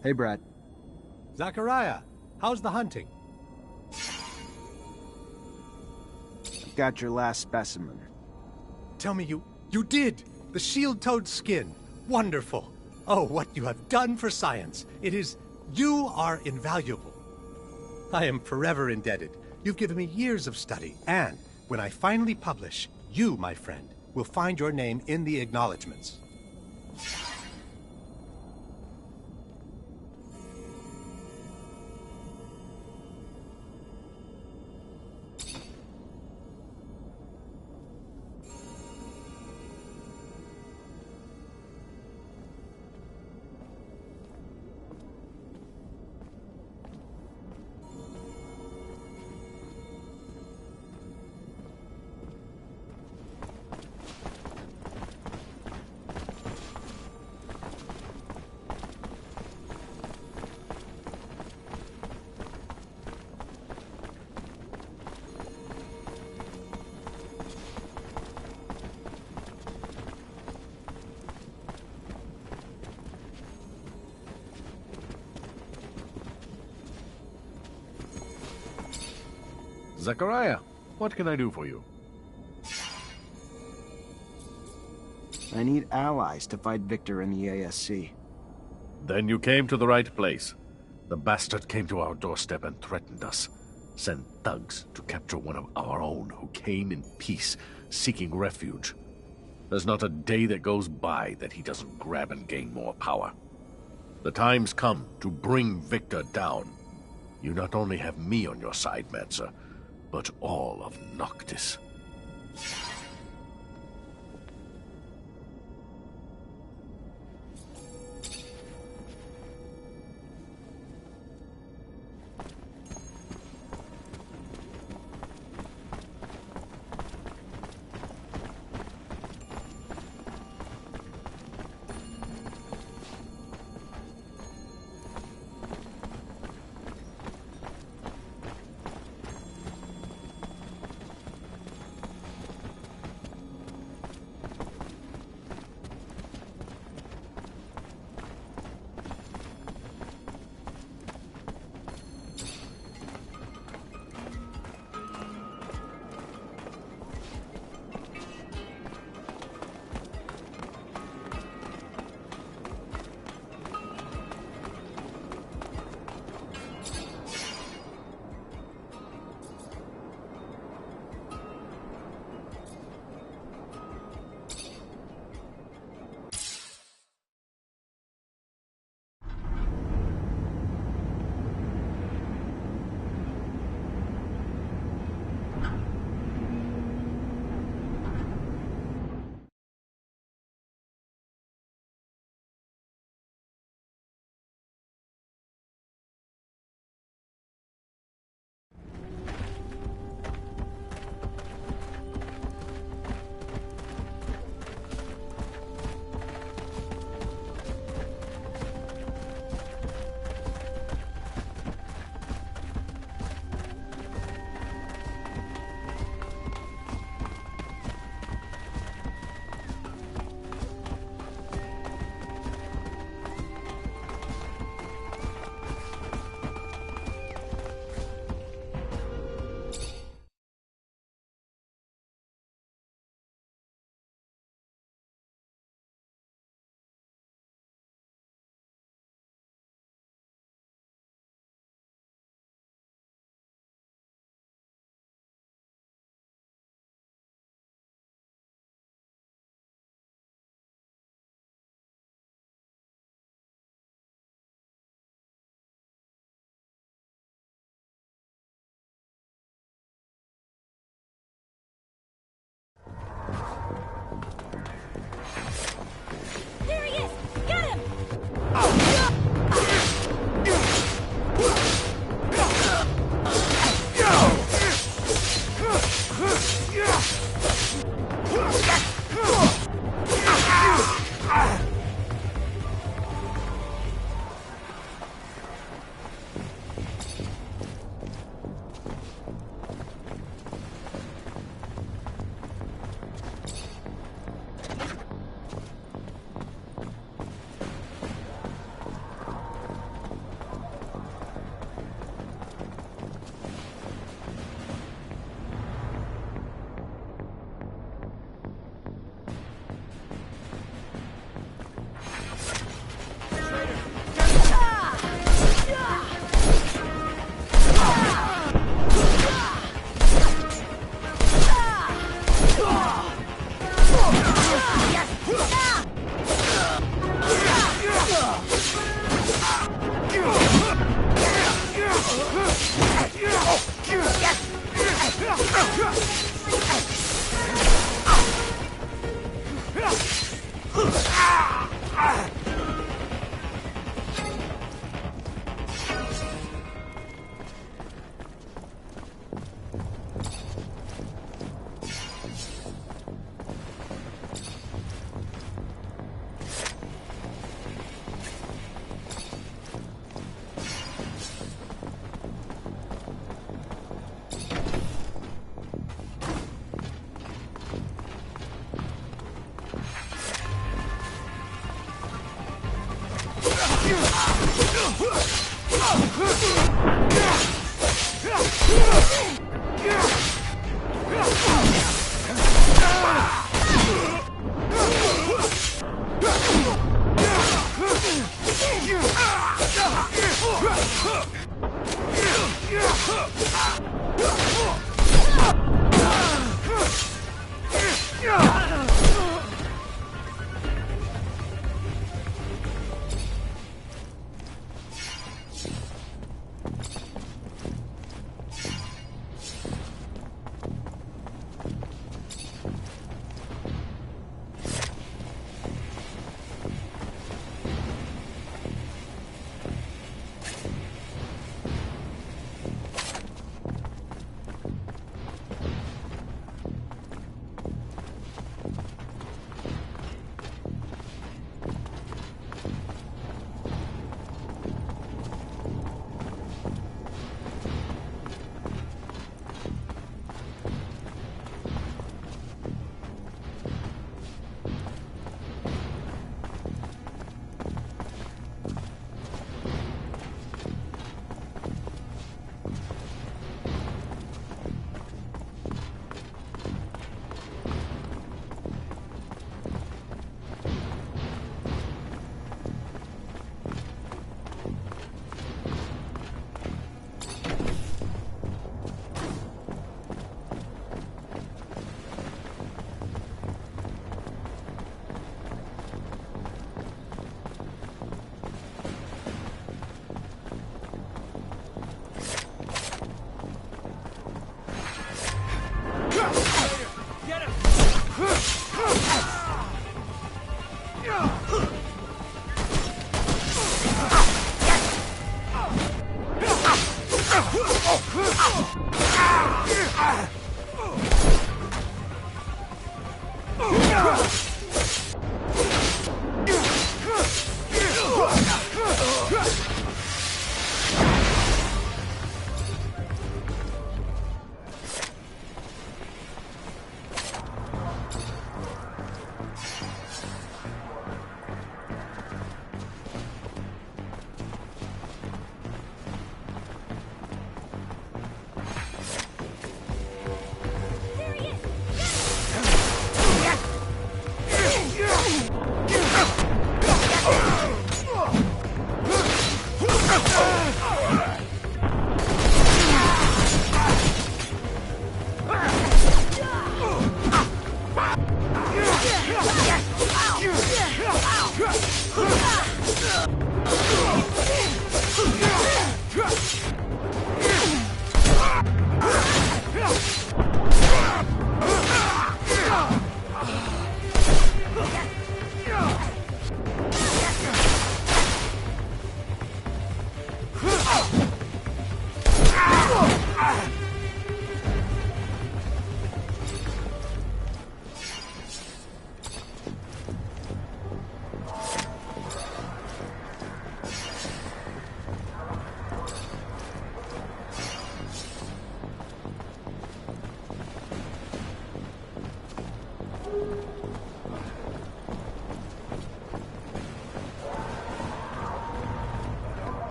Hey, Brad. Zachariah, how's the hunting? Got your last specimen. Tell me you did! The shield-toed skin. Wonderful. Oh, what you have done for science. You are invaluable. I am forever indebted. You've given me years of study, and when I finally publish, you, my friend, will find your name in the acknowledgments. Zachariah, what can I do for you? I need allies to fight Victor in the ASC. Then you came to the right place. The bastard came to our doorstep and threatened us. Sent thugs to capture one of our own who came in peace, seeking refuge. There's not a day that goes by that he doesn't grab and gain more power. The time's come to bring Victor down. You not only have me on your side, Mancer, but all of Noctis.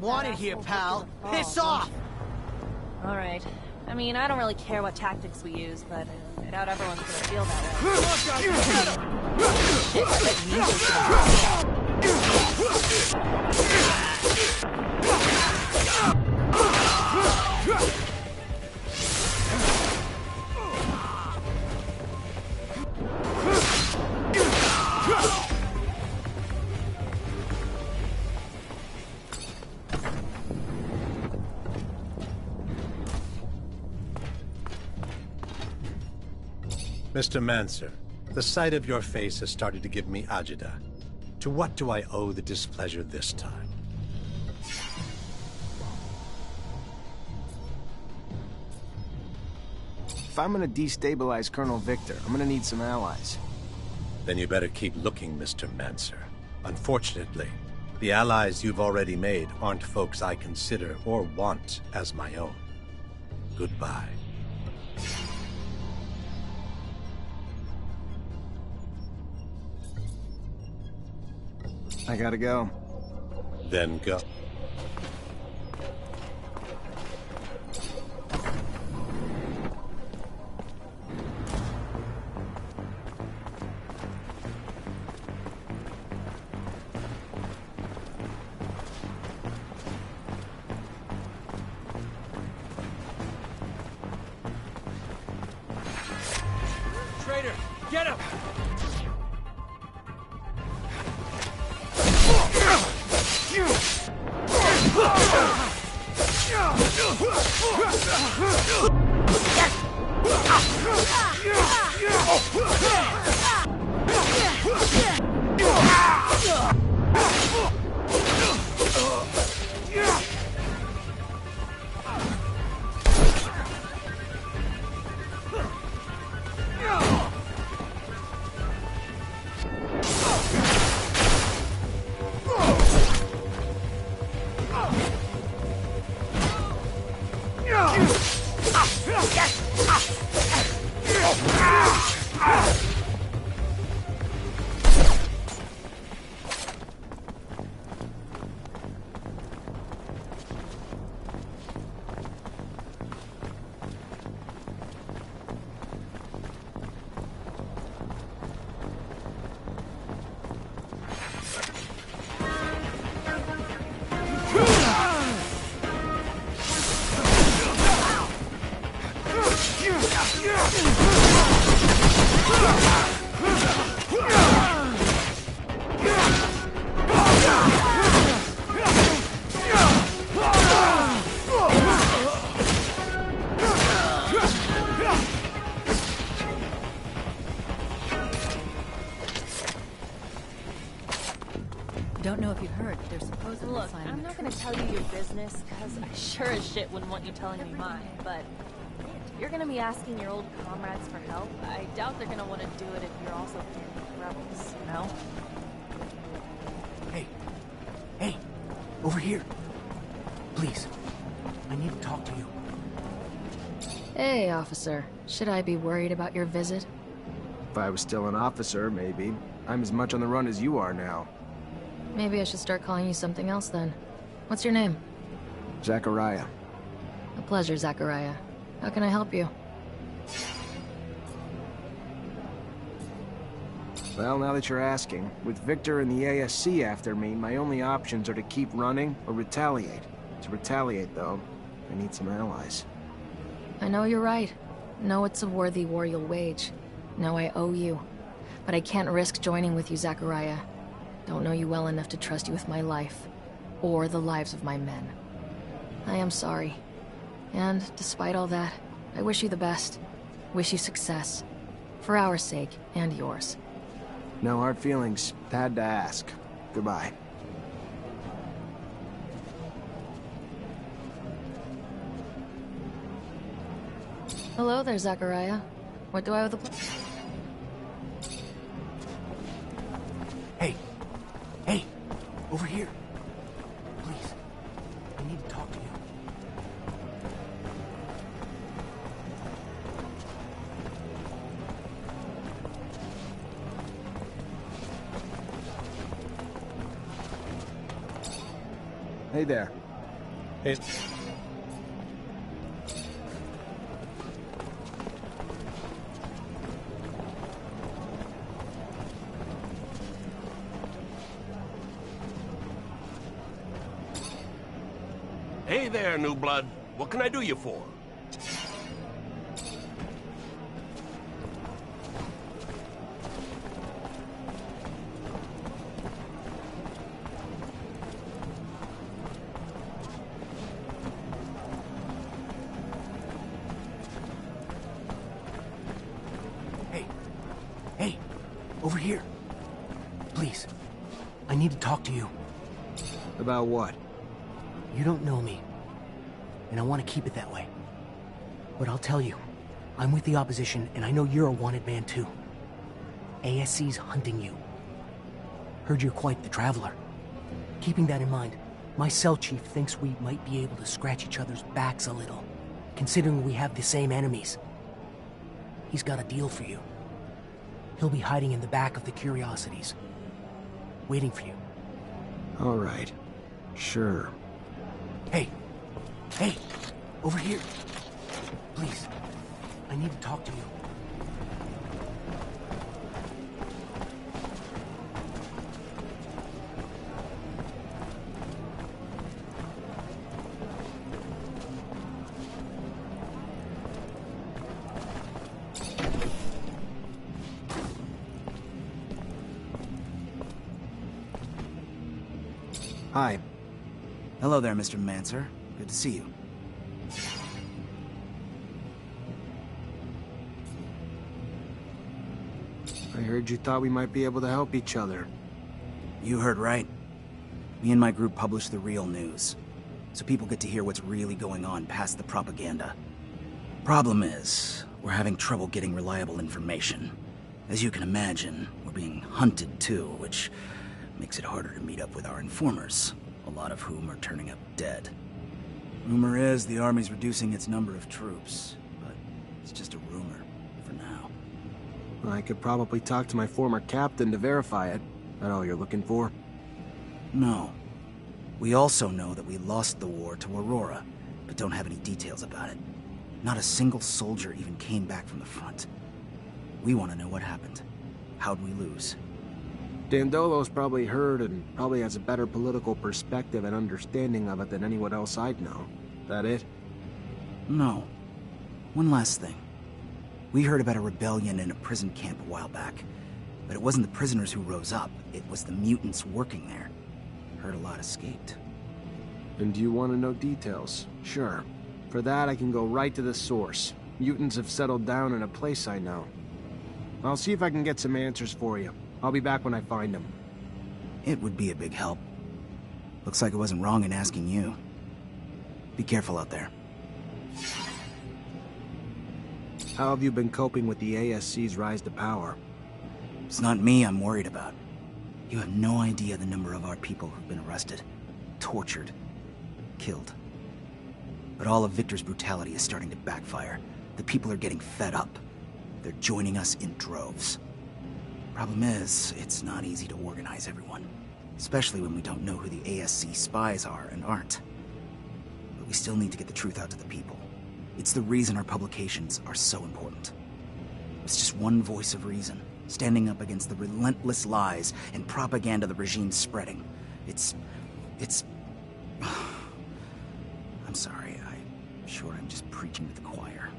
wanted here, pal. Piss off! Alright. I mean, I don't really care what tactics we use, but I doubt everyone's gonna feel that way. Shit, I bet Nico's Mr. Mancer, the sight of your face has started to give me agita. To what do I owe the displeasure this time? If I'm gonna destabilize Colonel Victor, I'm gonna need some allies. Then you better keep looking, Mr. Mancer. Unfortunately, the allies you've already made aren't folks I consider or want as my own. Goodbye. I gotta go. Then go. Traitor, get him! Don't know if you heard, but they're supposedly Look, signing I'm not gonna tell you your business, because I sure as shit wouldn't want you telling me mine, but if you're gonna be asking your old comrades for help, I doubt they're gonna want to do it if you're also rebels, you know? Hey, over here. Please, I need to talk to you. Hey, officer. Should I be worried about your visit? If I was still an officer, maybe. I'm as much on the run as you are now. Maybe I should start calling you something else then. What's your name? Zachariah. A pleasure, Zachariah. How can I help you? Well, now that you're asking, with Victor and the ASC after me, my only options are to keep running or retaliate. To retaliate, though, I need some allies. I know you're right. Know it's a worthy war you'll wage. Know I owe you. But I can't risk joining with you, Zachariah. Don't know you well enough to trust you with my life. Or the lives of my men. I am sorry. And despite all that, I wish you the best. Wish you success. For our sake, and yours. No hard feelings. Had to ask. Goodbye. Hello there, Zachariah. What do I owe the Hey! Over here. Please. I need to talk to you. Hey there. Hey. Hey there, new blood. What can I do you for? Hey, over here. Please, I need to talk to you. About what? You don't know me, and I want to keep it that way. But I'll tell you, I'm with the opposition, and I know you're a wanted man too. ASC's hunting you. Heard you're quite the traveler. Keeping that in mind, my cell chief thinks we might be able to scratch each other's backs a little, considering we have the same enemies. He's got a deal for you. He'll be hiding in the back of the Curiosities, waiting for you. All right. Sure. Hey, over here. Please, I need to talk to you. Hi. Hello there, Mr. Mancer. Good to see you. I heard you thought we might be able to help each other. You heard right. Me and my group publish the real news, so people get to hear what's really going on past the propaganda. Problem is, we're having trouble getting reliable information. As you can imagine, we're being hunted too, which makes it harder to meet up with our informers, a lot of whom are turning up dead. Rumor is the army's reducing its number of troops, but it's just a rumor for now. I could probably talk to my former captain to verify it. That all you're looking for? No. We also know that we lost the war to Aurora, but don't have any details about it. Not a single soldier even came back from the front. We want to know what happened. How'd we lose? Dandolo's probably heard and probably has a better political perspective and understanding of it than anyone else I'd know. That it? No. One last thing. We heard about a rebellion in a prison camp a while back, but it wasn't the prisoners who rose up, it was the mutants working there. Heard a lot escaped. And do you want to know details? Sure. For that, I can go right to the source. Mutants have settled down in a place I know. I'll see if I can get some answers for you. I'll be back when I find them. It would be a big help. Looks like I wasn't wrong in asking you. Be careful out there. How have you been coping with the ASC's rise to power? It's not me I'm worried about. You have no idea the number of our people who've been arrested, tortured, killed. But all of Victor's brutality is starting to backfire. The people are getting fed up. They're joining us in droves. Problem is, it's not easy to organize everyone, especially when we don't know who the ASC spies are and aren't. But we still need to get the truth out to the people. It's the reason our publications are so important. It's just one voice of reason, standing up against the relentless lies and propaganda the regime's spreading. It's... I'm sorry, I'm sure I'm just preaching to the choir.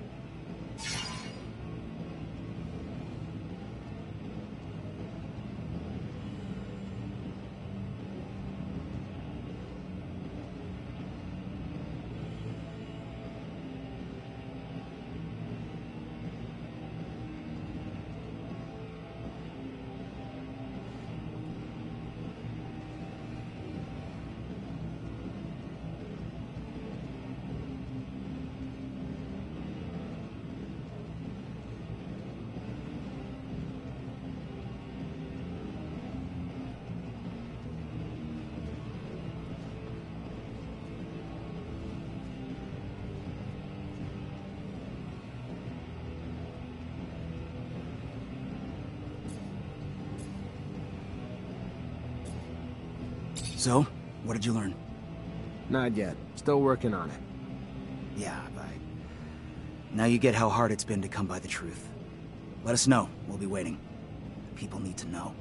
So, what did you learn? Not yet. Still working on it. Yeah, now you get how hard it's been to come by the truth. Let us know. We'll be waiting. People need to know.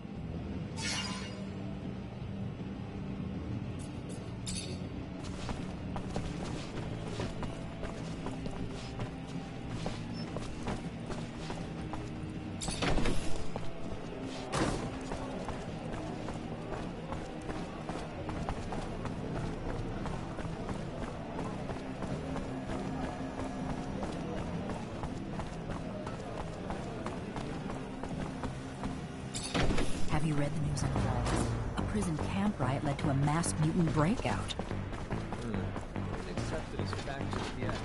Have you read the news on the walls? A prison camp riot led to a mass mutant breakout. Accepted as fact just yet.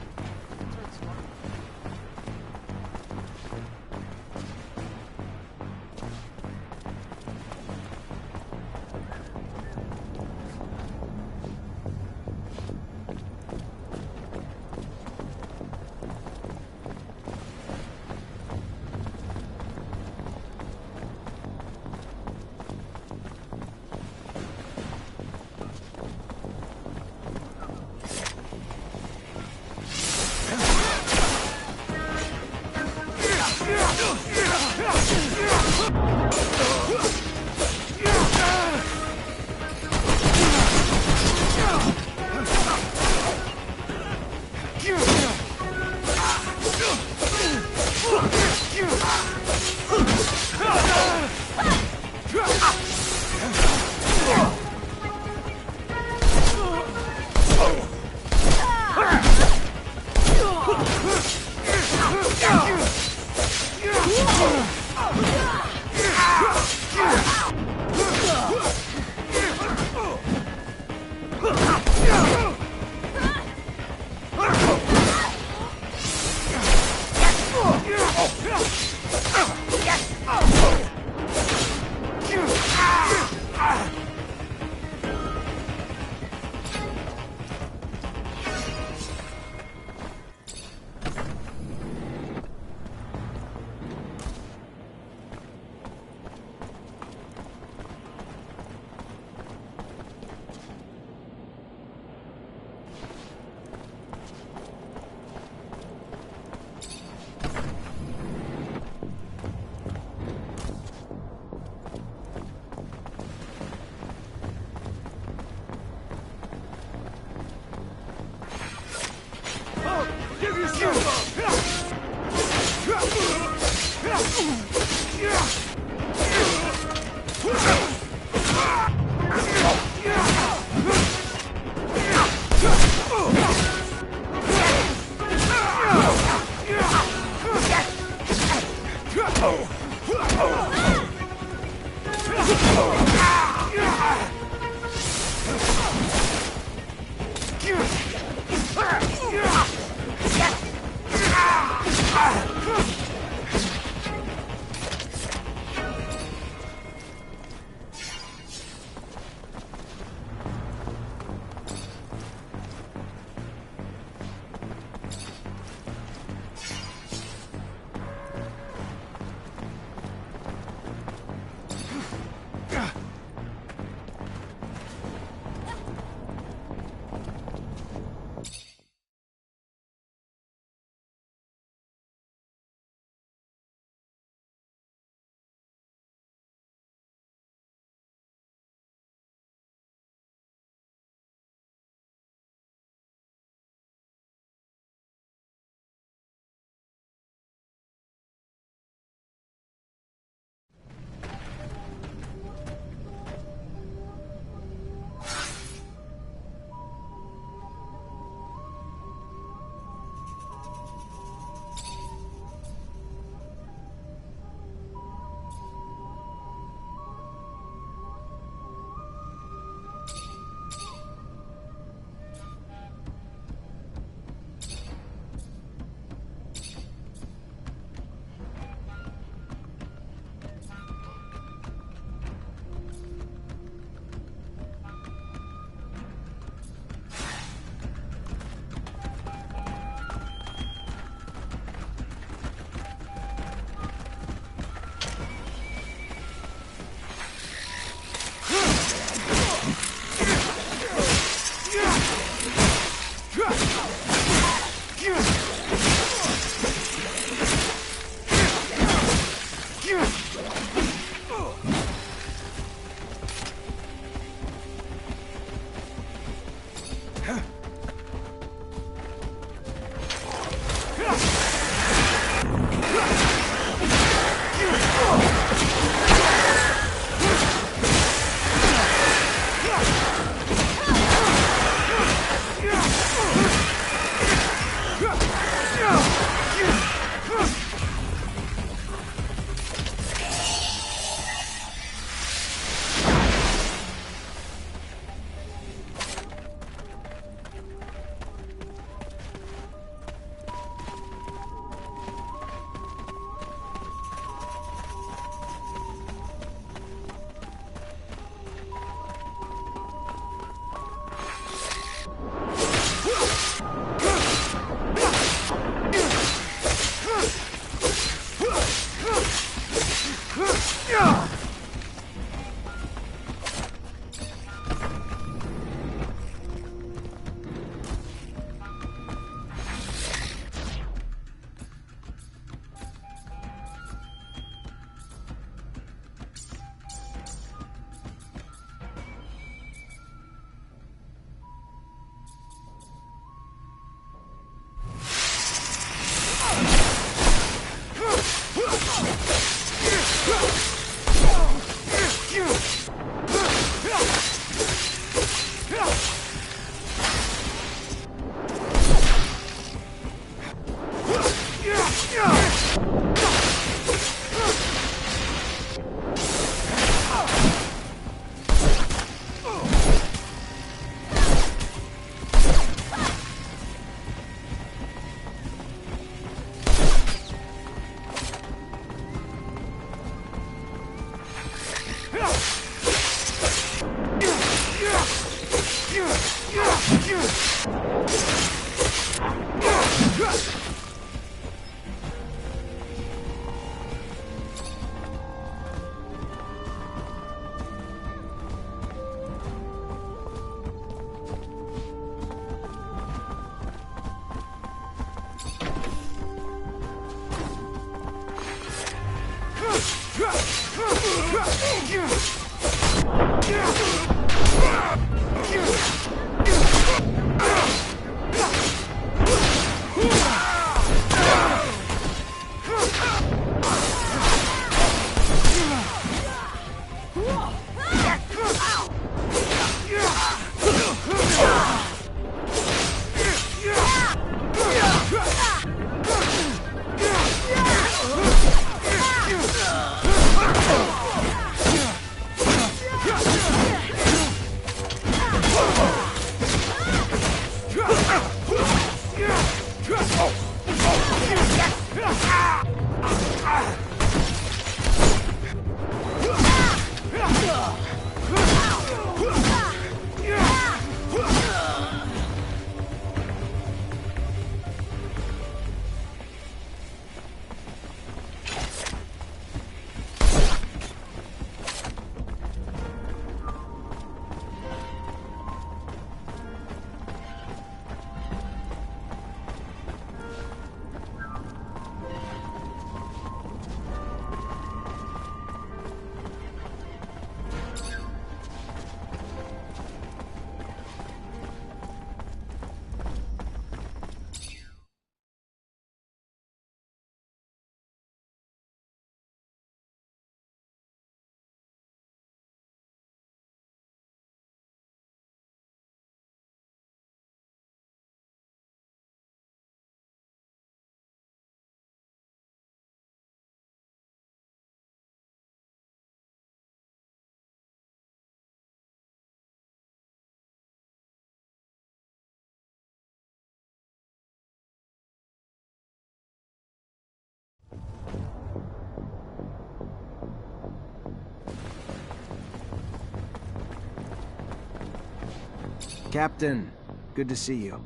Captain, good to see you.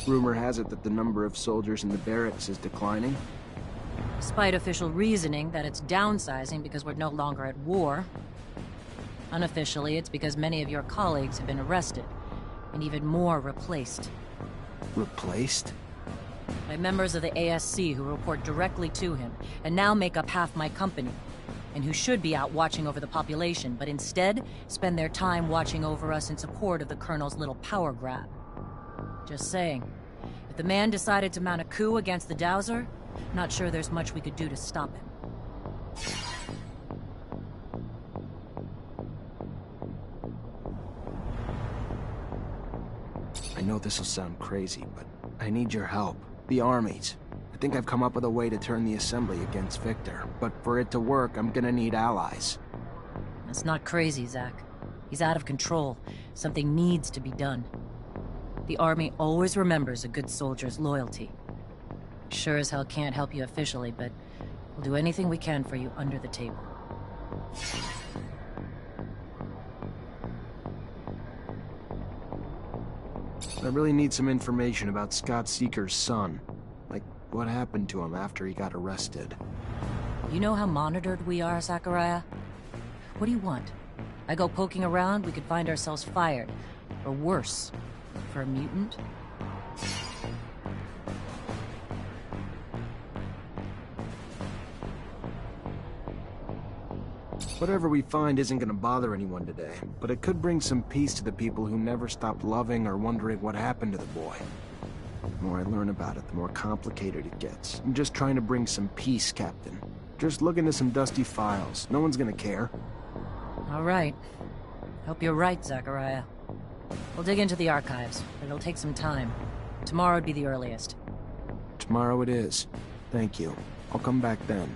Rumor has it that the number of soldiers in the barracks is declining. Despite official reasoning that it's downsizing because we're no longer at war. Unofficially, it's because many of your colleagues have been arrested, and even more replaced. Replaced? By members of the ASC who report directly to him, and now make up half my company, and who should be out watching over the population, but instead spend their time watching over us in support of the Colonel's little power grab. Just saying, if the man decided to mount a coup against the Dowser, not sure there's much we could do to stop him. I know this'll sound crazy, but I need your help. The armies. I think I've come up with a way to turn the Assembly against Victor, but for it to work, I'm gonna need allies. That's not crazy, Zach. He's out of control. Something needs to be done. The Army always remembers a good soldier's loyalty. Sure as hell can't help you officially, but we'll do anything we can for you under the table. I really need some information about Scott Seeker's son. Like, what happened to him after he got arrested. You know how monitored we are, Zachariah? What do you want? I go poking around, we could find ourselves fired. Or worse, for a mutant? Whatever we find isn't gonna bother anyone today, but it could bring some peace to the people who never stopped loving or wondering what happened to the boy. The more I learn about it, the more complicated it gets. I'm just trying to bring some peace, Captain. Just look into some dusty files. No one's gonna care. All right. Hope you're right, Zachariah. We'll dig into the archives, but it'll take some time. Tomorrow'd be the earliest. Tomorrow it is. Thank you. I'll come back then.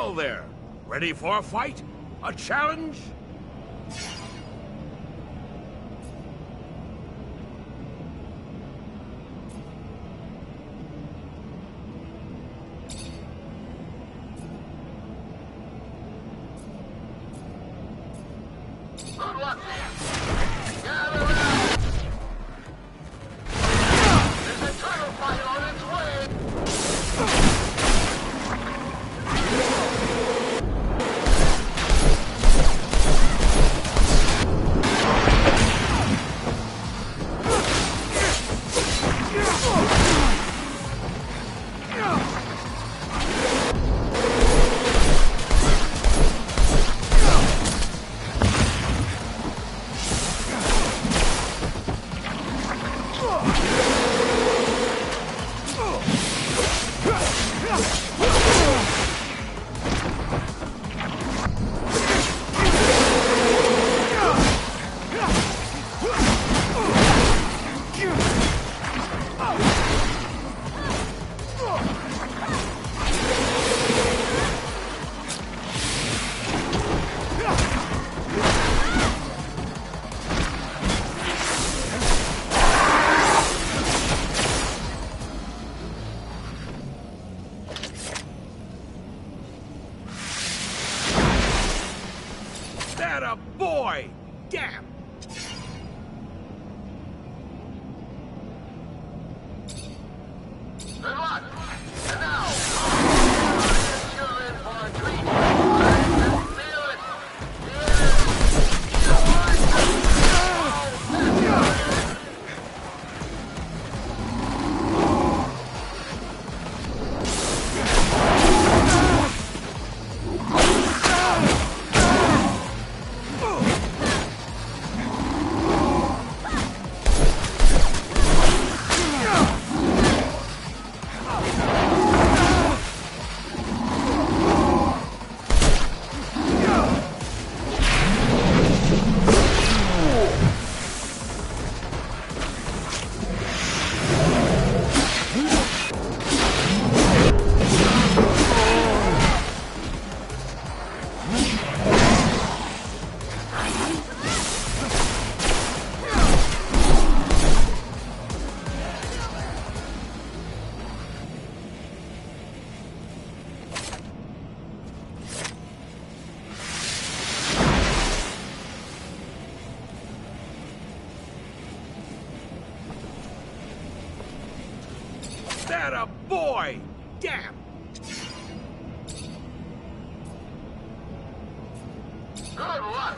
Well there, ready for a fight? A challenge? Good luck to you. Gather around. There's a title fight on its way. That a boy! Damn! Good luck. And now, you're in for a treat. I can feel it. That a boy! Damn! Good luck.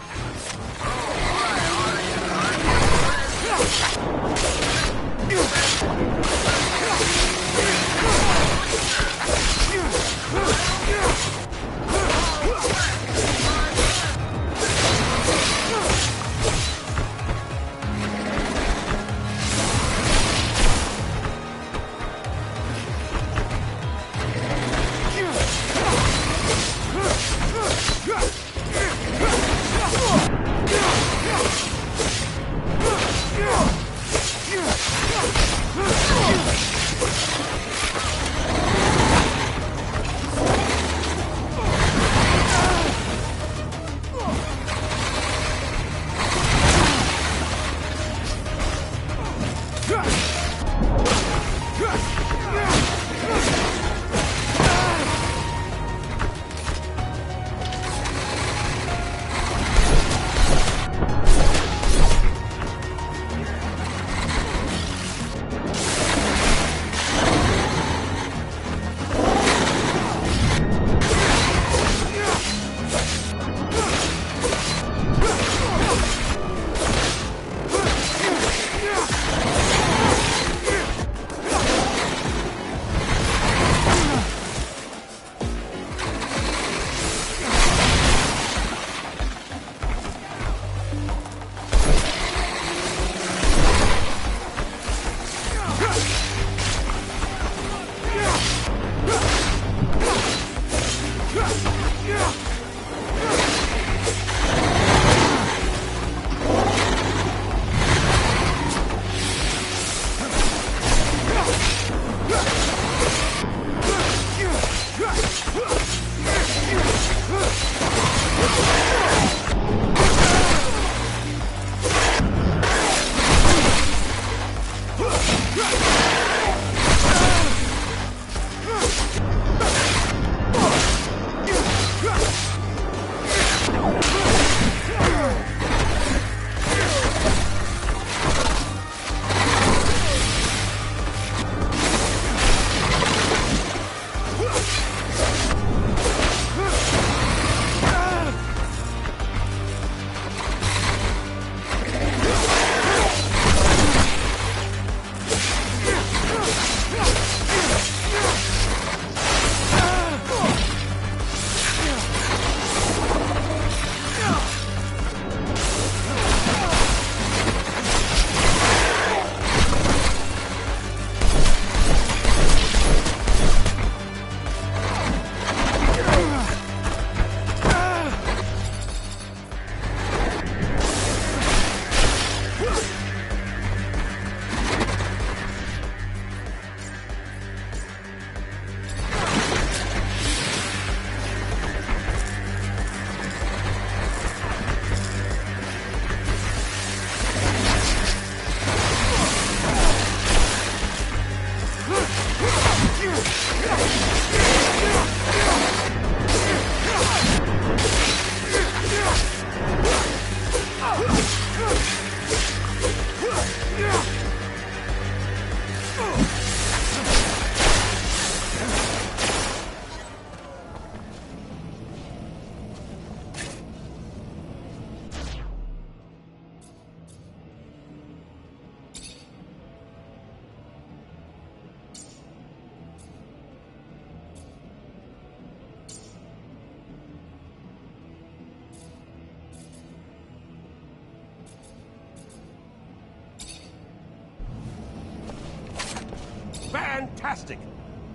fantastic!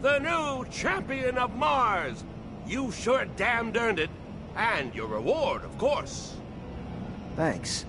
The new champion of Mars! You sure damned earned it. And your reward, of course. Thanks.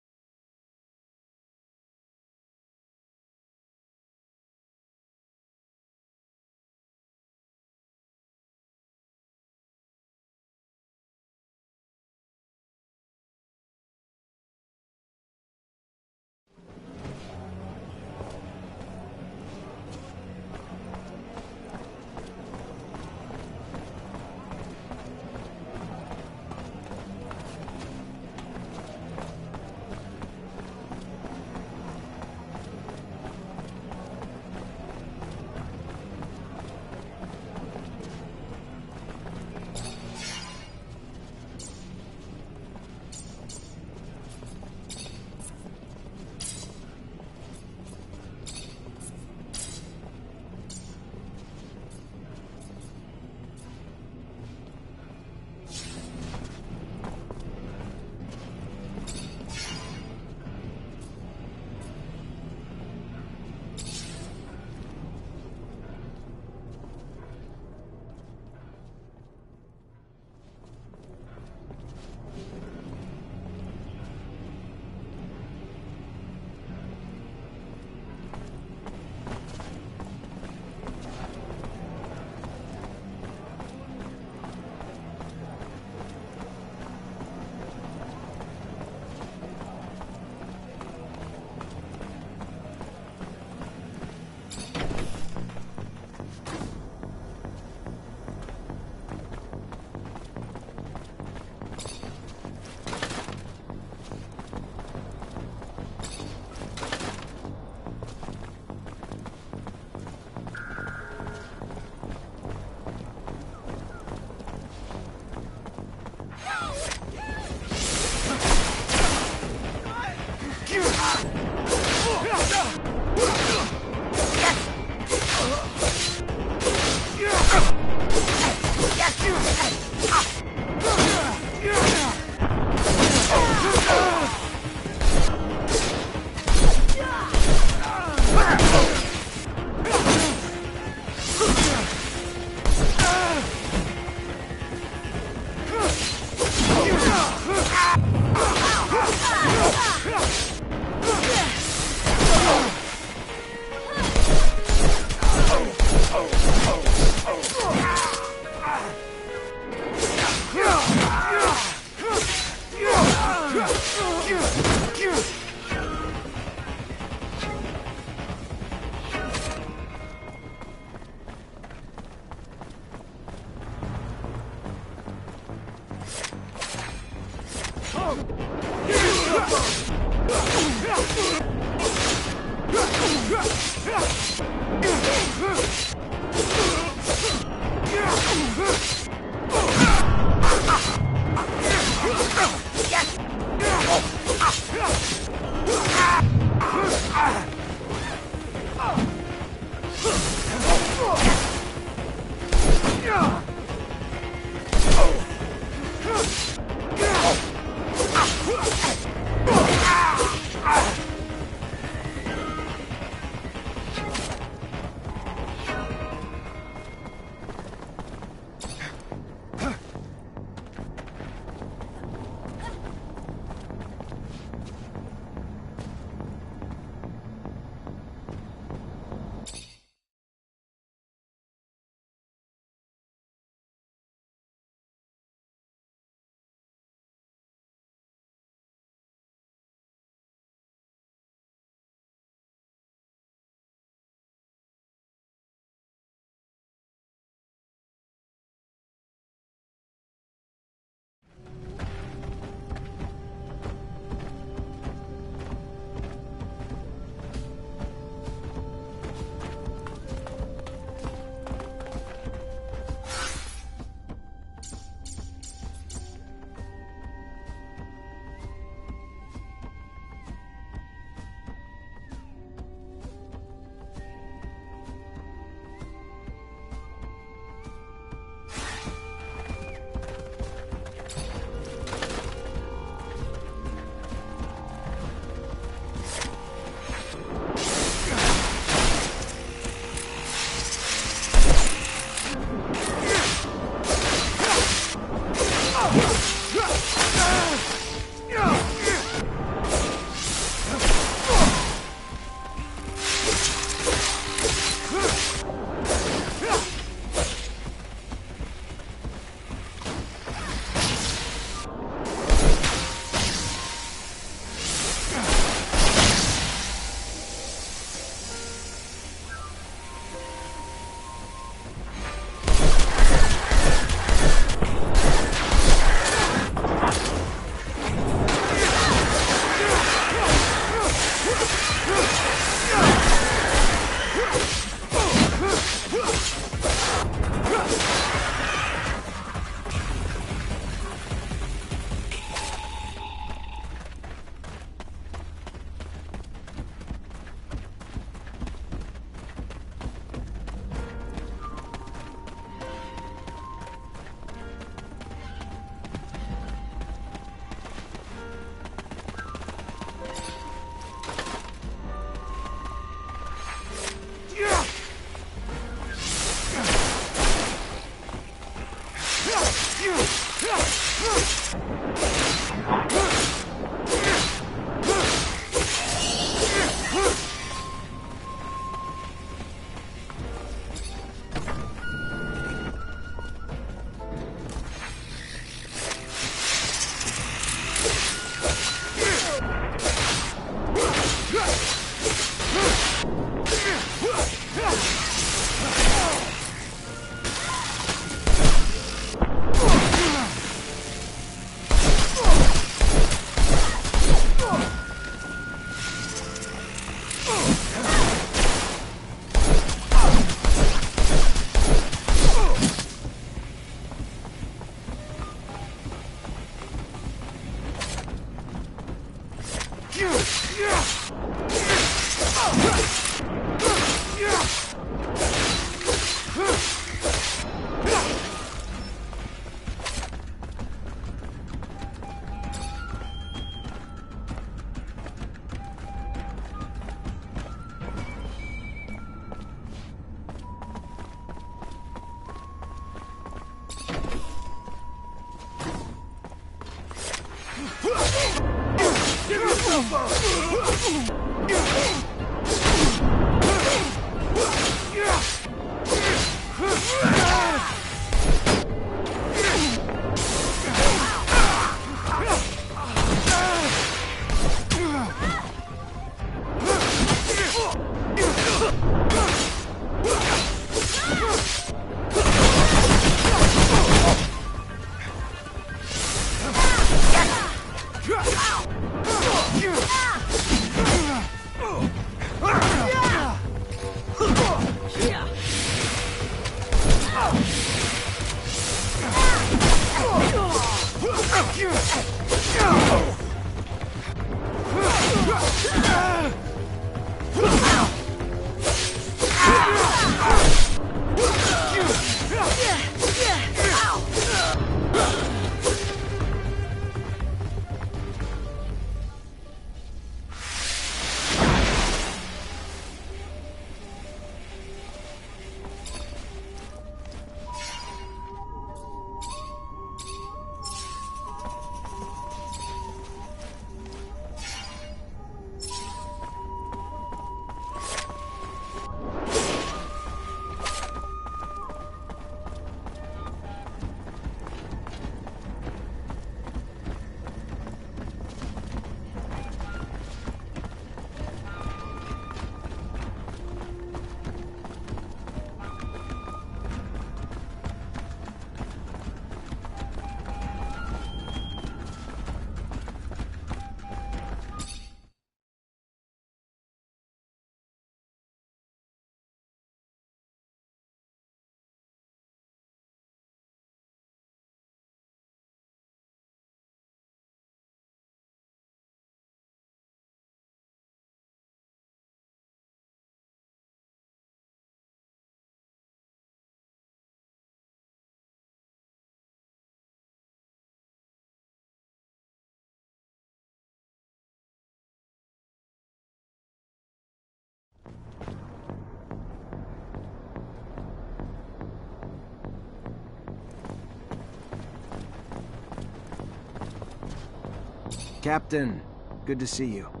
Captain, good to see you.